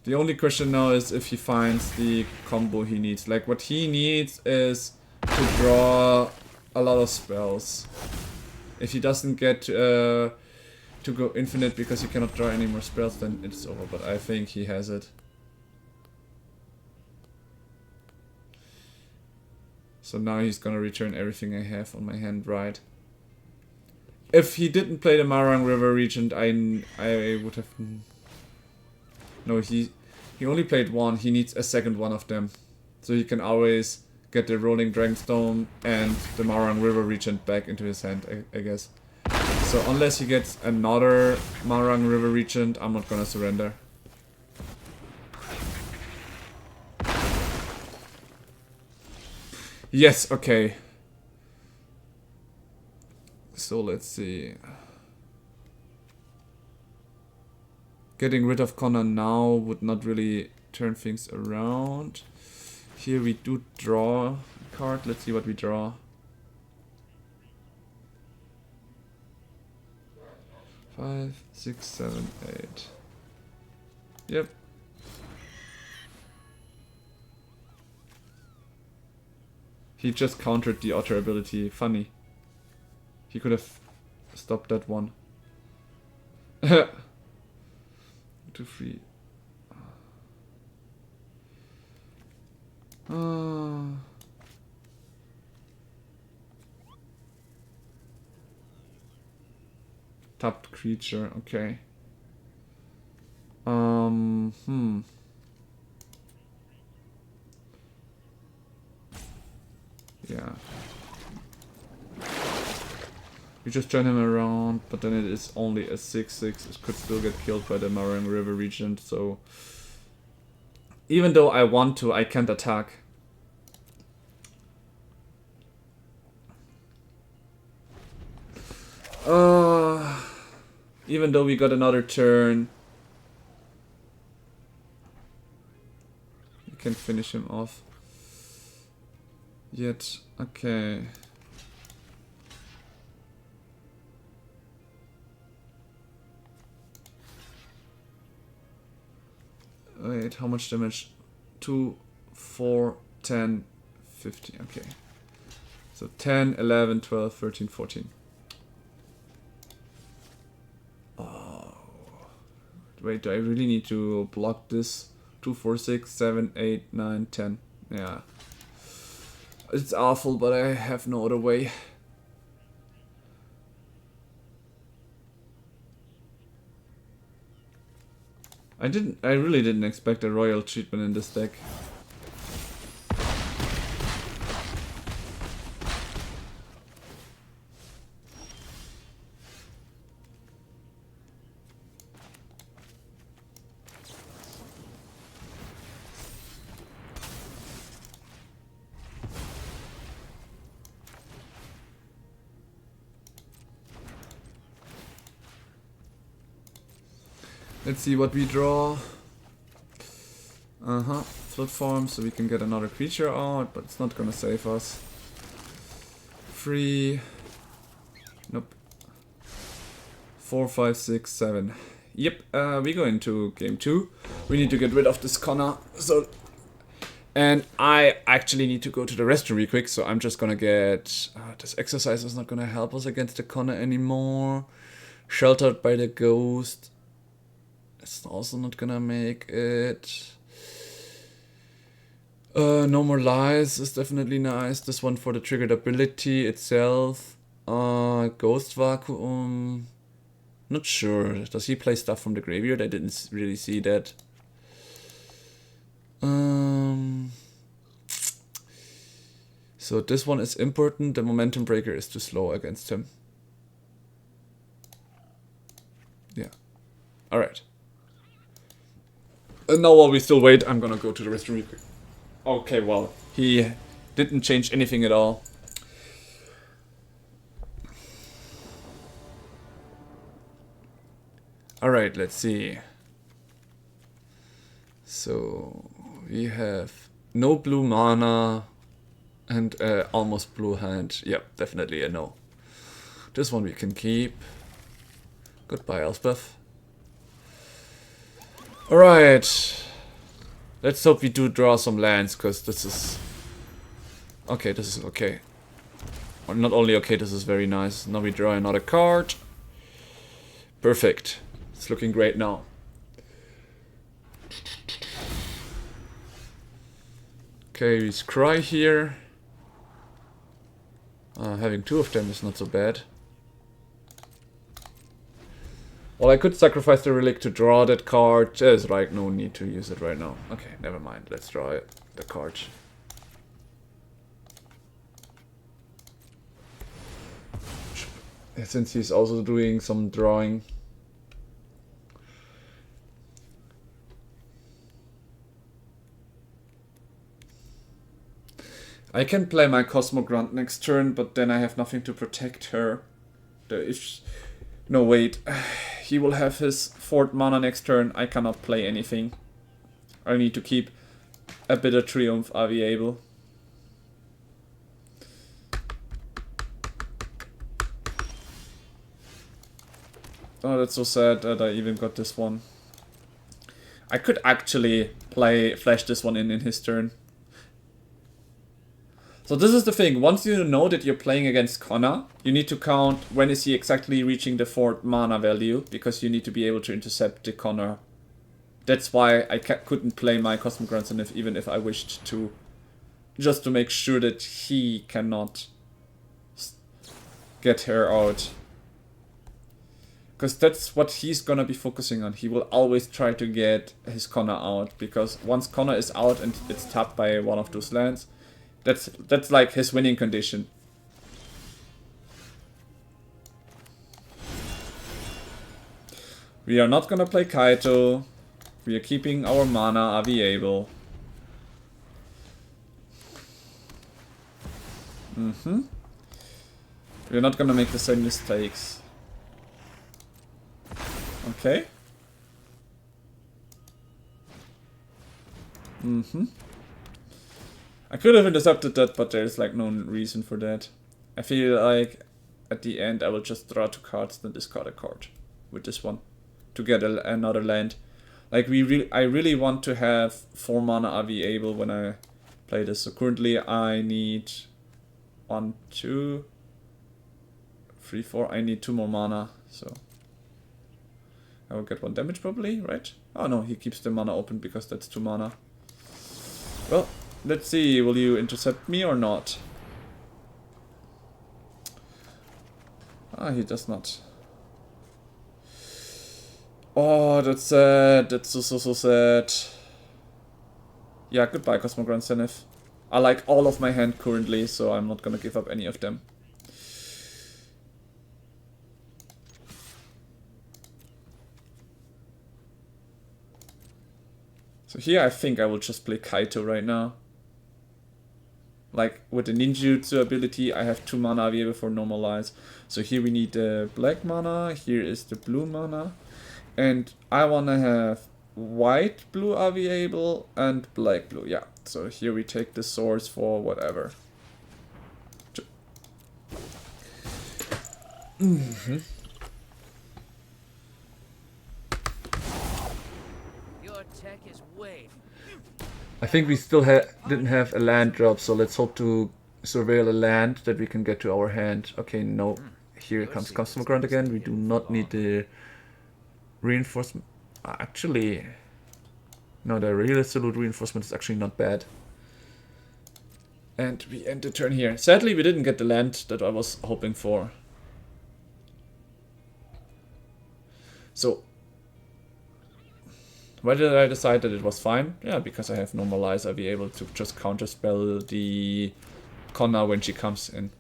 The only question now is if he finds the combo he needs. Like, what he needs is to draw a lot of spells. If he doesn't get to go infinite because he cannot draw any more spells, then it's over. But I think he has it. So now he's gonna return everything I have on my hand, right? If he didn't play the Marang River Regent, I would have... No, he He only played one, he needs a second one of them. So he can always get the Rolling Dragonstone and the Marang River Regent back into his hand, I guess. So unless he gets another Marang River Regent, I'm not gonna surrender. Yes, okay. So let's see. Getting rid of Connor now would not really turn things around. Here we do draw a card. Let's see what we draw. Five, 6, 7, 8. Yep. He just countered the Otter ability. Funny. He could have stopped that one. 2, 3. Tapped creature, okay. Yeah. We just turn him around, but then it is only a 6/6. It could still get killed by the Marang River Regent, so... Even though I want to, I can't attack. Even though we got another turn, we can finish him off. Yet, okay. Wait, how much damage? 2, 4, 10, 50, okay. So 10, 11, 12, 13, 14. Oh. Wait, do I really need to block this? 2, 4, 6, 7, 8, 9, 10. Yeah. It's awful, but I have no other way. I really didn't expect a royal treatment in this deck. Let's see what we draw. Flood form, so we can get another creature out, but it's not gonna save us. 3. Nope. 4, 5, 6, 7. Yep, we go into game 2. We need to get rid of this Connor. And I actually need to go to the restroom real quick, so I'm just gonna get... this exercise is not gonna help us against the Connor anymore. Sheltered by the Ghost. It's also not gonna make it. No More Lies is definitely nice. This one for the triggered ability itself. Ghost Vacuum. Not sure. Does he play stuff from the graveyard? I didn't really see that. So this one is important. The Momentum Breaker is too slow against him. Yeah. Alright. And now while we still wait, I'm gonna go to the restroom real quick. Okay, well, he didn't change anything at all. Alright, let's see. So, we have no blue mana and almost blue hand. Yep, definitely a no. This one we can keep. Goodbye, Elspeth. Alright. Let's hope we do draw some lands, because this is... Okay, this is okay. Or not only okay, this is very nice. Now we draw another card. Perfect. It's looking great now. Okay, we scry here. Having two of them is not so bad. Well, I could sacrifice the relic to draw that card. There's like no need to use it right now. Okay, never mind. Let's draw it, the card. Since he's also doing some drawing. I can play my Cosmogrant next turn, but then I have nothing to protect her. No, wait. He will have his 4th mana next turn. I cannot play anything. I need to keep a Bitter Triumph available. Oh, that's so sad that I even got this one. I could actually flash this one in his turn. So this is the thing, once you know that you're playing against Connor, you need to count when is he exactly reaching the 4th mana value, because you need to be able to intercept the Connor. That's why I couldn't play my Cosmic Grandson even if I wished to. Just to make sure that he cannot get her out. Because that's what he's gonna be focusing on. He will always try to get his Connor out, because once Connor is out and it's tapped by one of those lands, that's like his winning condition. We are not gonna play Kaito. We are keeping our mana available. We're not gonna make the same mistakes. Okay. I could have intercepted that, but there's like no reason for that. I feel like at the end I will just draw 2 cards, then discard a card with this one to get another land. Like I really want to have 4 mana available when I play this. So currently I need 1, 2, 3, 4. I need 2 more mana, so I will get 1 damage probably, right? Oh no, he keeps the mana open because that's 2 mana. Well, let's see, will you intercept me or not? Ah, he does not. Oh, that's sad. That's so sad. Yeah, goodbye, Cosmogrant Zenith. I like all of my hand currently, so I'm not gonna give up any of them. So here I think I will just play Kaito right now. Like with the ninjutsu ability, I have 2 mana available for normalize. So here we need the black mana, here is the blue mana. And I wanna have white blue available and black blue. Yeah, so here we take the source for whatever. Your tech is way. I think we still didn't have a land drop, so let's hope to surveil a land that we can get to our hand. Okay, no. Here comes Cosmogrant again. We do not need the reinforcement. Actually, no, the real absolute reinforcement is actually not bad. And we end the turn here. Sadly, we didn't get the land that I was hoping for. So, why did I decide that it was fine? Yeah, because I have normalize, I'll be able to just counterspell the Konna when she comes in.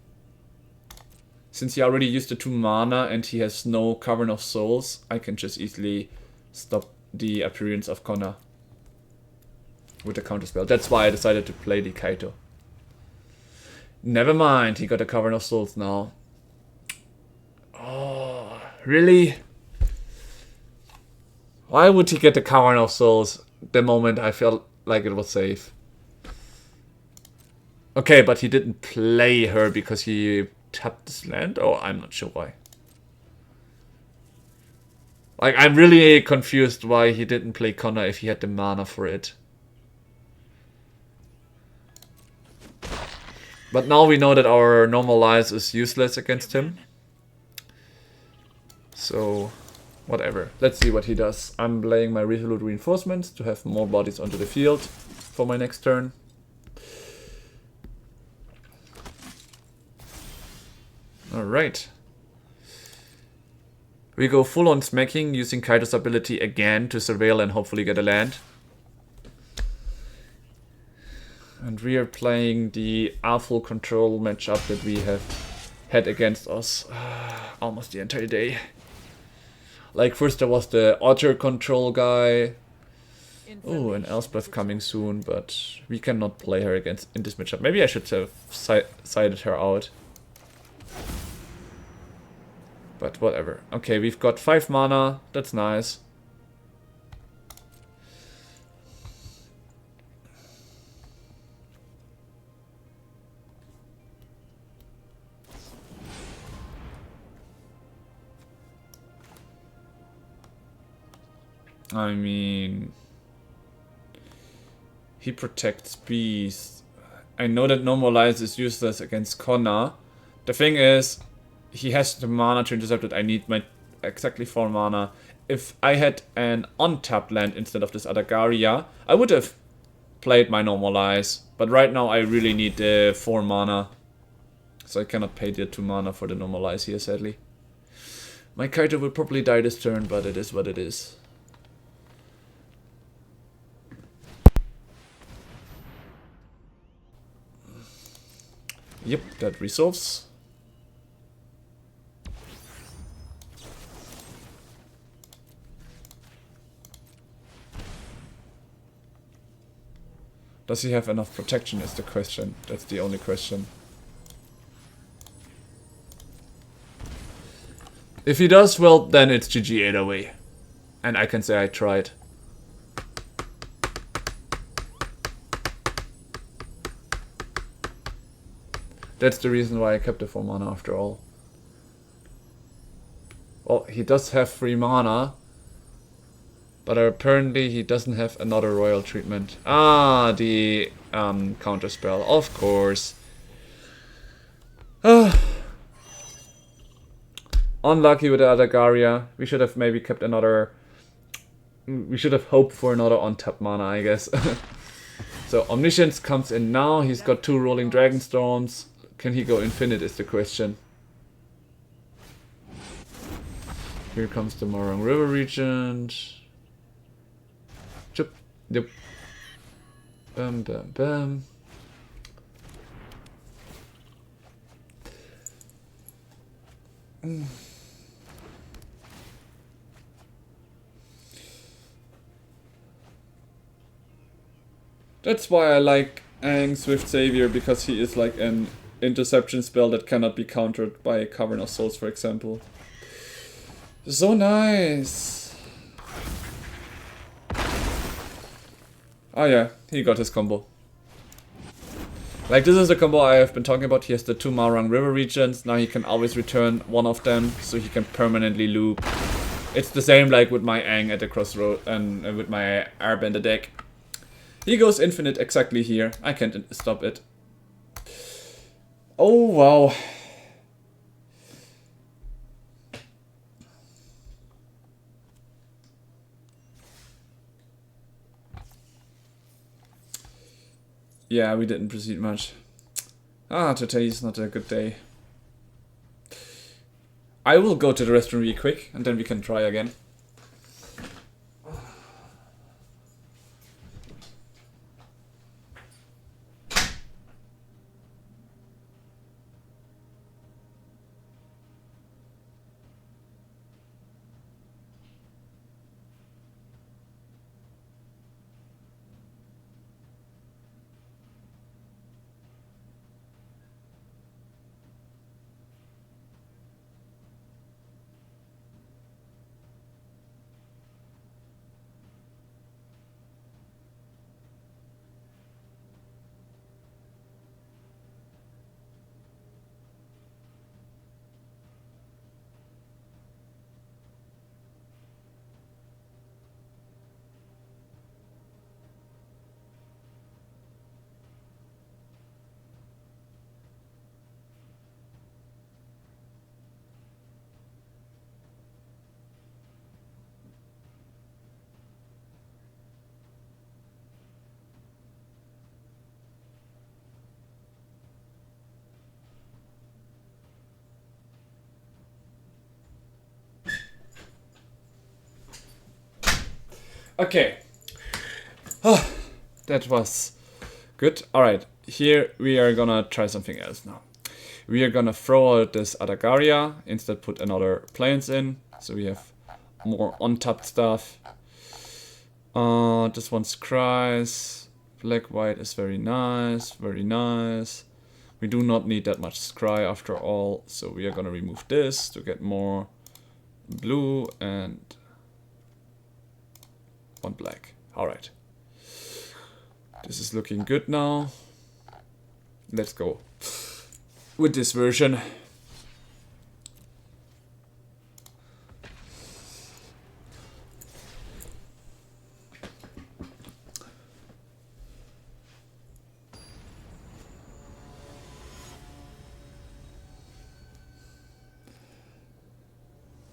Since he already used the 2 mana and he has no Cavern of Souls, I can just easily stop the appearance of Konna with the counterspell. That's why I decided to play the Kaito. Never mind, he got a Cavern of Souls now. Oh, really? Why would he get the Cavern of Souls the moment I felt like it was safe? Okay, but he didn't play her because he tapped this land? Oh, I'm not sure why. Like, I'm really confused why he didn't play Connor if he had the mana for it. But now we know that our normalize is useless against him. So, whatever. Let's see what he does. I'm playing my Resolute Reinforcements to have more bodies onto the field for my next turn. Alright. We go full on smacking, using Kaito's ability again to surveil and hopefully get a land. And we are playing the awful control matchup that we have had against us almost the entire day. Like, first there was the Otter control guy. Oh, and Elspeth coming soon, but we cannot play her against in this matchup. Maybe I should have sided her out. But whatever. Okay, we've got 5 mana. That's nice. I mean, he protects bees. I know that Normalize is useless against Connor. The thing is, he has the mana to intercept it. I need my exactly 4 mana. If I had an untapped land instead of this Adagaria, I would have played my Normalize. But right now I really need the 4 mana. So I cannot pay the 2 mana for the Normalize here, sadly. My Kaito will probably die this turn, but it is what it is. Yep, that resolves. Does he have enough protection is the question. That's the only question. If he does, well, then it's GG either way. And I can say I tried. That's the reason why I kept the 4 mana after all. Well, he does have 3 mana. But apparently he doesn't have another royal treatment. Ah, the counter spell, of course. Unlucky with the Adagaria. We should have maybe kept another... We should have hoped for another untapped mana, I guess. So Omniscience comes in now. He's got 2 Rolling Dragon Storms. Can he go infinite is the question. Here comes the Morang River Regent. Yep. Bam, bam, bam. That's why I like Aang Swift Savior, because he is like an interception spell that cannot be countered by Cavern of Souls, for example. So nice! Oh yeah, he got his combo. Like, this is the combo I have been talking about. He has the 2 Marang River Regents. Now he can always return one of them, so he can permanently loop. It's the same like with my Aang at the crossroad and with my Airbend deck. He goes infinite exactly here. I can't stop it. Oh wow. Yeah, we didn't proceed much. Today is not a good day. I will go to the restroom really quick, and then we can try again. Okay. Oh, that was good. Alright, here we are gonna try something else now. We are gonna throw out this Adagaria, instead put another plains in, so we have more untapped stuff. This one's Cries. Black white is very nice, very nice. We do not need that much scry after all, so we are gonna remove this to get more blue and one black. Alright. This is looking good now. Let's go with this version.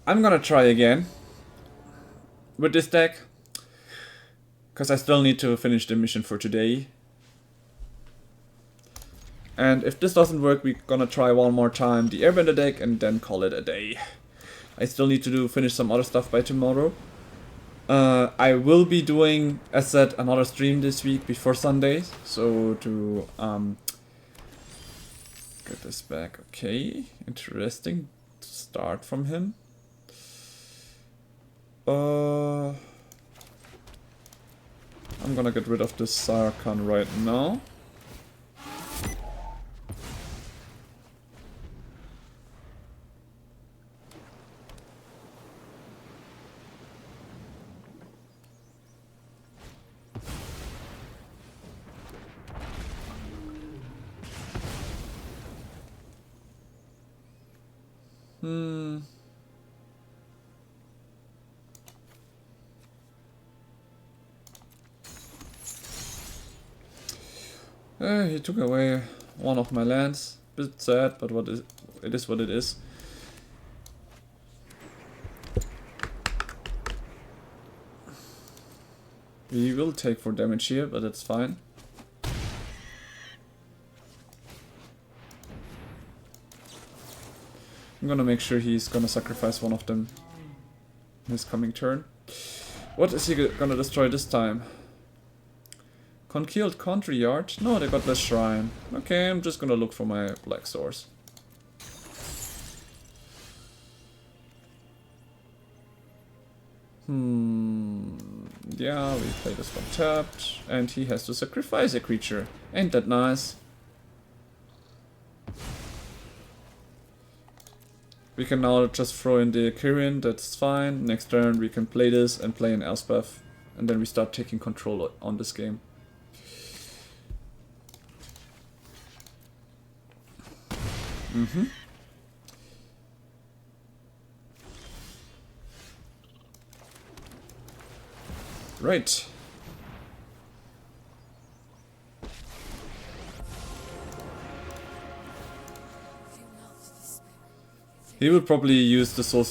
I'm gonna try again with this deck, because I still need to finish the mission for today. And if this doesn't work, we're gonna try one more time the Airbender deck and then call it a day. I still need to finish some other stuff by tomorrow. I will be doing, as said, another stream this week before Sunday, so to get this back. Okay, interesting to start from him. I'm gonna get rid of this Sarkhan right now. He took away one of my lands. Bit sad, but it is what it is. We will take 4 damage here, but it's fine. I'm gonna make sure he's gonna sacrifice one of them his coming turn. What is he gonna destroy this time? Concealed Country Yard? No, they got the Shrine. Okay, I'm just gonna look for my black source. Yeah, we play this one tapped, and he has to sacrifice a creature. Ain't that nice? We can now just throw in the Kirin, that's fine. Next turn we can play this and play an Elspeth, and then we start taking control on this game. Right. He will probably use the Soul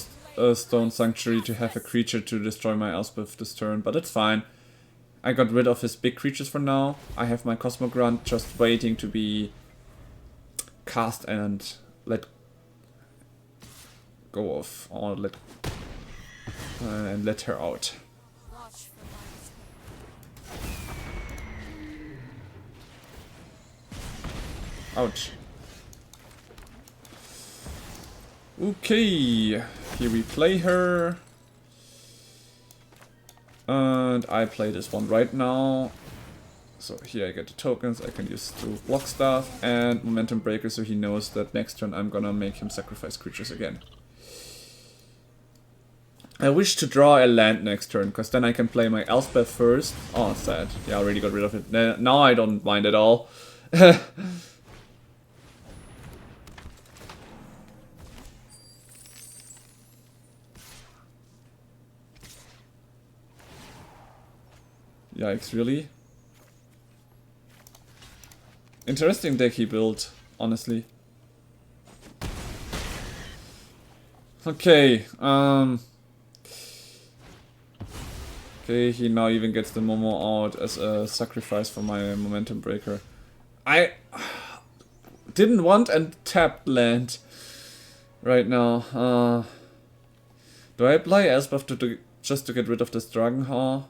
Stone Sanctuary to have a creature to destroy my Elspeth this turn, but it's fine. I got rid of his big creatures for now. I have my Cosmogrant just waiting to be cast and let go of, or let her out. Ouch. Okay, here we play her. And I play this one right now. So here I get the tokens, I can use to block stuff, and Momentum Breaker, so he knows that next turn I'm gonna make him sacrifice creatures again. I wish to draw a land next turn, because then I can play my Elspeth first. Oh, sad. Yeah, I already got rid of it. Now I don't mind at all. Yikes, really? Interesting deck he built, honestly. Okay, okay, he now even gets the Momo out as a sacrifice for my Momentum Breaker. I didn't want and tapped land right now. Do I play Elspeth just to get rid of this Dragonhaw?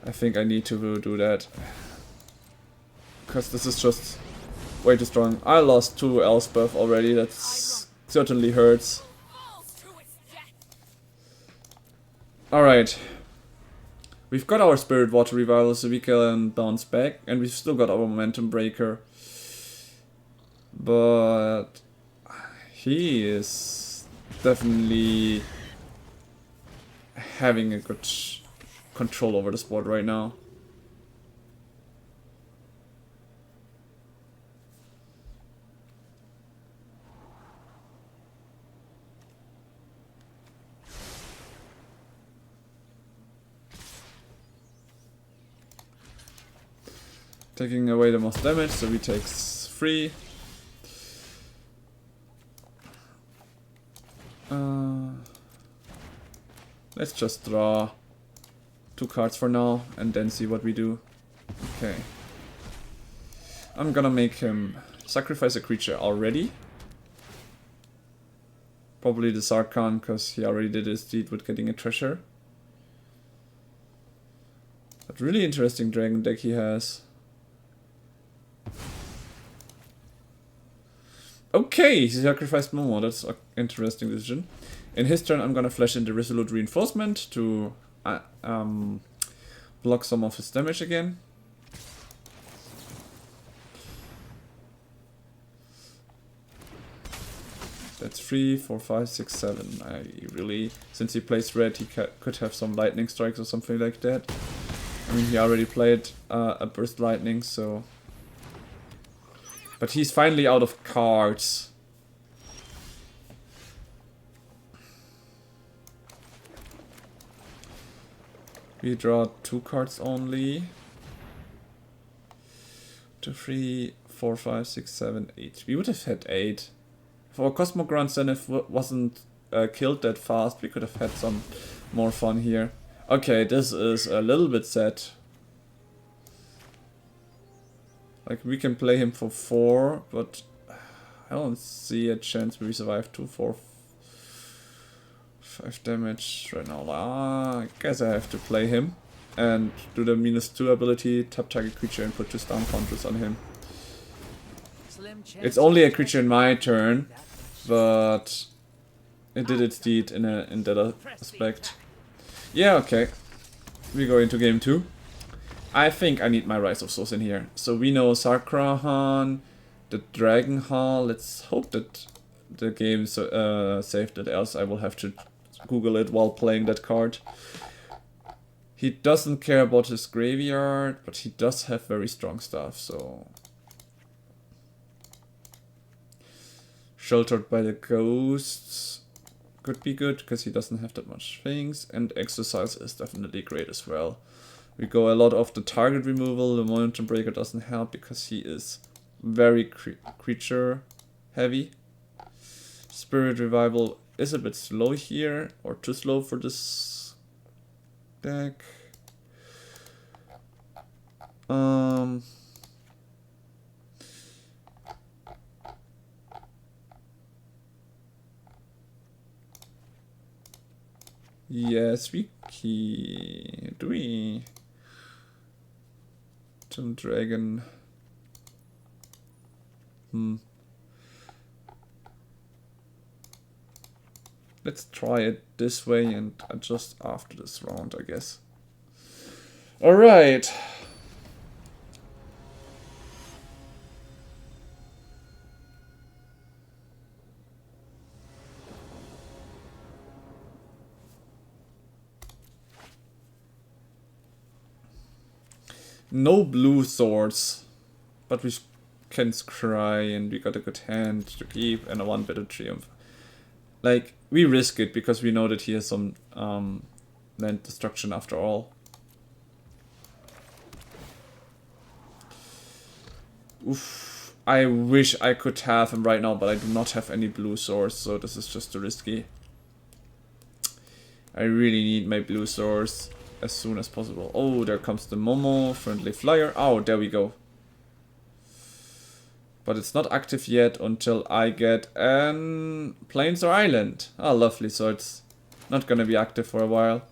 I think I need to do that. Because this is just way too strong. I lost 2 Elspeth already, that certainly hurts. Alright. We've got our Spirit Water Revival so we can bounce back, and we've still got our Momentum Breaker. But he is definitely having a good control over the sport right now. Taking away the most damage, so he takes 3. Let's just draw 2 cards for now and then see what we do. Okay. I'm gonna make him sacrifice a creature already. Probably the Sarkhan, because he already did his deed with getting a treasure. But really interesting dragon deck he has. Okay, he sacrificed Momo, that's an interesting decision. In his turn I'm gonna flash in the Resolute Reinforcement to block some of his damage again. That's 3, 4, 5, 6, 7. I really, since he plays red, he could have some lightning strikes or something like that. I mean, he already played a burst lightning, so... But he's finally out of cards. We draw 2 cards only. 2, 3, 4, 5, 6, 7, 8. We would have had 8. If our Cosmogran Zenith wasn't killed that fast, we could have had some more fun here. Okay, this is a little bit sad. Like, we can play him for 4, but I don't see a chance we survive 2, 4, 5 damage right now. I guess I have to play him and do the -2 ability, tap target creature and put 2 stun counters on him. It's only a creature in my turn, but it did its deed in that aspect. Yeah, okay. We go into game 2. I think I need my Rise of Souls in here. So we know Sarkhan, the Dragon Hall. Let's hope that the game's saved it, else I will have to Google it while playing that card. He doesn't care about his graveyard, but he does have very strong stuff, so... Sheltered by the Ghosts could be good, because he doesn't have that much things, and Exercise is definitely great as well. We go a lot of the target removal. The Momentum Breaker doesn't help because he is very creature heavy. Spirit Revival is a bit slow here, or too slow for this deck. Yes, we do we? Some dragon. Let's try it this way and adjust after this round, I guess. Alright. No blue swords, but we can scry and we got a good hand to keep and a 1 Bitter Triumph. Like, we risk it because we know that he has some land destruction after all. Oof, I wish I could have him right now, but I do not have any blue swords, so this is just too risky. I really need my blue swords as soon as possible. Oh, there comes the Momo, Friendly Flyer. Oh, there we go. But it's not active yet until I get an Plains or Island. Ah, lovely, so it's not gonna be active for a while.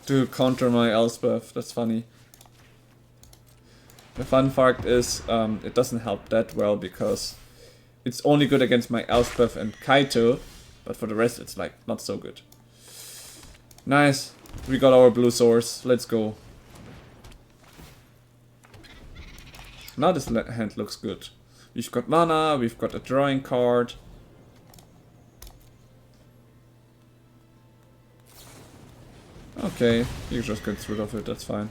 To counter my Elspeth, that's funny. The fun fact is, it doesn't help that well because it's only good against my Elspeth and Kaito, but for the rest it's like not so good. Nice, we got our blue source, let's go. Now this hand looks good. We've got mana, we've got a drawing card. Okay, you just get rid of it, that's fine.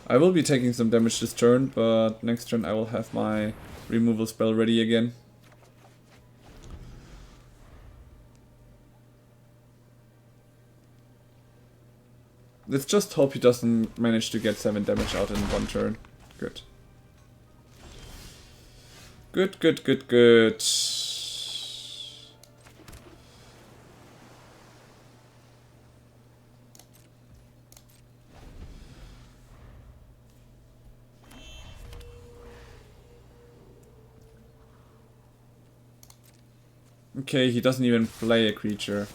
I will be taking some damage this turn, but next turn I will have my removal spell ready again. Let's just hope he doesn't manage to get 7 damage out in one turn. Good. Good, good, good, good. Okay, he doesn't even play a creature.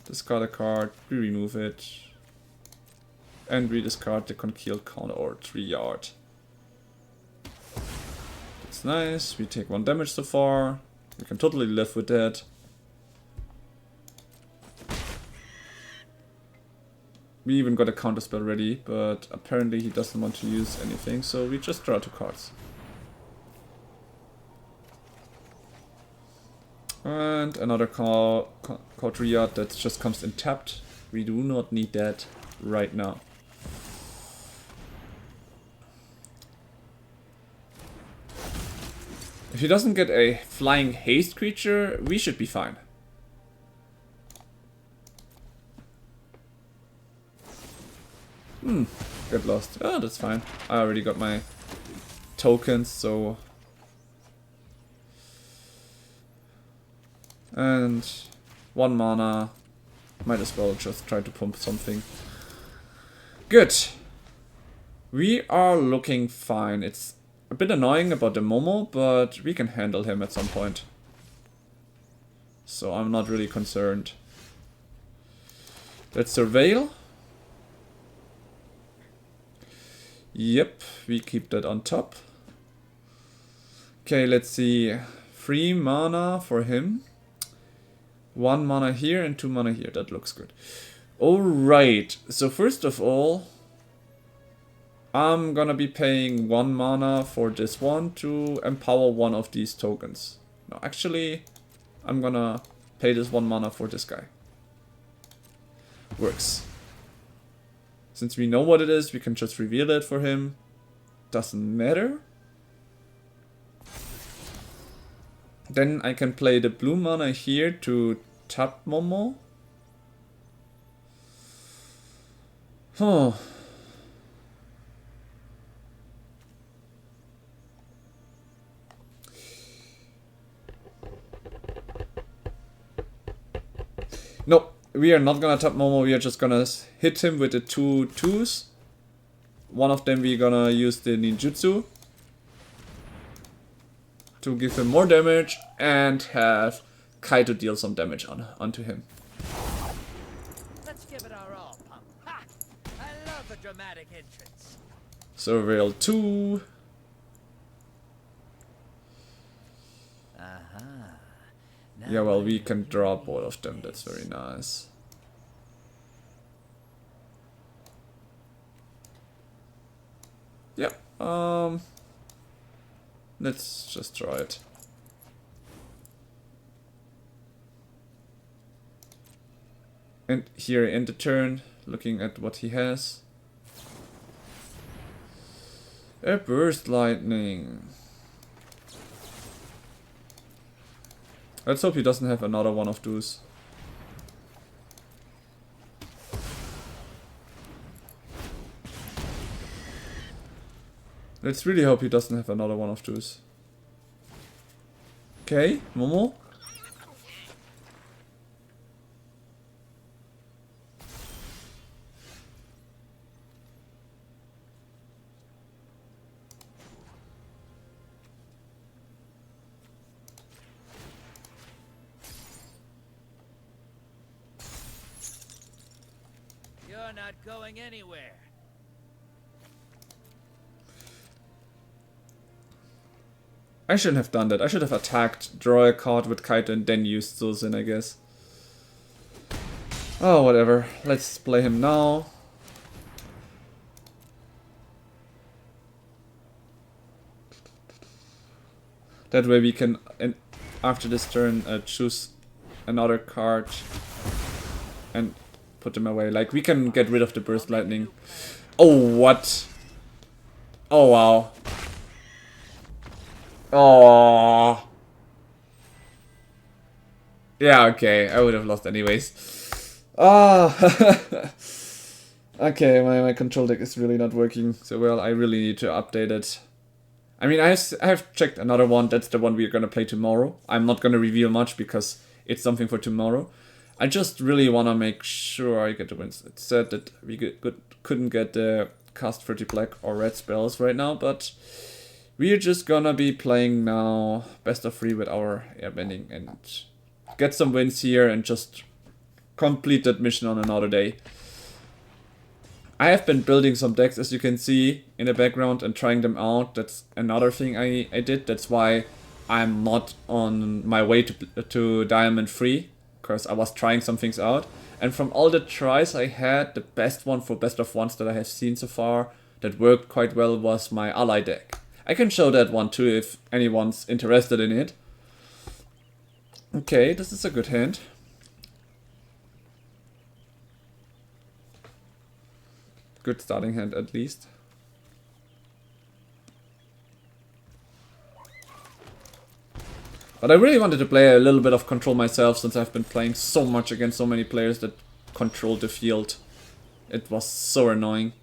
Discard a card, we remove it. And we discard the concealed counter or 3 yard. That's nice, we take 1 damage so far. We can totally live with that. We even got a counter spell ready, but apparently he doesn't want to use anything, so we just draw 2 cards. And another Caudrillard that just comes in tapped. We do not need that right now. If he doesn't get a flying haste creature, we should be fine. Get lost. Oh, that's fine. I already got my tokens, so... And 1 mana. Might as well just try to pump something. Good. We are looking fine. It's a bit annoying about the Momo, but we can handle him at some point. So I'm not really concerned. Let's surveil. Yep, we keep that on top. Okay, let's see. 3 mana for him. 1 mana here and 2 mana here. That looks good. Alright, so first of all, I'm gonna be paying 1 mana for this one to empower one of these tokens. No, actually, I'm gonna pay this 1 mana for this guy. Works. Since we know what it is, we can just reveal it for him. Doesn't matter. Then I can play the blue mana here to tap Momo. Huh. No, we are not gonna tap Momo, we are just gonna hit him with the 2 2s. One of them we're gonna use the ninjutsu to give him more damage and have Kaito deal some damage onto him. Let's give it our all, pump. Ha! I love the dramatic entrance. Surveil 2. Yeah, well, we can draw both of them, that's very nice. Yeah, let's just try it. And here I end the turn, looking at what he has. A burst lightning. Let's hope he doesn't have another one of those. Let's really hope he doesn't have another one of those. Okay, Momo. You're not going anywhere. I shouldn't have done that. I should have attacked, draw a card with Kaito and then used Zul'Jin, I guess. Oh, whatever. Let's play him now. That way we can, after this turn, choose another card and put them away. Like, we can get rid of the Burst Lightning. Oh, what? Oh, wow. Oh. Yeah, okay. I would have lost anyways. Ah. Okay, my control deck is really not working so well. I really need to update it. I mean, I have checked another one. That's the one we're gonna play tomorrow. I'm not gonna reveal much because it's something for tomorrow. I just really wanna make sure I get the wins. It said that we couldn't get the cast 30 black or red spells right now, but we're just gonna be playing now best of 3 with our airbending and get some wins here and just complete that mission on another day. I have been building some decks, as you can see in the background, and trying them out. That's another thing I did. That's why I'm not on my way to Diamond 3, because I was trying some things out. And from all the tries I had, the best one for best of ones that I have seen so far that worked quite well was my ally deck. I can show that one too if anyone's interested in it. Okay, this is a good hand. Good starting hand at least. But I really wanted to play a little bit of control myself since I've been playing so much against so many players that controlled the field. It was so annoying.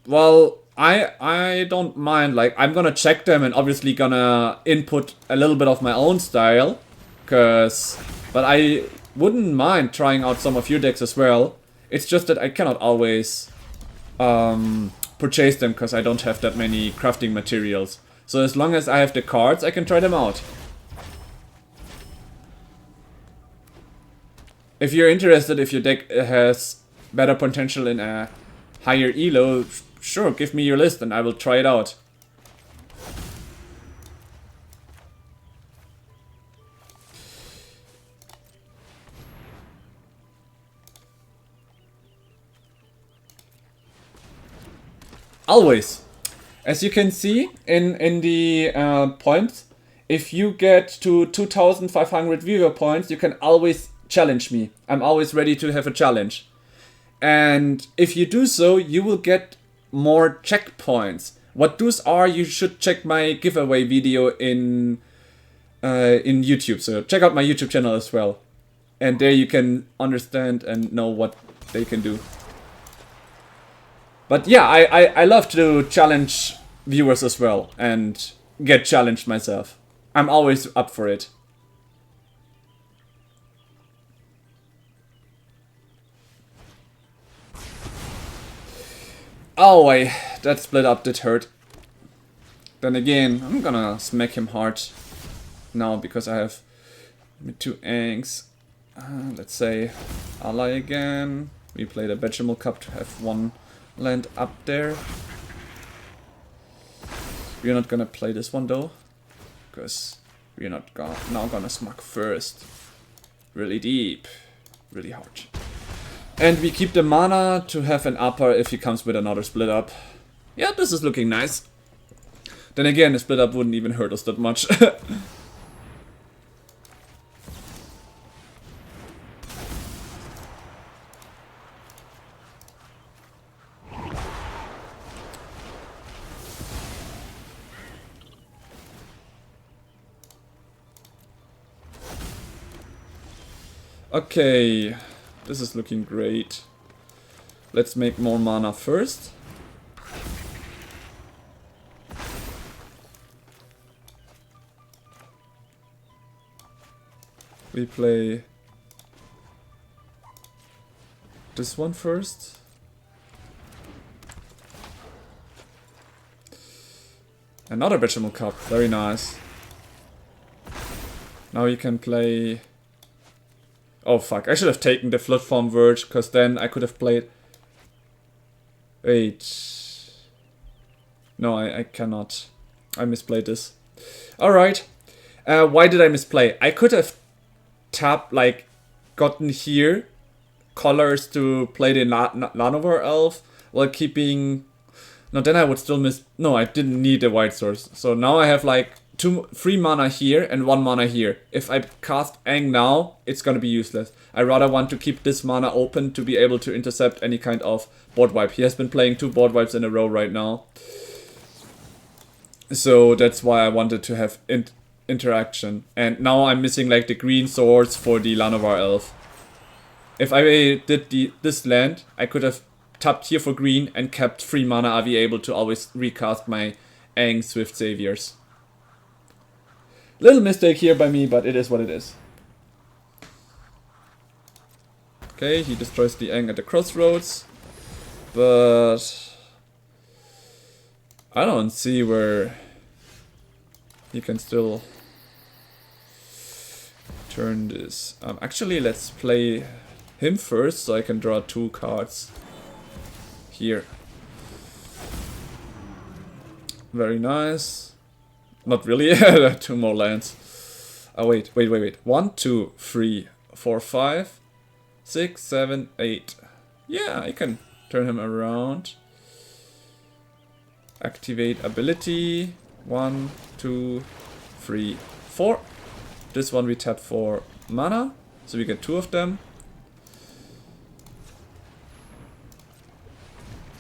Well, I don't mind, like, I'm gonna check them and obviously gonna input a little bit of my own style. But I wouldn't mind trying out some of your decks as well. It's just that I cannot always purchase them because I don't have that many crafting materials. So as long as I have the cards, I can try them out. If you're interested, if your deck has better potential in a higher elo, sure, give me your list and I will try it out. Always. As you can see in the points, if you get to 2500 viewer points, you can always challenge me. I'm always ready to have a challenge. And if you do so, you will get more checkpoints. What those are, you should check my giveaway video in YouTube. So check out my YouTube channel as well. And there you can understand and know what they can do. But yeah, I love to challenge viewers as well and get challenged myself. I'm always up for it. Oh wait, that split up did hurt. Then again, I'm gonna smack him hard now because I have 2 Aangs. Let's say ally again. We played a Bechamel Cup to have 1 land up there. We're not gonna play this one though, because we're not now gonna smug first. Really deep, really hard. And we keep the mana to have an upper if he comes with another split up. Yeah, this is looking nice. Then again, the split up wouldn't even hurt us that much. Okay, this is looking great. Let's make more mana first. We play this one first. Another Bechamel Cup, very nice. Now you can play Oh fuck, I should have taken the Flood Form Verge, because then I could have played... Wait... No, I cannot. I misplayed this. Alright. Why did I misplay? I could have tapped, like, gotten here colors to play the Llanowar Elf while keeping... No, then I would still miss... No, I didn't need the white source. So now I have like 3 mana here and 1 mana here. If I cast Aang now, it's gonna be useless. I rather want to keep this mana open to be able to intercept any kind of board wipe. He has been playing 2 board wipes in a row right now. So that's why I wanted to have interaction. And now I'm missing like the green swords for the Llanowar Elf. If I did this land, I could have tapped here for green and kept 3 mana. I'll be able to always recast my Aang Swift Saviors. Little mistake here by me, but it is what it is. Okay, he destroys the Aang at the crossroads. But I don't see where he can still turn this. Actually, let's play him first so I can draw 2 cards here. Very nice. Not really. 2 more lands. Oh wait. 1, 2, 3, 4, 5, 6, 7, 8. Yeah, I can turn him around. Activate ability. 1, 2, 3, 4. This one we tap for mana, so we get 2 of them.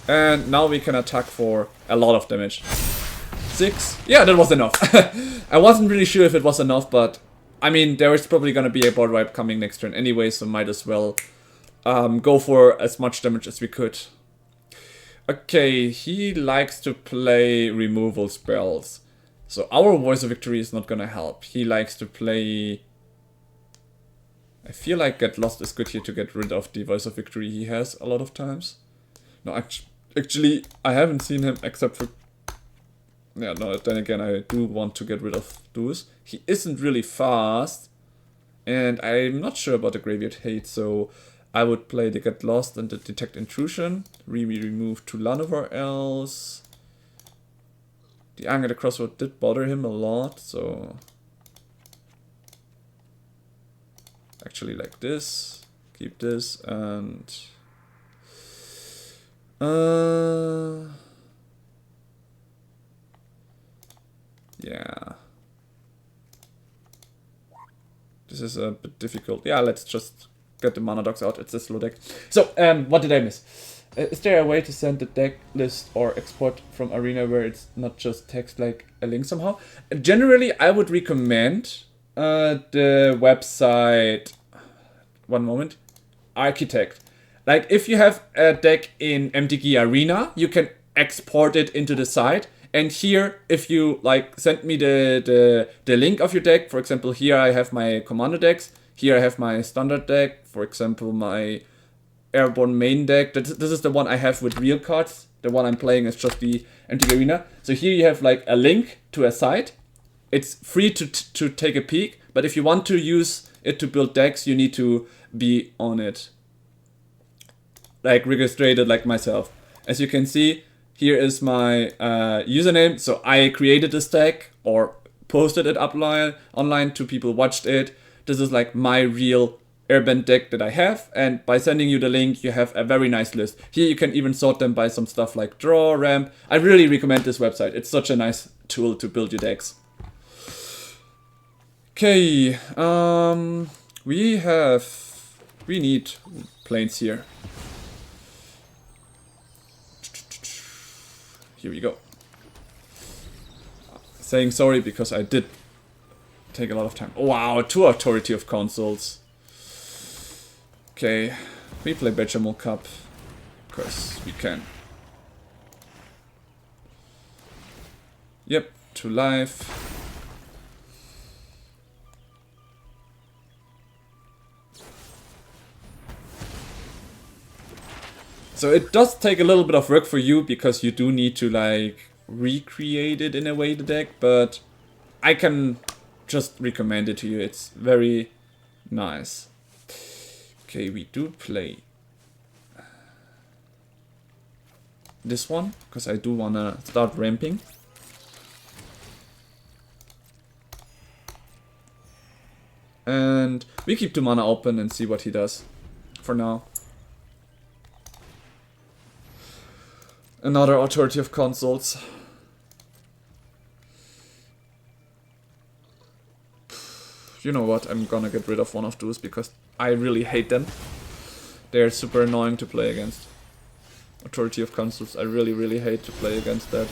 And now we can attack for a lot of damage. 6. Yeah, that was enough. I wasn't really sure if it was enough, but I mean, there is probably gonna be a board wipe coming next turn anyway, so might as well go for as much damage as we could. Okay, he likes to play removal spells. So our Voice of Victory is not gonna help. He likes to play... I feel like Get Lost is good here to get rid of the Voice of Victory he has a lot of times. No, actually, I haven't seen him except for... Yeah, no, then again, I do want to get rid of those. He isn't really fast. And I'm not sure about the Graveyard Hate, so I would play the Get Lost and the Detect Intrusion. Remove 2 Llanowar Elves. The Aang at the Crossroad did bother him a lot, so... Actually like this. Keep this, and... Yeah. This is a bit difficult. Yeah, let's just get the mana dogs out. It's a slow deck. So, what did I miss? Is there a way to send the deck list or export from Arena where it's not just text like a link somehow? Generally, I would recommend the website... One moment. Architect. Like, if you have a deck in MTGA Arena, you can export it into the site. And here, if you like send me the link of your deck, for example, here I have my commander decks, here I have my standard deck, for example, my airborne main deck. This is the one I have with real cards. The one I'm playing is just the MTGA Arena. So here you have like a link to a site. It's free to take a peek, but if you want to use it to build decks, you need to be on it. Like registered like myself. As you can see, here is my username. So I created this deck or posted it up online to people watched it. This is like my real Airbend deck that I have. And by sending you the link, you have a very nice list. Here you can even sort them by some stuff like draw, ramp. I really recommend this website. It's such a nice tool to build your decks. Okay, we need planes here. Here we go. Saying sorry because I did take a lot of time. Oh, wow, 2 Authority of Consuls. Okay, we play Bechamel Cup because we can. Yep, 2 life. So it does take a little bit of work for you because you do need to like recreate it in a way, the deck, but I can just recommend it to you. It's very nice. Okay, we do play this one, because I do wanna start ramping. And we keep 2 mana open and see what he does for now. Another Authority of Consoles. You know what, I'm gonna get rid of one of those because I really hate them. They're super annoying to play against. Authority of Consoles, I really hate to play against that.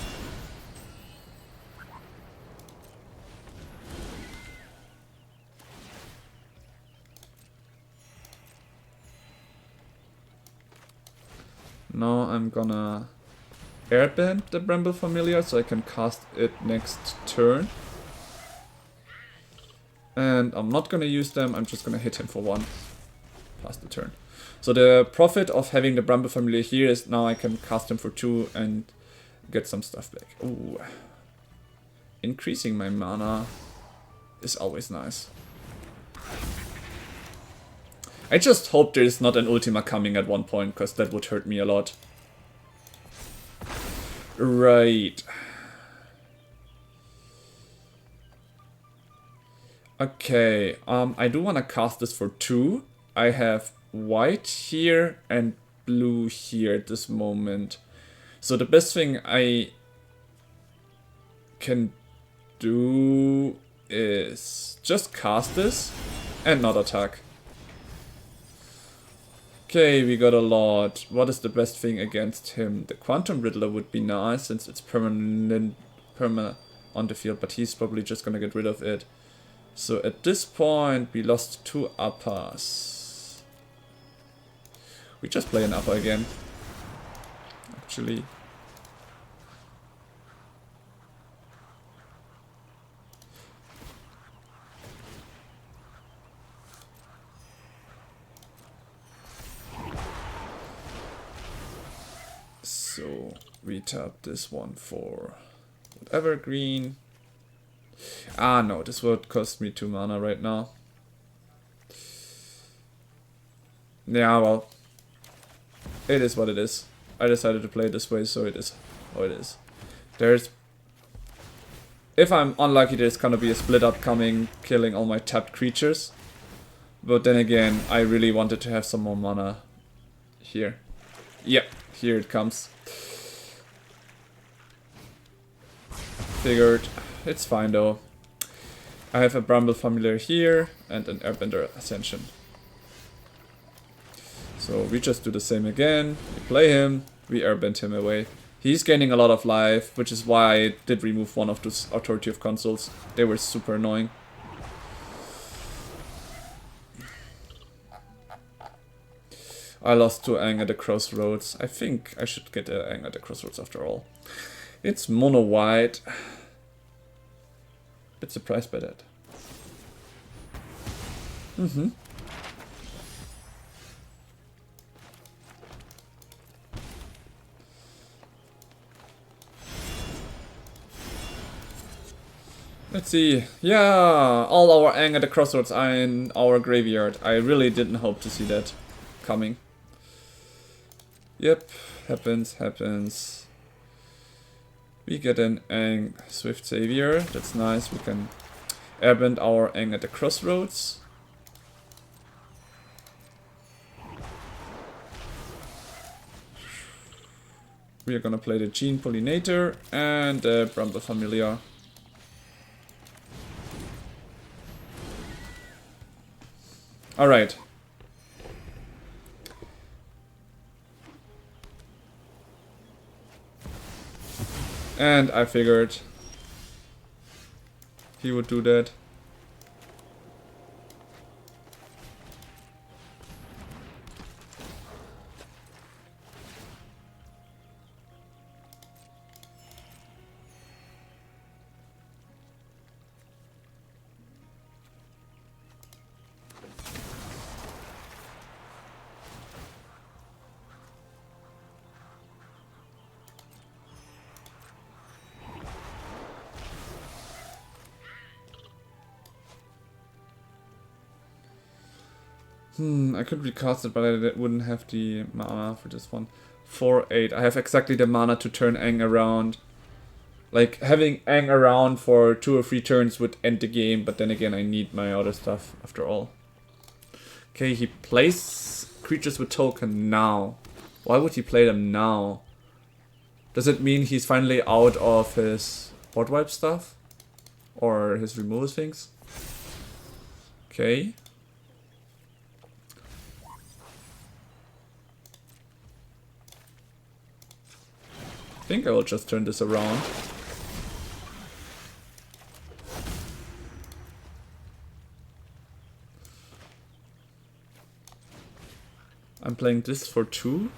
Now I'm gonna Airbend the Bramble Familiar so I can cast it next turn. And I'm not gonna use them, I'm just gonna hit him for 1. Pass the turn. So the profit of having the Bramble Familiar here is now I can cast him for 2 and get some stuff back. Ooh. Increasing my mana is always nice. I just hope there is not an Ultima coming at one point, because that would hurt me a lot. Right. Okay, I do want to cast this for 2. I have white here and blue here at this moment. So the best thing I can do is just cast this and not attack. Okay, we got a lot. What is the best thing against him? The Quantum Riddler would be nice since it's permanent on the field, but he's probably just gonna get rid of it. So at this point we lost 2 uppers. We just play an upper again. Actually. So we tap this one for whatever green. Ah no, this would cost me 2 mana right now. Yeah, well, it is what it is. I decided to play it this way, so it is how it is. If I'm unlucky, there's gonna be a split up coming, killing all my tapped creatures. But then again, I really wanted to have some more mana here. Yep, here it comes. Figured. It's fine though. I have a Bramble Familiar here and an Airbender Ascension. So we just do the same again. We play him, we Airbend him away. He's gaining a lot of life, which is why I did remove one of those Authority of Consoles. They were super annoying. I lost to Aang at the Crossroads. I think I should get Aang at the Crossroads after all. It's mono white. Bit surprised by that. Let's see. Yeah, all our Aang at the Crossroads are in our graveyard. I really didn't hope to see that coming. Yep, happens. We get an Aang Swift Savior. That's nice. We can airbend our Aang at the Crossroads. We are gonna play the Gene Pollinator and the Bramble Familiar. Alright. And I figured he would do that. I could recast it, but I wouldn't have the mana for this one. 4-8. I have exactly the mana to turn Aang around. Like, having Aang around for 2 or 3 turns would end the game, but then again, I need my other stuff after all. Okay, he plays creatures with token now. Why would he play them now? Does it mean he's finally out of his board wipe stuff? Or his removal things? Okay. I think I will just turn this around. I'm playing this for 2.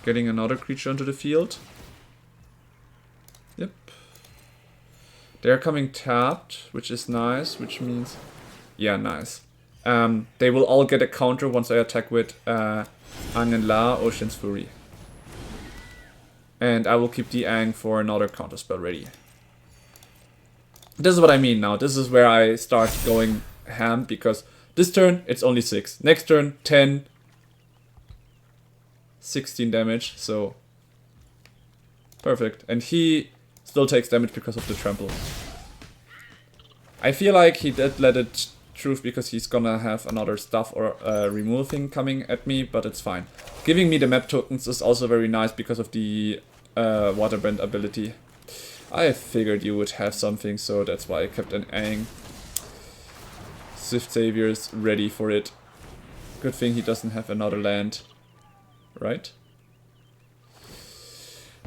Getting another creature onto the field. Yep. They're coming tapped, which is nice, which means... Yeah, nice. They will all get a counter once I attack with Aang and La, Ocean's Fury. And I will keep the Aang for another counterspell ready. This is what I mean now. This is where I start going ham, because this turn it's only 6. Next turn 10, 16 damage, so perfect. And he still takes damage because of the trample. I feel like he did let it truth because he's gonna have another stuff or removal thing coming at me, but it's fine. Giving me the map tokens is also very nice because of the Waterbend ability. I figured you would have something, so that's why I kept an Aang. Swift Savior's ready for it. Good thing he doesn't have another land. Right?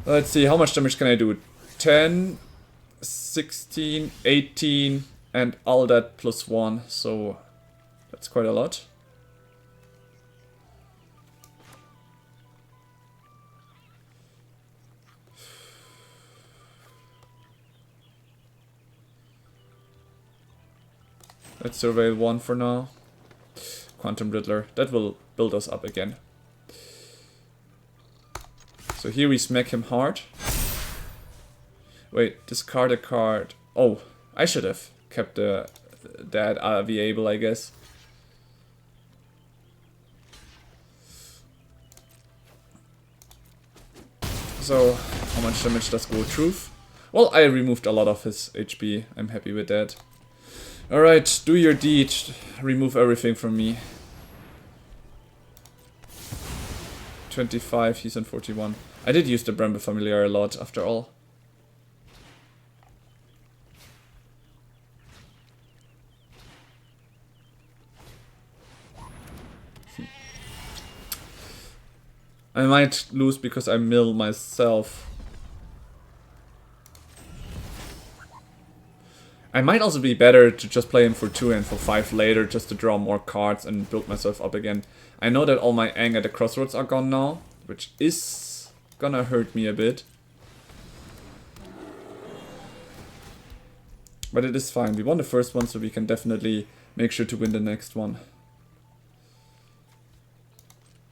Let's see, how much damage can I do? 10, 16, 18, and all that plus 1, so that's quite a lot. Let's surveil 1 for now. Quantum Riddler, that will build us up again. So here we smack him hard. Wait, discard a card. Oh, I should have kept that available, I guess. So, how much damage does go truth? Well, I removed a lot of his HP. I'm happy with that. Alright, do your deed. Remove everything from me. 25, he's on 41. I did use the Bramble Familiar a lot, after all. I might lose because I mill myself. I might also be better to just play him for 2 and for 5 later, just to draw more cards and build myself up again. I know that all my Aang at the crossroads are gone now, which is gonna hurt me a bit. But it is fine. We won the first one, so we can definitely make sure to win the next one.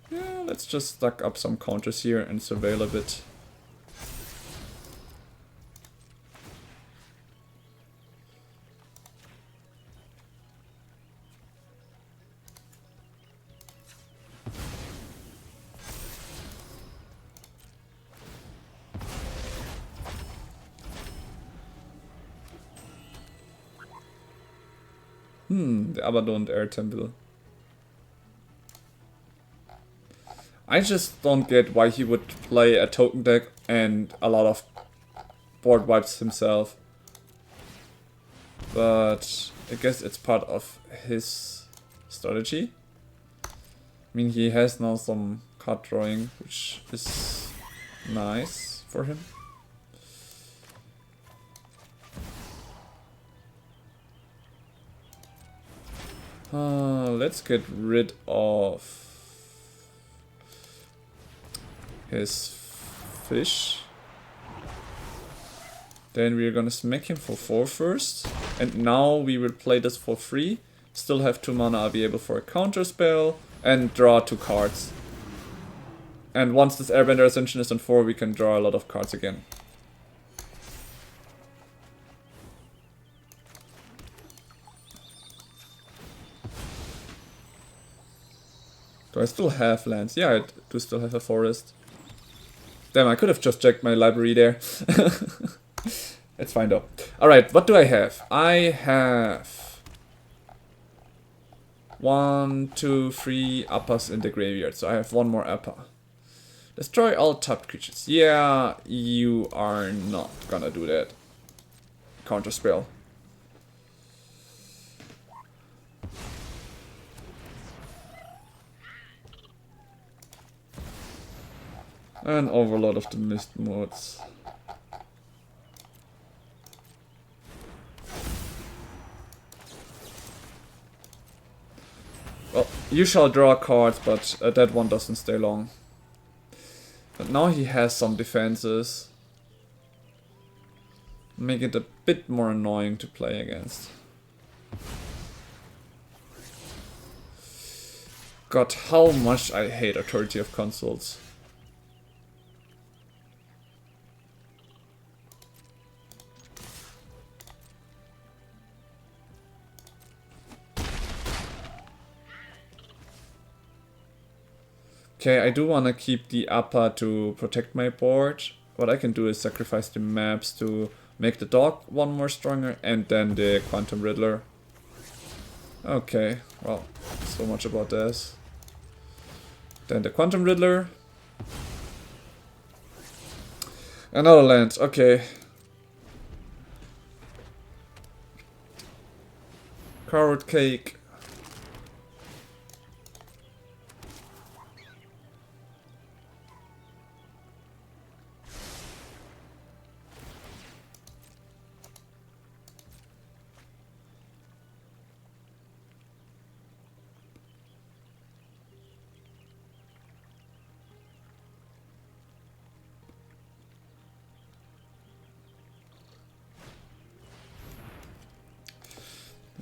Yeah, let's just stack up some counters here and surveil a bit. The Abaddon Air Temple. I just don't get why he would play a token deck and a lot of board wipes himself. But I guess it's part of his strategy. I mean, he has now some card drawing, which is nice for him. Let's get rid of his fish. Then we're gonna smack him for 4 first. And now we will play this for 3. Still have 2 mana, I'll be able for a counter spell and draw 2 cards. And once this Airbender Ascension is on 4, we can draw a lot of cards again. Do I still have lands? Yeah, I do still have a forest. Damn, I could have just checked my library there. It's fine though. Alright, what do I have? I have 1, 2, 3 uppers in the graveyard, so I have one more upper. Destroy all tapped creatures. Yeah, you are not gonna do that. Counter spell. An overload of the mist modes. Well, you shall draw cards, but that one doesn't stay long. But now he has some defenses. Make it a bit more annoying to play against. God, how much I hate Authority of Consuls. Okay, I do want to keep the upper to protect my board. What I can do is sacrifice the maps to make the dog one more stronger and then the Quantum Riddler. Okay, well, so much about this. Then the Quantum Riddler. Another land, okay. Carrot cake.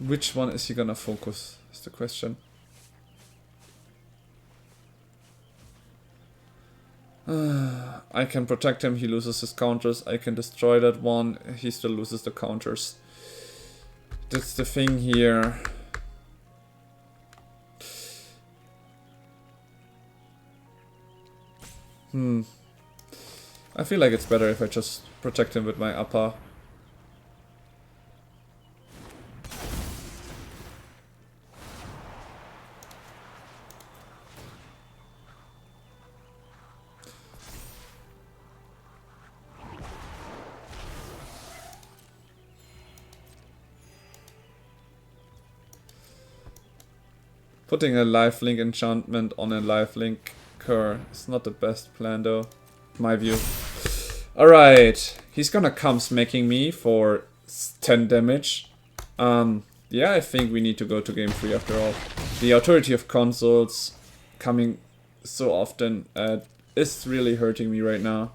Which one is he gonna focus, is the question. I can protect him, he loses his counters. I can destroy that one, he still loses the counters. That's the thing here. I feel like it's better if I just protect him with my upper. Putting a lifelink enchantment on a lifelink cur is not the best plan though, in my view. Alright, he's gonna come smacking me for 10 damage. Yeah, I think we need to go to game 3 after all. The Authority of Consuls coming so often is really hurting me right now.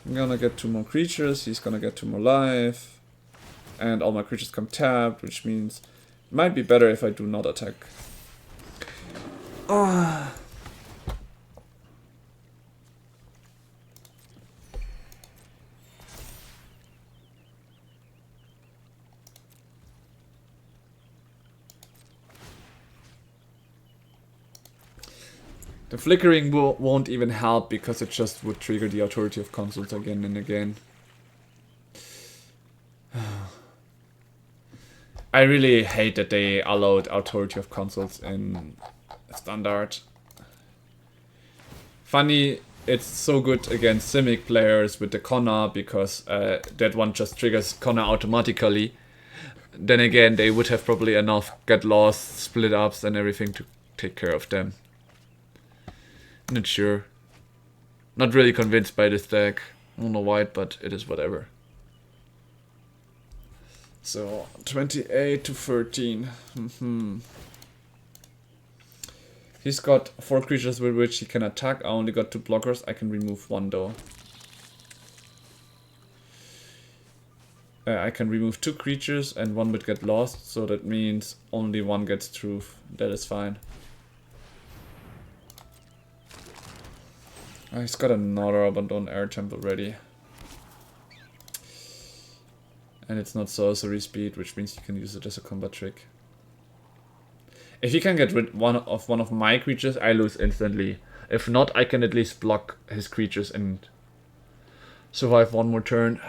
I'm gonna get 2 more creatures, he's gonna get 2 more life. And all my creatures come tapped, which means it might be better if I do not attack. Ah. The flickering won't even help because it just would trigger the Authority of Consuls again and again. I really hate that they allowed Authority of Consuls in Standard. Funny, it's so good against Simic players with the Connor because that one just triggers Connor automatically. Then again, they would have probably enough Get Lost, Split Ups and everything to take care of them. Not sure. Not really convinced by this deck. I don't know why, but it is whatever. So, 28 to 13. He's got 4 creatures with which he can attack. I only got 2 blockers. I can remove 1 though. I can remove 2 creatures and 1 would get lost. So that means only 1 gets through. That is fine. He's got another Abandoned Air Temple ready. And it's not sorcery speed, which means you can use it as a combat trick. If he can get rid of one of my creatures, I lose instantly. If not, I can at least block his creatures and survive one more turn.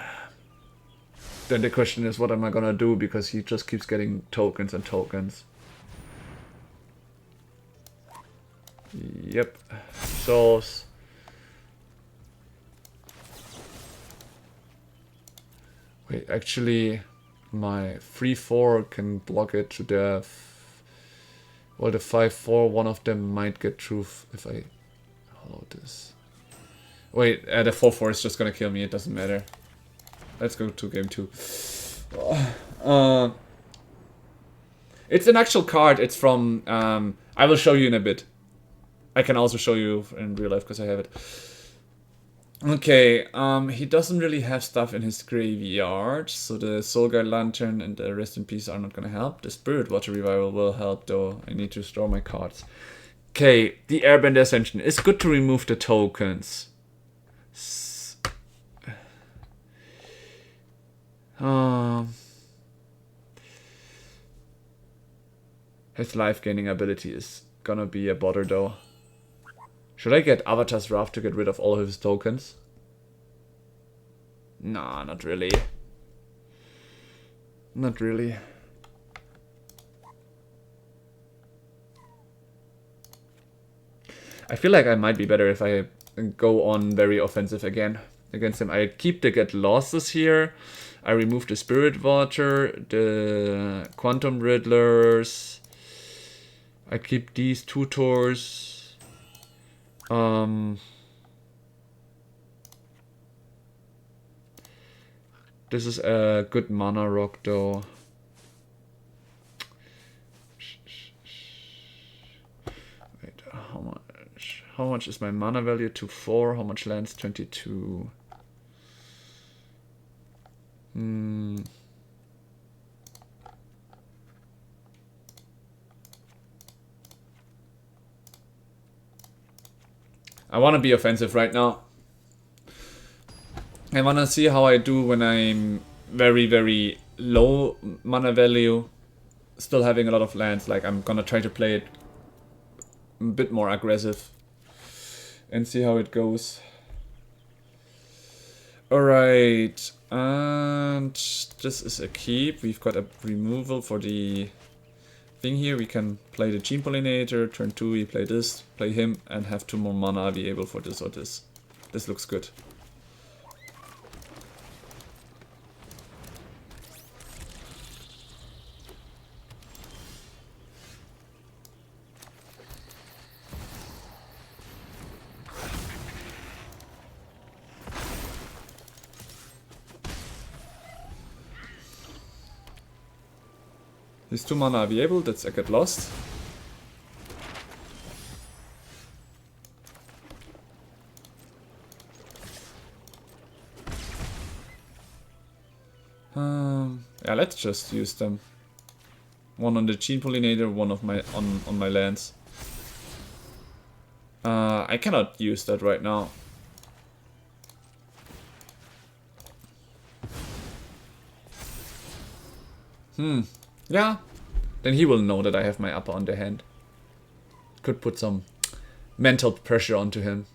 Then the question is, what am I gonna do? Because he just keeps getting tokens and tokens. Yep. Souls. Wait, actually, my 3/4 can block it to death. Well, the 5/4, one of them might get truth if I hollow this. Wait, the 4/4 is just gonna kill me, it doesn't matter. Let's go to game 2. It's an actual card, it's from... I will show you in a bit. I can also show you in real life because I have it. Okay, he doesn't really have stuff in his graveyard, so the Soul Guide Lantern and the Rest in Peace are not gonna help. The Spirit Water Revival will help though, I need to store my cards. Okay, the Airbend Ascension. It's good to remove the tokens. His life gaining ability is gonna be a bother though. Should I get Avatar's Wrath to get rid of all of his tokens? Nah, not really. Not really. I feel like I might be better if I go on very offensive again against him. I keep the Get Losses here. I remove the Spirit Water, the Quantum Riddlers. I keep these tutors. This is a good mana rock though. Wait, how much? How much is my mana value? To 4. How much lands? 22. I want to be offensive right now. I want to see how I do when I'm very, very low mana value. Still having a lot of lands. Like, I'm gonna try to play it a bit more aggressive. And see how it goes. Alright. And this is a keep. We've got a removal for the thing here. We can play the Gene Pollinator. Turn 2, we play this, play him, and have 2 more mana be able for this or this. This looks good. These 2 mana are viable, that's I get lost. Yeah, let's just use them. One on the Gene Pollinator, one of my on my lands. I cannot use that right now. Yeah. Then he will know that I have my upper on the hand. Could put some mental pressure onto him.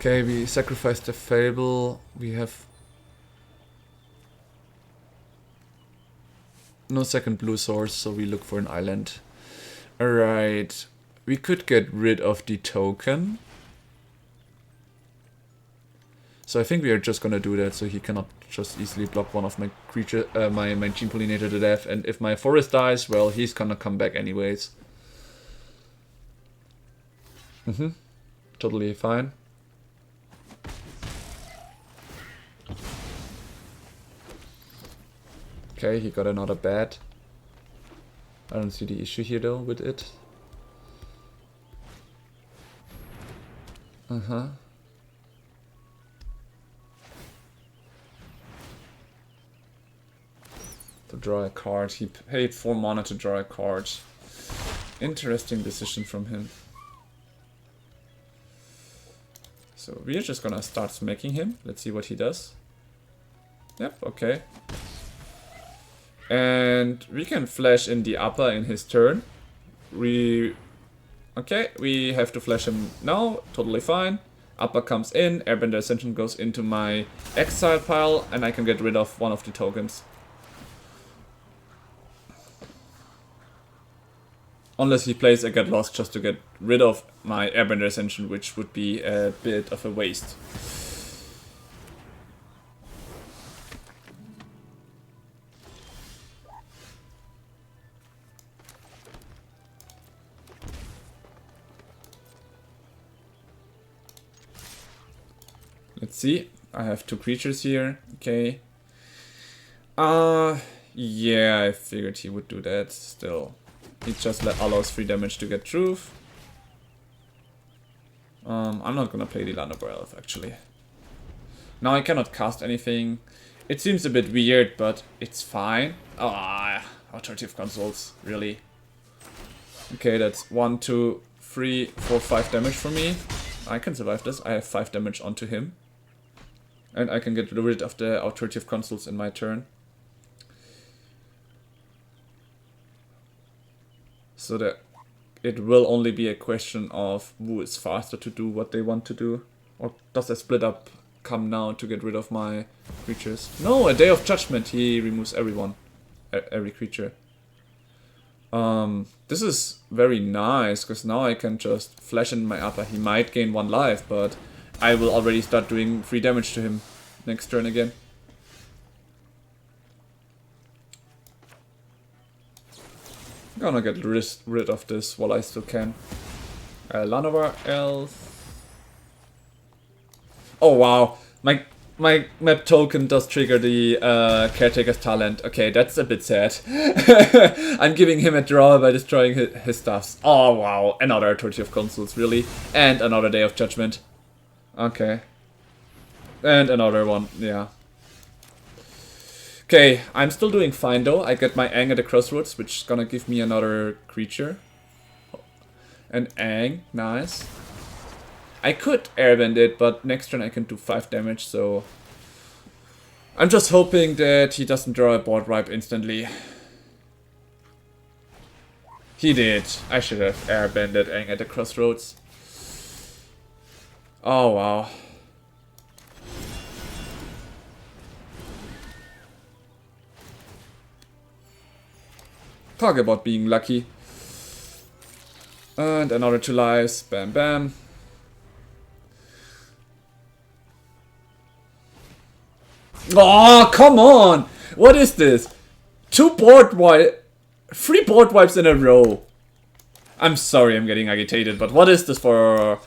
Okay, we sacrificed the Fable. We have no second blue source, so we look for an island. Alright. We could get rid of the token. So I think we are just gonna do that, so he cannot just easily block one of my creature, my Gene Pollinator to death. And if my forest dies, well, he's gonna come back anyways. Totally fine. Okay, he got another bat. I don't see the issue here though with it. Uh-huh. To draw a card. He paid 4 mana to draw a card. Interesting decision from him. So we're just gonna start smacking him. Let's see what he does. Yep, okay. And we can flash in the upper in his turn. Okay, we have to flash him now. Totally fine. Upper comes in. Airbender Ascension goes into my exile pile. And I can get rid of one of the tokens. Unless he plays a Get Lost just to get rid of my Airbender Ascension, which would be a bit of a waste. Let's see. I have 2 creatures here. Okay. Yeah, I figured he would do that still. He just allows 3 damage to get Truth. I'm not gonna play the Land of Elf, actually. Now I cannot cast anything. It seems a bit weird, but it's fine. Authoritative Consoles, really. Okay, that's 1, 2, 3, 4, 5 damage for me. I can survive this. I have 5 damage onto him. And I can get rid of the Authoritative Consoles in my turn. So that it will only be a question of who is faster to do what they want to do. Or does a split up come now to get rid of my creatures? No, a Day of Judgment. He removes everyone. Every creature. This is very nice, because now I can just flash in my upper. He might gain 1 life, but I will already start doing 3 damage to him next turn again. I'm gonna get rid of this while I still can. Llanowar Elf. Oh wow, my map token does trigger the Caretaker's Talent. Okay, that's a bit sad. I'm giving him a draw by destroying his stuffs. Oh wow, another Authoritative Consoles, really? And another Day of Judgment. Okay. And another one, yeah. Okay, I'm still doing fine though. I get my Aang at the Crossroads, which is gonna give me another creature. An Aang, nice. I could Airbend it, but next turn I can do 5 damage, so... I'm just hoping that he doesn't draw a board wipe instantly. He did. I should have Airbended Aang at the Crossroads. Oh wow. Talk about being lucky. And another 2 lives. Bam bam. Oh, come on! What is this? 3 board wipes in a row. I'm sorry I'm getting agitated, but what is this for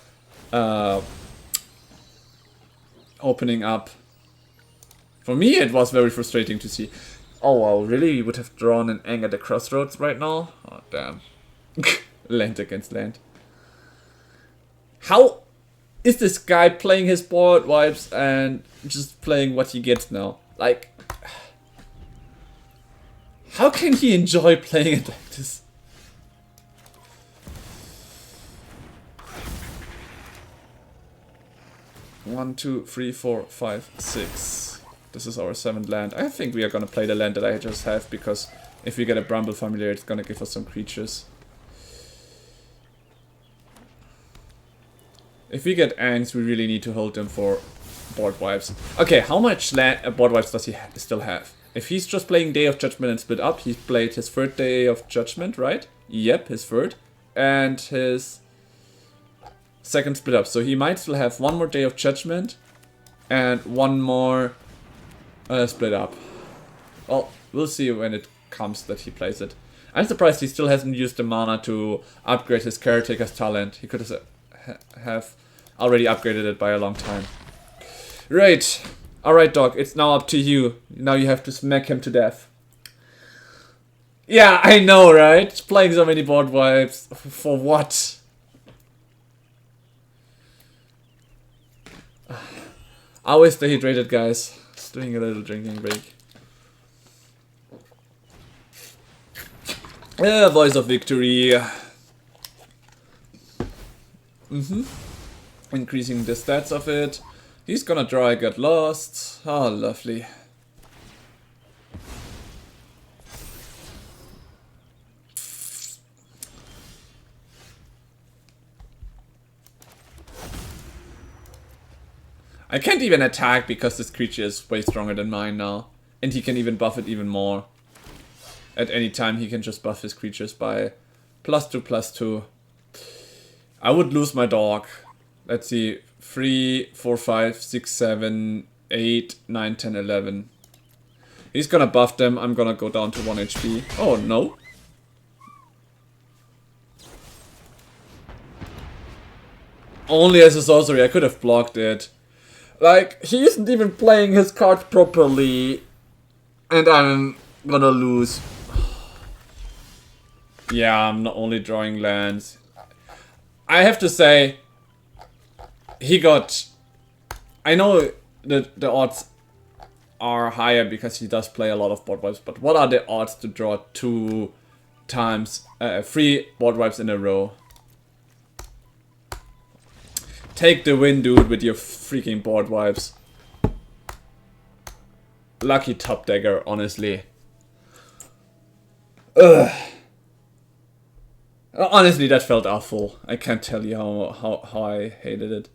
opening up? For me it was very frustrating to see. Oh wow, really? We would have drawn an Aang at the Crossroads right now? Oh damn. Land against land. How is this guy playing his board wipes and just playing what he gets now? Like, how can he enjoy playing it like this? One, 2, 3, 4, 5, 6. This is our 7th land. I think we are gonna play the land that I just have, because if we get a Bramble Familiar, it's gonna give us some creatures. If we get Aangs, we really need to hold them for board wipes. Okay, how much board wipes does he still have? If he's just playing Day of Judgment and split up, he's played his 3rd Day of Judgment, right? Yep, his 3rd. And his 2nd split up. So he might still have 1 more Day of Judgment and 1 more split up. Well, we'll see when it comes that he plays it. I'm surprised he still hasn't used the mana to upgrade his Caretaker's Talent. He could have already upgraded it by a long time. Right. Alright, dog. It's now up to you. Now you have to smack him to death. Yeah, I know, right? Playing so many board wipes. For what? Always stay hydrated, guys. Just doing a little drinking break. Voice of victory. Increasing the stats of it. He's gonna draw, I got lost. Oh, lovely. I can't even attack because this creature is way stronger than mine now. And he can even buff it even more. At any time he can just buff his creatures by +2/+2. I would lose my dog. Let's see. 3, 4, 5, 6, 7, 8, 9, 10, 11. He's gonna buff them. I'm gonna go down to 1 HP. Oh, no. Only as a sorcery. I could have blocked it. Like, he isn't even playing his cards properly. And I'm gonna lose. Yeah, I'm not only drawing lands. I have to say, he got... I know that the odds are higher because he does play a lot of board wipes, but what are the odds to draw 2 times 3 board wipes in a row? Take the win, dude, with your freaking board wipes. Lucky top dagger, honestly. Ugh. Honestly, that felt awful. I can't tell you how I hated it.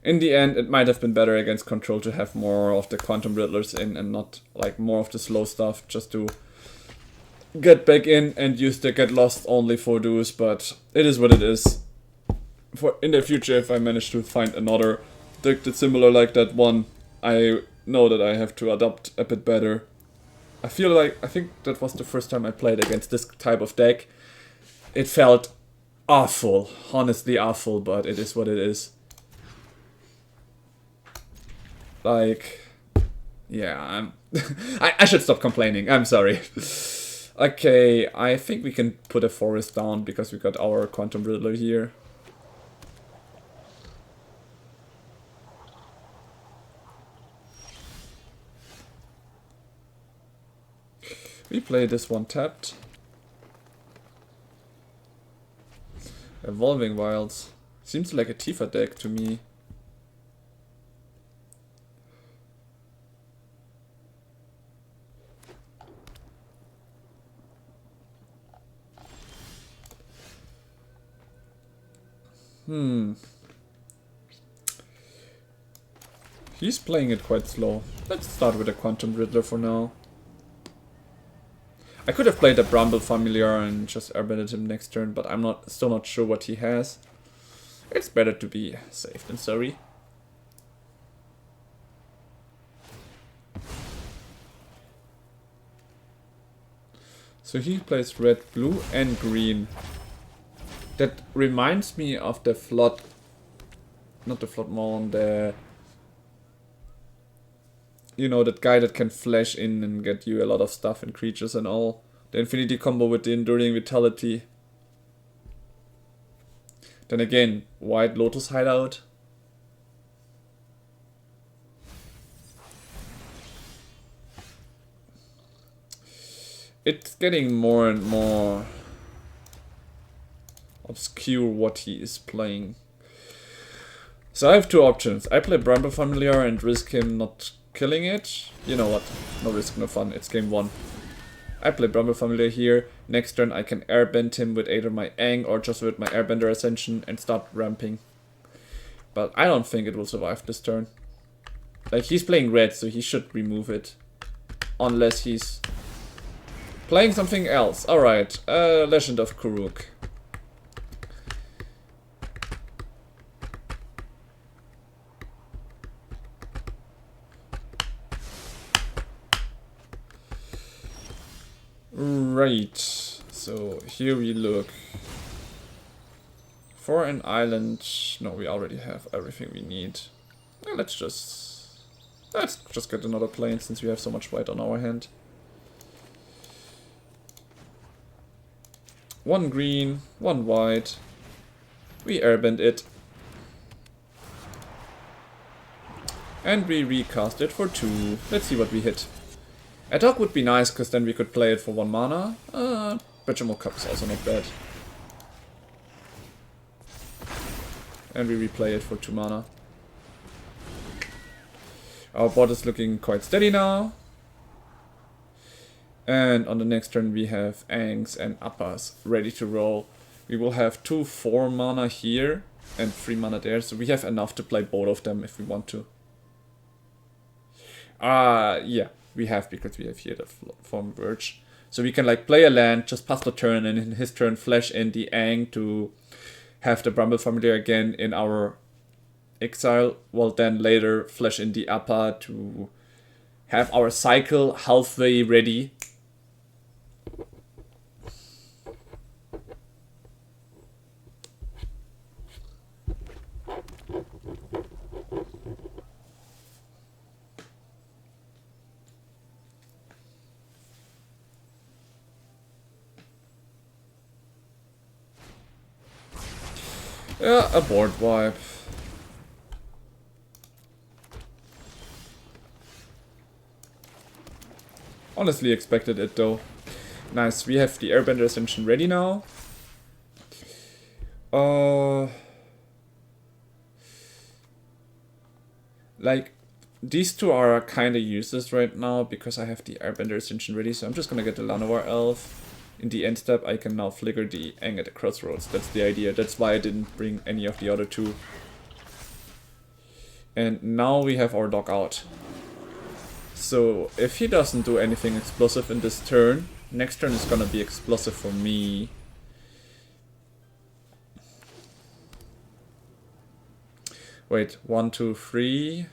In the end, it might have been better against control to have more of the quantum riddlers in and not like more of the slow stuff, just to get back in and use the get lost only for those, but it is what it is. For in the future, if I manage to find another deck that's similar like that one, I know that I have to adapt a bit better. I think that was the first time I played against this type of deck. It felt awful, honestly awful, but it is what it is. Like, yeah, I should stop complaining, I'm sorry. Okay, I think we can put a forest down because we got our quantum riddler here. We play this one tapped. Evolving Wilds. Seems like a Tifa deck to me. He's playing it quite slow. Let's start with a Quantum Riddler for now. I could have played a Bramble Familiar and just airbended him next turn, but I'm still not sure what he has. It's better to be safe than sorry. So he plays red, blue and green. That reminds me of the Flood... Not the Floodmon, the... You know, that guy that can flash in and get you a lot of stuff and creatures and all. The Infinity combo with the Enduring Vitality. Then again, White Lotus Hideout. It's getting more and more obscure what he is playing. So I have two options. I play Bramble Familiar and risk him not killing it. You know what? No risk, no fun. It's game 1. I play Bramble Familiar here. Next turn I can airbend him with either my Aang or just with my Airbender Ascension and start ramping. But I don't think it will survive this turn. Like, he's playing red, so he should remove it. Unless he's playing something else. Alright, Legend of Kuruk. Right, so here we look for an island. No, we already have everything we need. Well, let's just get another plane since we have so much white on our hand. 1 green, 1 white. We airbend it. And we recast it for 2. Let's see what we hit. Ad hoc would be nice, because then we could play it for 1 mana. Vegetable Cup is also not bad. And we replay it for 2 mana. Our board is looking quite steady now. And on the next turn we have Aangs and Appas ready to roll. We will have 2 4 mana here and 3 mana there, so we have enough to play both of them if we want to. Yeah, we have, because we have here the form Verge. So we can like play a land, just pass the turn, and in his turn flash in the Aang to have the Bramble Familiar again in our exile, while then later flash in the Appa to have our cycle halfway ready. Yeah, a board wipe. Honestly expected it though. Nice, we have the Airbender Ascension ready now. Like, these two are kinda useless right now because I have the Airbender Ascension ready, so I'm just gonna get the Llanowar Elf. In the end step, I can now flicker the Aang at the Crossroads. That's the idea. That's why I didn't bring any of the other two. And now we have our dog out. So if he doesn't do anything explosive in this turn, next turn is gonna be explosive for me. Wait, 1, 2, 3,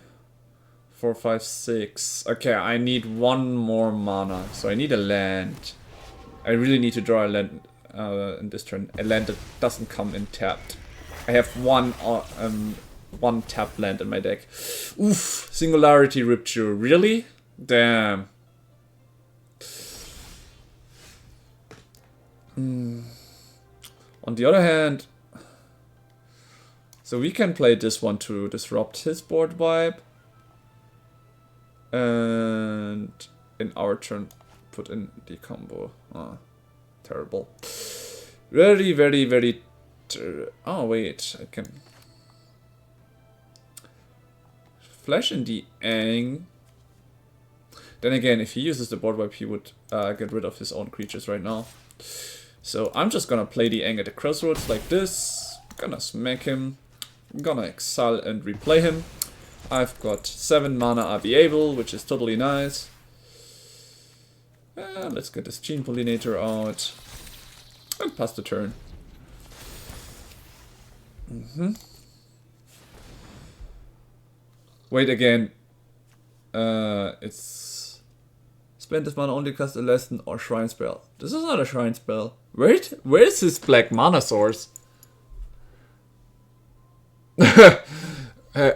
4, 5, 6. Okay, I need 1 more mana, so I need a land. I really need to draw a land in this turn. A land that doesn't come in tapped. I have one tapped land in my deck. Oof, Singularity Rupture. Really? Damn. On the other hand, so we can play this one to disrupt his board vibe. And in our turn, put in the combo. Terrible. Very, very, very... Oh, wait. I can... Flash in the Aang. Then again, if he uses the board wipe, he would get rid of his own creatures right now. So I'm just gonna play the Aang at the Crossroads like this. Gonna smack him. Gonna exile and replay him. I've got 7 mana RB able, which is totally nice. Let's get this Gene Pollinator out. And pass the turn. Wait again. It's... Spend this mana only cast a lesson or shrine spell. This is not a shrine spell. Wait, where's his black mana source? Huh?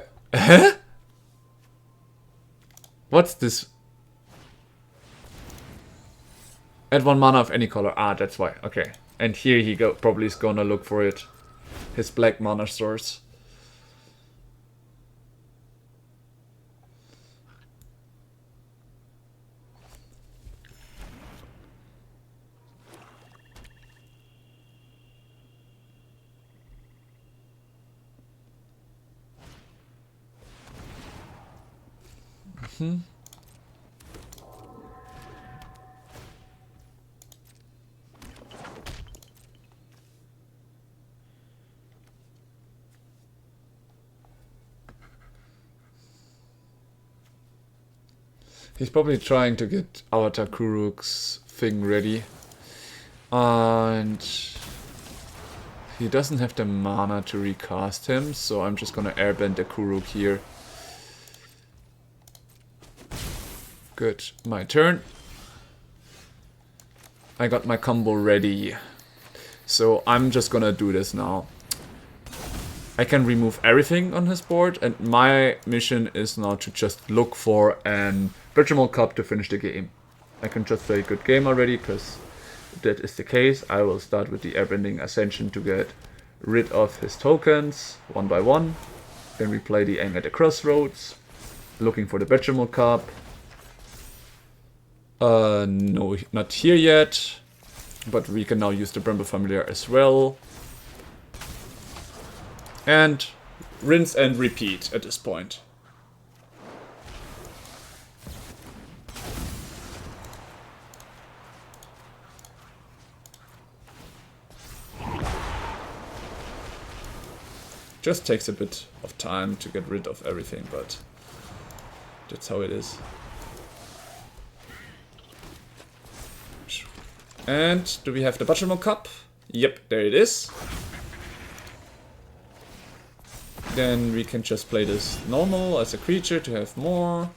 What's this? Add 1 mana of any color. Ah, that's why. Okay. And here he probably is gonna look for it. His black mana source. He's probably trying to get Avatar Kuruk's thing ready. And he doesn't have the mana to recast him, so I'm just gonna airbend the Kuruk here. Good, my turn. I got my combo ready. So I'm just gonna do this now. I can remove everything on his board, and my mission is now to just look for an Virtual Cup to finish the game. I can just say good game already, because that is the case. I will start with the Airbending Ascension to get rid of his tokens, 1 by 1. Then we play the Aang at the Crossroads. Looking for the Vegetable Cup. No, not here yet. But we can now use the Bramble Familiar as well. And rinse and repeat at this point. Just takes a bit of time to get rid of everything, but that's how it is. And do we have the Butchermilk Cup? Yep, there it is. Then we can just play this normal as a creature to have more.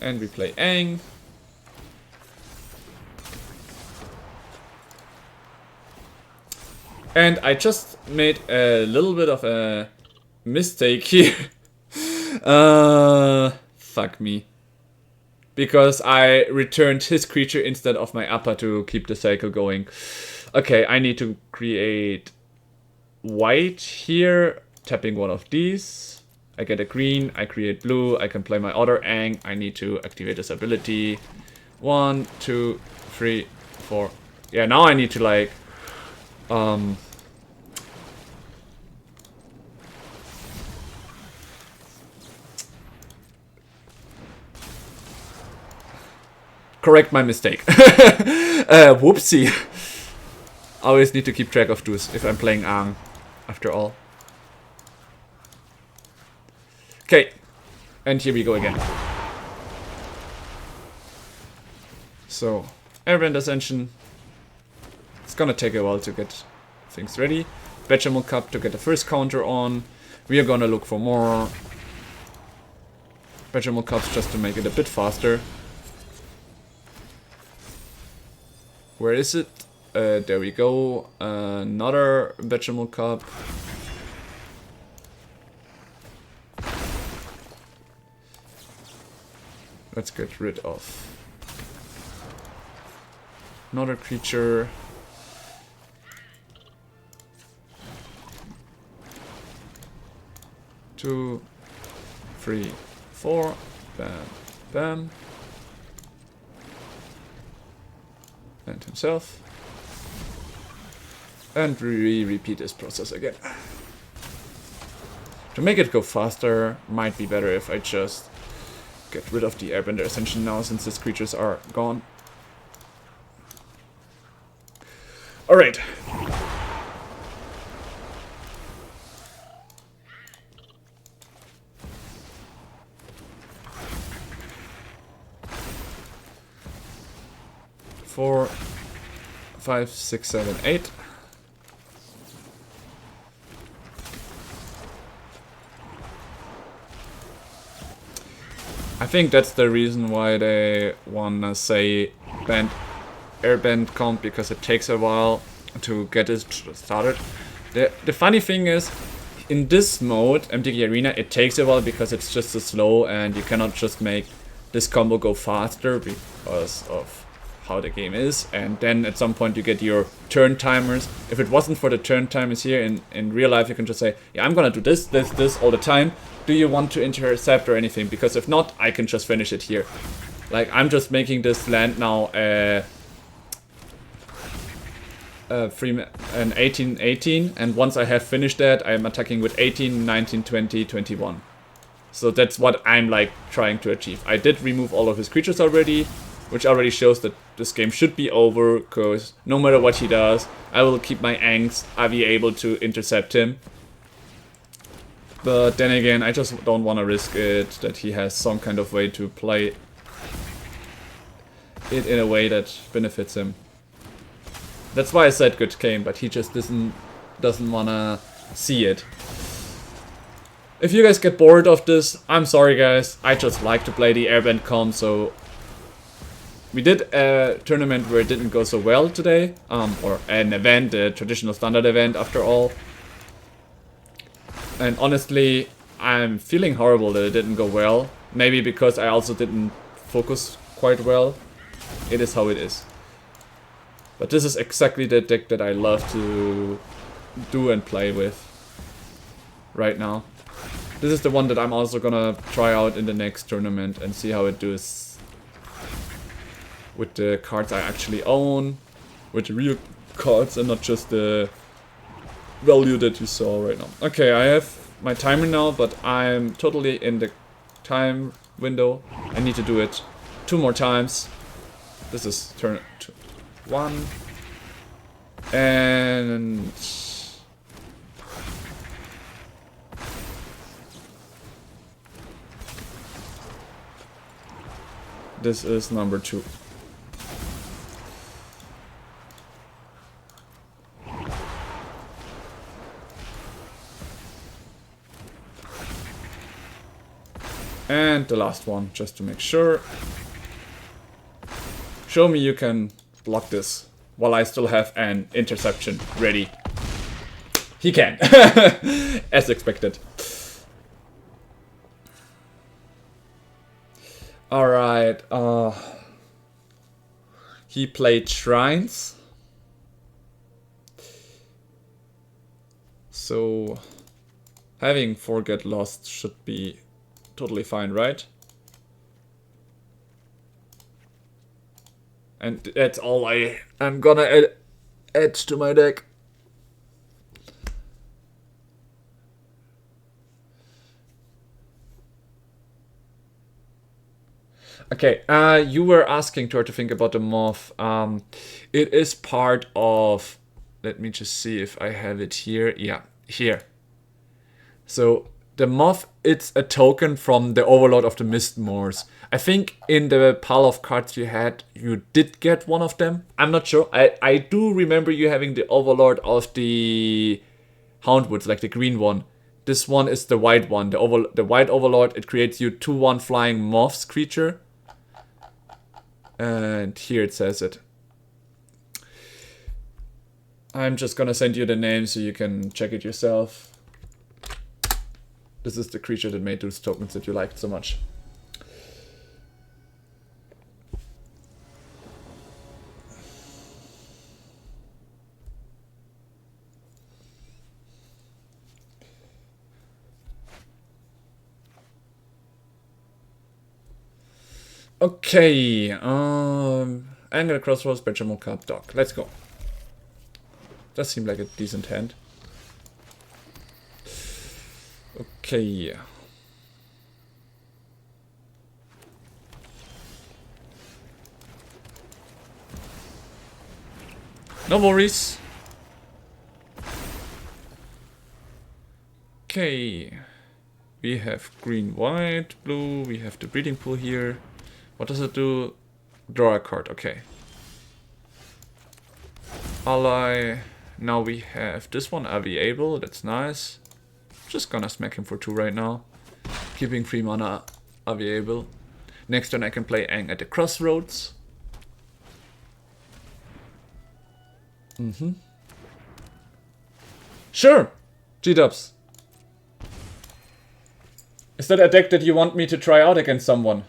And we play Aang. And I just made a little bit of a mistake here. Fuck me. Because I returned his creature instead of my upper to keep the cycle going. Okay, I need to create white here, tapping one of these. I get a green, I create blue, I can play my other Aang. I need to activate this ability. 1, 2, 3, 4. Yeah, now I need to like correct my mistake. Whoopsie. I always need to keep track of those if I'm playing Aang, after all. Okay, and here we go again. So, Airbend Ascension. It's gonna take a while to get things ready. Vegetable Cup to get the first counter on. We are gonna look for more Vegetable Cups just to make it a bit faster. Where is it? There we go. Another Vegetable Cup. Let's get rid of another creature. Two, 3, 4. Bam, bam. And himself. And we repeat this process again. To make it go faster, might be better if I just get rid of the Airbender Ascension now, since these creatures are gone. Alright. Four, 5, 6, 7, 8. I think that's the reason why they wanna say Airbend comp, because it takes a while to get it started. The funny thing is, in this mode, MTGA Arena, it takes a while because it's just so slow and you cannot just make this combo go faster because of how the game is, and then at some point you get your turn timers. If it wasn't for the turn timers here in real life, you can just say, yeah, I'm gonna do this, this, this all the time. Do you want to intercept or anything? Because if not, I can just finish it here. Like, I'm just making this land now an 18-18, and once I have finished that, I'm attacking with 18, 19, 20, 21. So that's what I'm like trying to achieve. I did remove all of his creatures already, which already shows that this game should be over, because no matter what he does, I will keep my Aangs. I'll be able to intercept him. But then again, I just don't want to risk it, that he has some kind of way to play it in a way that benefits him. That's why I said good game, but he just doesn't want to see it. If you guys get bored of this, I'm sorry guys, I just like to play the Airbend comp, so we did a tournament where it didn't go so well today, or an event, a traditional standard event after all. And honestly, I'm feeling horrible that it didn't go well. Maybe because I also didn't focus quite well. It is how it is. But this is exactly the deck that I love to do and play with right now. This is the one that I'm also gonna try out in the next tournament and see how it does with the cards I actually own, with the real cards and not just the value that you saw right now. Okay, I have my timer now, but I'm totally in the time window. I need to do it 2 more times. This is turn 1 and this is number 2. And the last one, just to make sure. Show me you can block this while I still have an interception ready. He can, as expected. Alright, he played Shrines. So, having 4 get lost should be totally fine, right? And that's all I'm gonna add to my deck. Okay, you were asking Tor to think about the moth. It is part of... Let me just see if I have it here. Yeah, here. So, the moth, it's a token from the Overlord of the Mistmoors. I think in the pile of cards you had, you did get one of them. I'm not sure. I do remember you having the Overlord of the Houndwoods, like the green one. This one is the white one, the white Overlord. It creates you 2/1 flying moths creature. And here it says it. I'm just gonna send you the name so you can check it yourself. This is the creature that made those tokens that you liked so much. Okay, Aang at the Crossroads, Benjamin Card Dog. Let's go. Does seem like a decent hand. Okay. No worries. Okay. We have green, white, blue. We have the breeding pool here. What does it do? Draw a card. Okay. Ally. Now we have this one, Aviable. That's nice. Just gonna smack him for 2 right now. Keeping 3 mana Aviable. Next turn I can play Aang at the Crossroads. Sure! G-dubs. Is that a deck that you want me to try out against someone?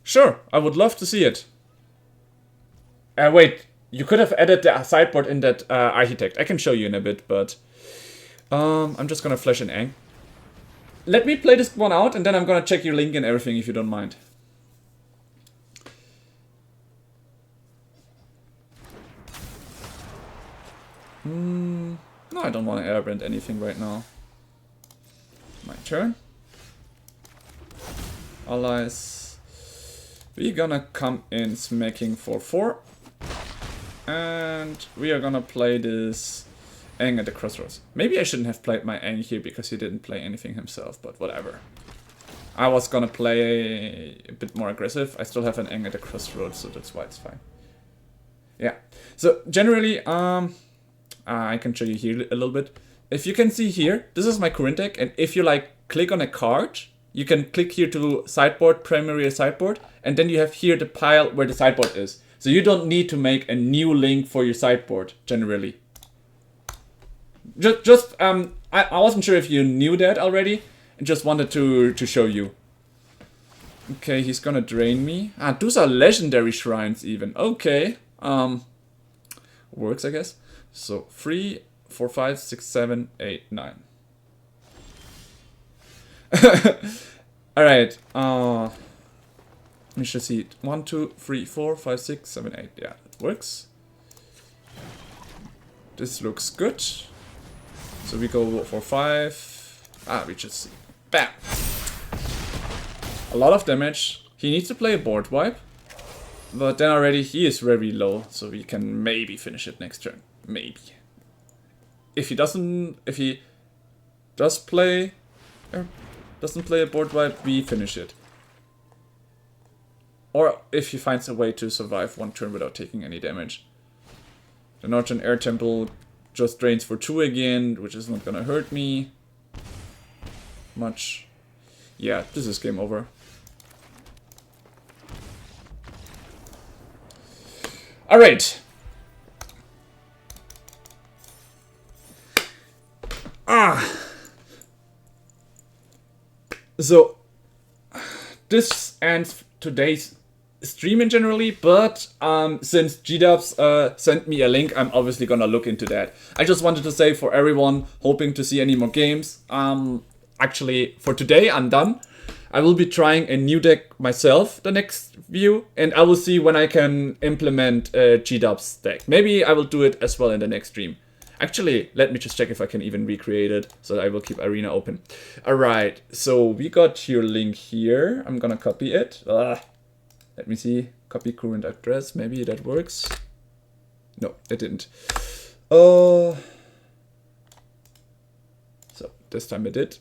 Sure, I would love to see it. Wait, you could have added the sideboard in that Architect. I can show you in a bit, but I'm just gonna flash an Aang. Let me play this one out, and then I'm gonna check your link and everything if you don't mind. No, I don't want to Airbend anything right now. My turn. Allies. We're gonna come in smacking for 4. And we are gonna play this Aang at the Crossroads. Maybe I shouldn't have played my Aang here because he didn't play anything himself, but whatever. I was gonna play a bit more aggressive. I still have an Aang at the Crossroads, so that's why it's fine. Yeah. So generally, I can show you here a little bit. If you can see here, this is my current deck, and if you like click on a card, you can click here to sideboard, primary sideboard, and then you have here the pile where the sideboard is. So you don't need to make a new link for your sideboard, generally. I wasn't sure if you knew that already, and just wanted to show you. Okay, he's gonna drain me. Ah, those are legendary shrines even. Okay. Works, I guess. So 3, 4, 5, 6, 7, 8, 9. Alright. We should see 1, 2, 3, 4, 5, 6, 7, 8. Yeah, it works. This looks good. So we go for 5. Ah, we just see. Bam! A lot of damage. He needs to play a board wipe. But then already he is very low, so we can maybe finish it next turn. Maybe. If he does play a board wipe, we finish it. Or if he finds a way to survive one turn without taking any damage. The Northern Air Temple just drains for 2 again, which is not gonna hurt me much. Yeah, this is game over. Alright. So, this ends today's stream in generally, but since GDubs sent me a link, I'm obviously gonna look into that. I just wanted to say for everyone hoping to see any more games, actually for today I'm done. I will be trying a new deck myself the next view, and I will see when I can implement GDub's deck. Maybe I will do it as well in the next stream. Actually, let me just check if I can even recreate it, so I will keep Arena open. Alright, so we got your link here. I'm gonna copy it. Let me see. Copy current address. Maybe that works. No, it didn't. So this time it did.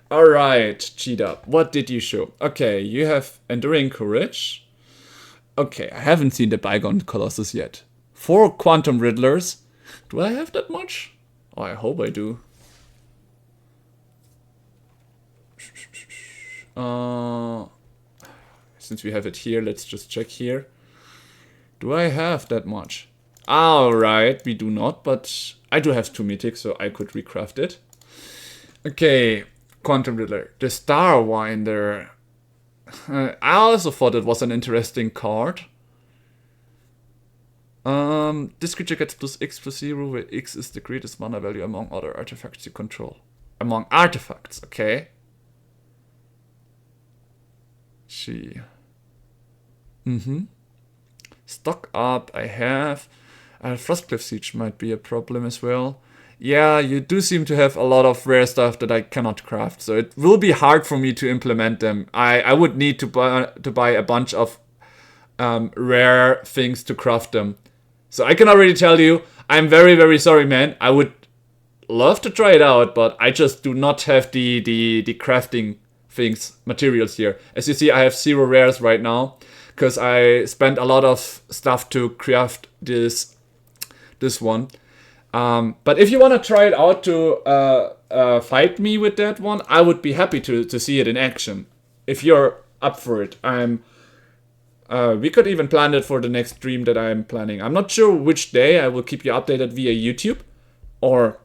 Alright, GDub. What did you show? Okay, you have Enduring Courage. Okay, I haven't seen the Bygone Colossus yet. 4 Quantum Riddlers. Do I have that much? Oh, I hope I do. Since we have it here, let's just check here. Do I have that much? Alright, we do not, but I do have 2 mythics, so I could recraft it. Okay, Quantum Riddler. The Starwinder. I also thought it was an interesting card. This creature gets +X/+0, where X is the greatest mana value among other artifacts you control. Among artifacts, okay. Stock up, I have. Frostcliff Siege might be a problem as well. Yeah, you do seem to have a lot of rare stuff that I cannot craft, so it will be hard for me to implement them. I would need to buy a bunch of rare things to craft them. So I can already tell you, I'm very, very sorry, man. I would love to try it out, but I just do not have the crafting materials here. As you see, I have 0 rares right now, because I spent a lot of stuff to craft this one. But if you want to try it out to fight me with that one, I would be happy to see it in action. If you're up for it, we could even plan it for the next stream that I'm planning. I'm not sure which day. I will keep you updated via YouTube or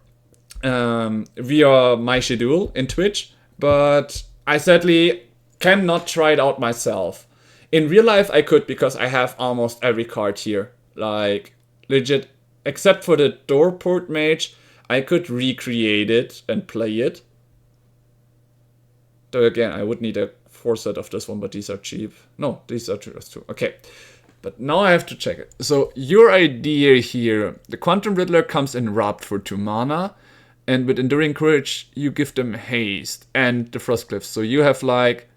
via my schedule in Twitch. But I sadly cannot try it out myself. In real life, I could, because I have almost every card here. Like, legit, except for the Doorport Mage, I could recreate it and play it. Though again, I would need a 4 set of this one, but these are cheap. No, these are just 2. Okay, but now I have to check it. So your idea here, the Quantum Riddler comes in wrapped for 2 mana, and with Enduring Courage, you give them haste and the Frostcliff. So you have like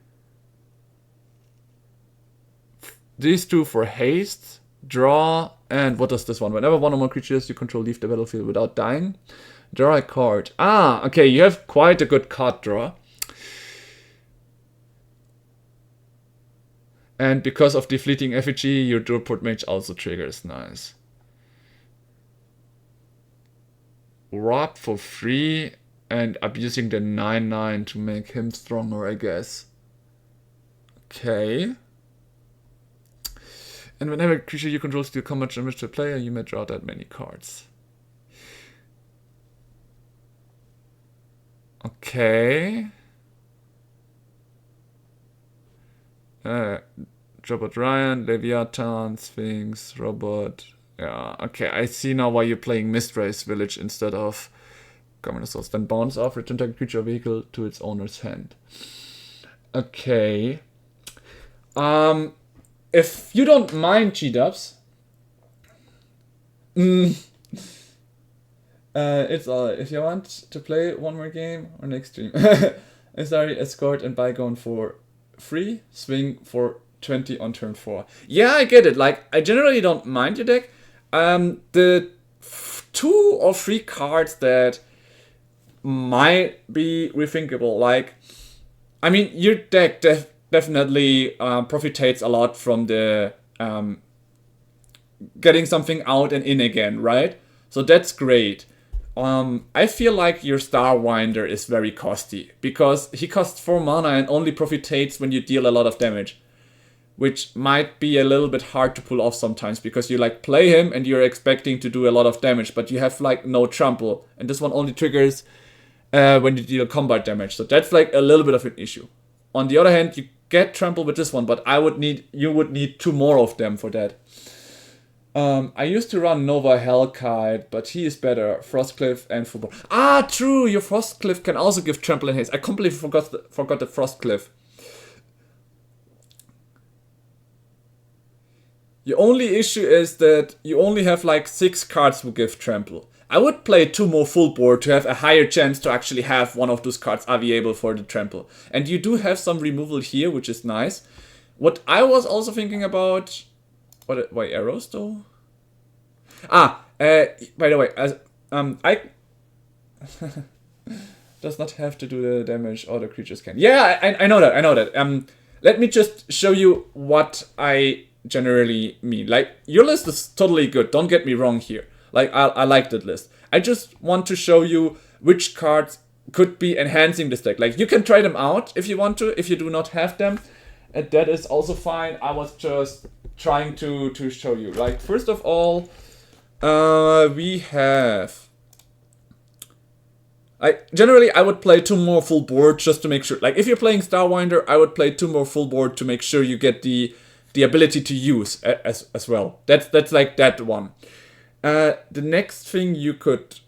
these 2 for haste, draw, and what does this one? Whenever one or more creatures you control leave the battlefield without dying, draw a card. Ah, okay, you have quite a good card draw. And because of Defleeting Effigy, your Doorport Mage also triggers. Nice. Rob for free and abusing the 9/9 to make him stronger, I guess. Okay. And whenever a creature you control deals combat damage to a player, you may draw that many cards. Okay. Robot Ryan, Leviathan, Sphinx, Robot. Yeah, okay, I see now why you're playing Mistrace Village instead of Commander Source. Then bounce off, return target creature or vehicle to its owner's hand. Okay. If you don't mind, G-dubs, it's all. If you want to play one more game or next stream, sorry, escort and bygone for free, swing for 20 on turn 4. Yeah, I get it. Like, I generally don't mind your deck. The 2 or 3 cards that might be rethinkable, like, I mean, your deck definitely profitates a lot from the getting something out and in again, right? So that's great. I feel like your Starwinder is very costly because he costs 4 mana and only profitates when you deal a lot of damage, which might be a little bit hard to pull off sometimes because you like play him and you're expecting to do a lot of damage, but you have like no trample, and this one only triggers when you deal combat damage. So that's like a little bit of an issue. On the other hand, you get trample with this one, but you would need 2 more of them for that. I used to run Nova Hellkite, but he is better. Frostcliff and Football. Ah, true! Your Frostcliff can also give trample and haste. I completely forgot the Frostcliff. Your only issue is that you only have like 6 cards who give trample. I would play 2 more full board to have a higher chance to actually have one of those cards available for the trample. And you do have some removal here, which is nice. What I was also thinking about... Why arrows though? By the way, I does not have to do the damage all the creatures can. Yeah, I know that. Let me just show you what I generally mean. Like, your list is totally good. Don't get me wrong here. Like, I like that list. I just want to show you which cards could be enhancing this deck. Like, you can try them out if you want to, if you do not have them. And that is also fine. I was just trying to show you. Like, first of all, we have... Generally, I would play 2 more full board just to make sure. Like, if you're playing Starwinder, I would play 2 more full board to make sure you get the ability to use as well. That's like that one. The next thing you could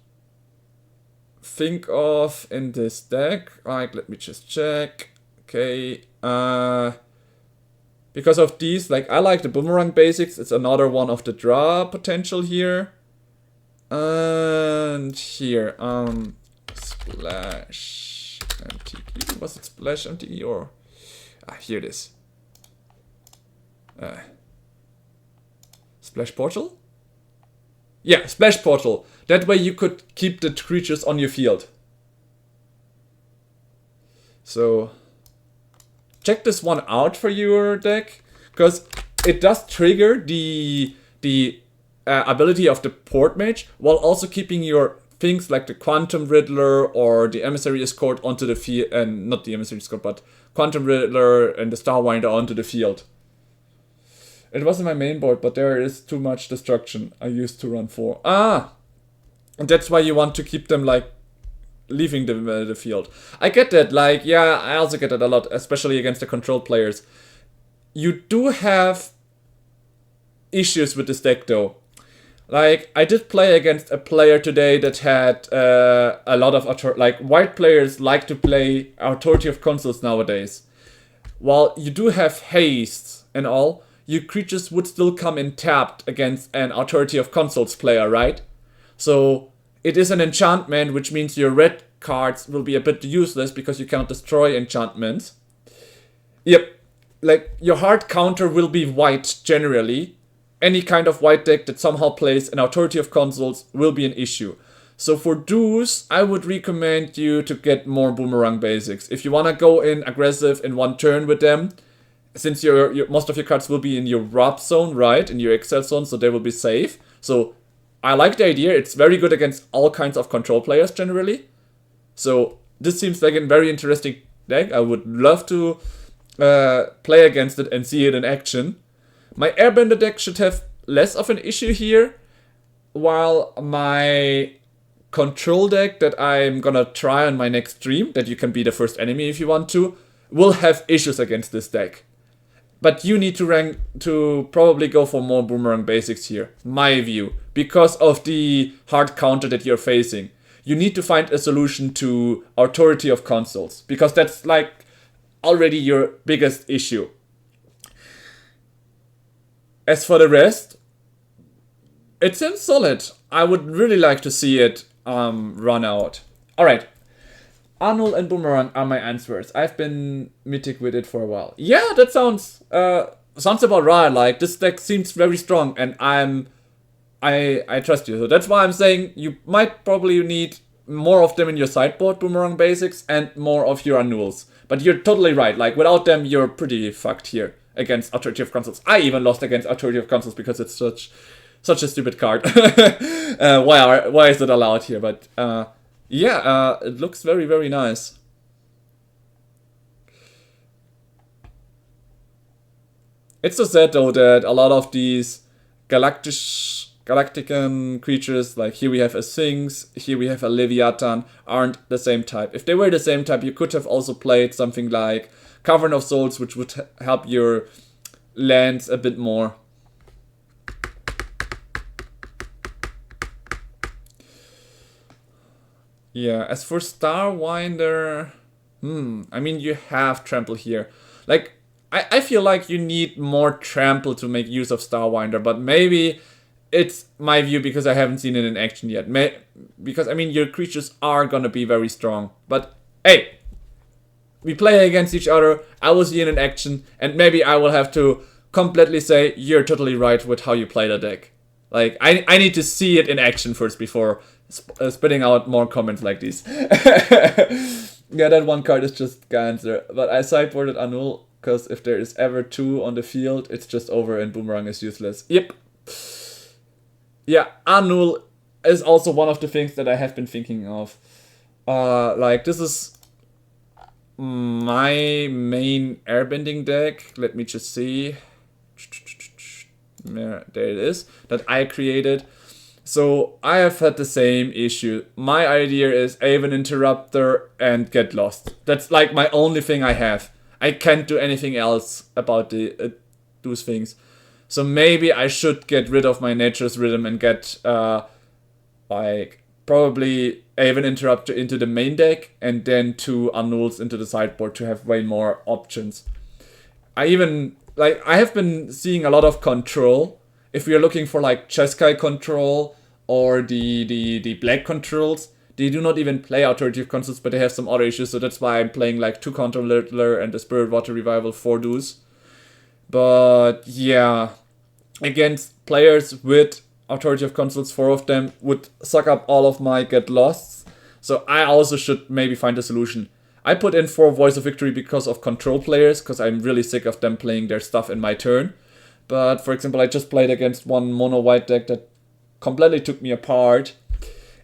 think of in this deck, like, let me just check. Okay, because of these, like, I like the Boomerang basics. It's another one of the draw potential here. And here, Splash MTGA. Was it Splash MTGA or... here it is. Splash Portal? Yeah, Splash Portal. That way you could keep the creatures on your field. So... check this one out for your deck, because it does trigger the ability of the Port Mage, while also keeping your things like the Quantum Riddler or the Emissary Escort onto the field, and not the Emissary Escort, but Quantum Riddler and the Starwinder onto the field. It wasn't my main board, but there is too much destruction. I used to run 4. And that's why you want to keep them like leaving the field. I get that, like, yeah, I also get that a lot, especially against the control players. You do have issues with this deck though. Like, I did play against a player today that had a lot of like, white players like to play Authority of Consuls nowadays. While you do have haste and all, your creatures would still come in tapped against an Authority of Consuls player, right? So it is an enchantment, which means your red cards will be a bit useless because you cannot destroy enchantments. Yep, like, your hard counter will be white generally. Any kind of white deck that somehow plays an Authority of Consuls will be an issue. So for those, I would recommend you to get more Boomerang basics. If you want to go in aggressive in one turn with them, since your most of your cards will be in your Rob zone, right? In your Excel zone, so they will be safe. So I like the idea. It's very good against all kinds of control players generally. So this seems like a very interesting deck. I would love to play against it and see it in action. My Airbender deck should have less of an issue here, while my control deck that I'm gonna try on my next stream, that you can be the first enemy if you want to, will have issues against this deck. But you need to probably go for more boomerang basics here, my view, because of the hard counter that you're facing. You need to find a solution to authority of consoles, because that's like already your biggest issue. As for the rest, it seems solid. I would really like to see it run out. Alright. Arnold and Boomerang are my answers. I've been mythic with it for a while. Yeah, that sounds about right. Like, this deck seems very strong, and I trust you. So that's why I'm saying you might probably need more of them in your sideboard, Boomerang basics, and more of your annuals. But you're totally right. Like, without them, you're pretty fucked here against Authority of Consoles. I even lost against Authority of Consoles because it's such a stupid card. Why is it allowed here? But yeah, it looks very, very nice. It's so sad though that a lot of these Galactican creatures, like here we have a Sphinx, here we have a Leviathan, aren't the same type. If they were the same type, you could have also played something like Cavern of Souls, which would help your lands a bit more. Yeah, as for Starwinder, I mean, you have Trample here. Like, I feel like you need more Trample to make use of Starwinder, but maybe it's my view because I haven't seen it in action yet. Because, I mean, your creatures are gonna be very strong. But, hey, we play against each other, I will see it in action, and maybe I will have to completely say, you're totally right with how you play the deck. Like, I need to see it in action first before spitting out more comments like these. Yeah, that one card is just cancer. But I sideboarded Anul, because if there is ever 2 on the field, it's just over and Boomerang is useless. Yep. Yeah, Anul is also one of the things that I have been thinking of. Like, this is my main airbending deck. Let me just see. There it is. That I created. So I have had the same issue. My idea is Aven Interrupter and get lost. That's like my only thing I have. I can't do anything else about those things. So maybe I should get rid of my Nature's Rhythm and get like probably Aven Interrupter into the main deck and then 2 Annuls into the sideboard to have way more options. I have been seeing a lot of control. If we are looking for like Jeskai control or the black controls, they do not even play Authority of Consoles, but they have some other issues, so that's why I'm playing like 2 Controller and the Spirit Water Revival for those. But yeah, against players with Authority of Consoles, 4 of them would suck up all of my get losts. So I also should maybe find a solution. I put in 4 Voice of Victory because of control players, because I'm really sick of them playing their stuff in my turn. But for example, I just played against one mono white deck that completely took me apart.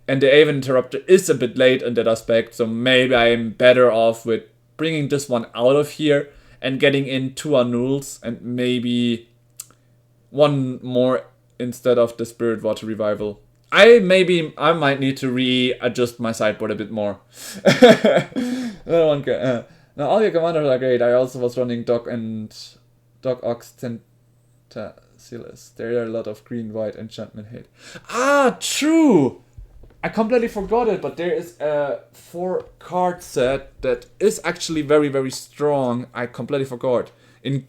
And the Aven Interrupter is a bit late in that aspect, so maybe I'm better off with bringing this one out of here and getting in 2 Annuls and maybe 1 more instead of the Spirit Water Revival. I might need to readjust my sideboard a bit more. Now all your commanders are great. I also was running Dog Ox Tentacilus. There are a lot of green white enchantment hate. Ah, true! I completely forgot it, but there is a 4 card set that is actually very, very strong. I completely forgot.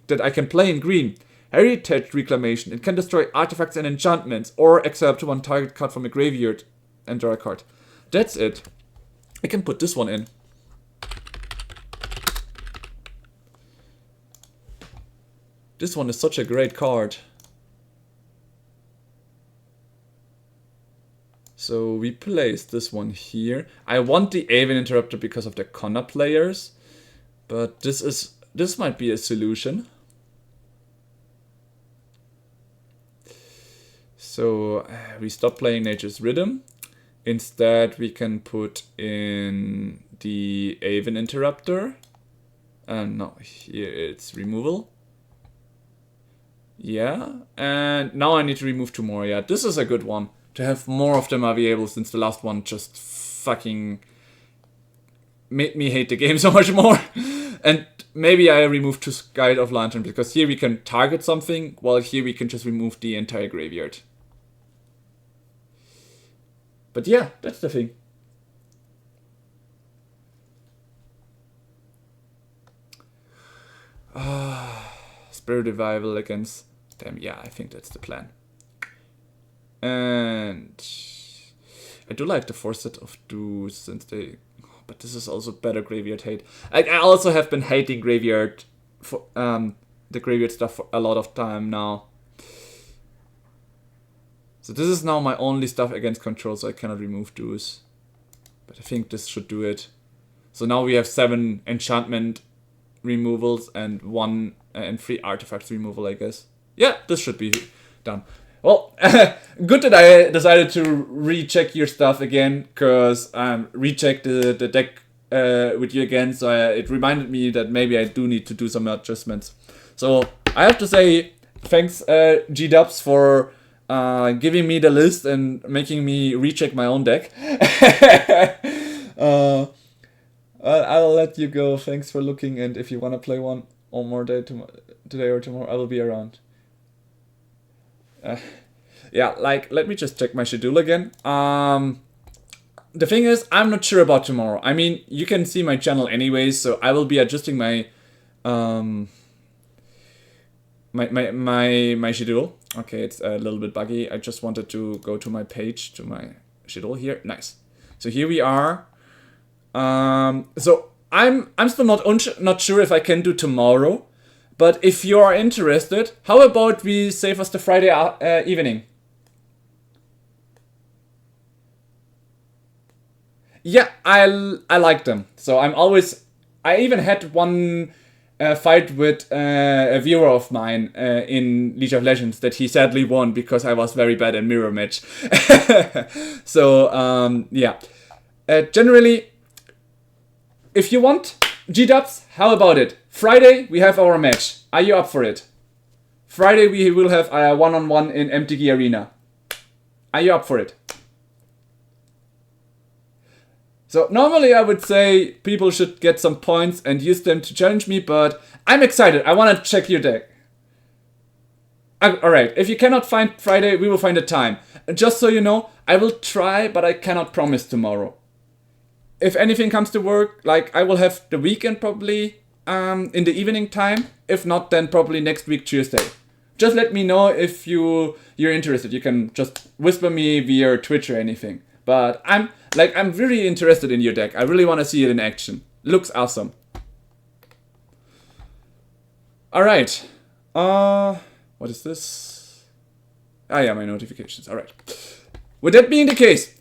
That I can play in green. Heritage Reclamation. It can destroy artifacts and enchantments, or except 1 target card from a graveyard and draw a card. That's it. I can put this one in. This one is such a great card. So we place this one here. I want the Aven Interrupter because of the Connor players, but this might be a solution. So we stop playing Nature's Rhythm. Instead, we can put in the Aven Interrupter. No, here it's removal. Yeah, and now I need to remove 2 more. Yeah, this is a good one. To have more of them available, since the last one just fucking made me hate the game so much more. And maybe I remove 2 Guide of Lantern, because here we can target something, while here we can just remove the entire graveyard. But yeah, that's the thing. Spirit Revival against them. Yeah, I think that's the plan. And I do like the 4 set of dues, since they... But this is also better graveyard hate. I also have been hating graveyard for the graveyard stuff for a lot of time now. So this is now my only stuff against control, so I cannot remove dues. But I think this should do it. So now we have 7 enchantment removals and 1 and 3 artifacts removal, I guess. Yeah, this should be done. Well, good that I decided to recheck your stuff again, because rechecked the deck with you again, so it reminded me that maybe I do need to do some adjustments. So I have to say thanks G-Dubs for giving me the list and making me recheck my own deck. I'll let you go. Thanks for looking, and if you want to play one or more day today or tomorrow, I will be around. Yeah, like, let me just check my schedule again. The thing is, I'm not sure about tomorrow. I mean, you can see my channel anyways, so I will be adjusting my my schedule. Okay, it's a little bit buggy. I just wanted to go to my page, to my schedule here. Nice. So here we are. So I'm still not sure if I can do tomorrow, but if you are interested, how about we save us the Friday evening? Yeah, I like them. So I even had one fight with a viewer of mine in League of Legends that he sadly won because I was very bad at mirror match. So yeah, generally, if you want G-Dubs, how about it? Friday we have our match. Are you up for it? Friday we will have a one-on-one in MTGA Arena. Are you up for it? So normally I would say people should get some points and use them to challenge me, but I'm excited. I want to check your deck. Alright, if you cannot find Friday, we will find a time. Just so you know, I will try, but I cannot promise tomorrow. If anything comes to work, like I will have the weekend probably in the evening time. If not, then probably next week Tuesday. Just let me know if you're interested. You can just whisper me via Twitch or anything. But I'm really interested in your deck. I really want to see it in action. Looks awesome. Alright. What is this? Ah yeah, my notifications. Alright. With that being the case,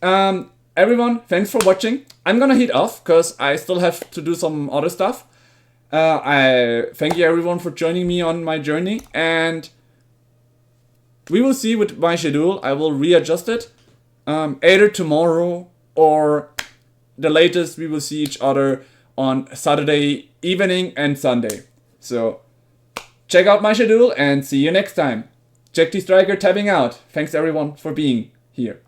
everyone, thanks for watching. I'm gonna head off because I still have to do some other stuff. I thank you everyone for joining me on my journey, and we will see with my schedule. I will readjust it. Either tomorrow or the latest we will see each other on Saturday evening and Sunday. So check out my schedule and see you next time. Jack the Striker tabbing out. Thanks everyone for being here.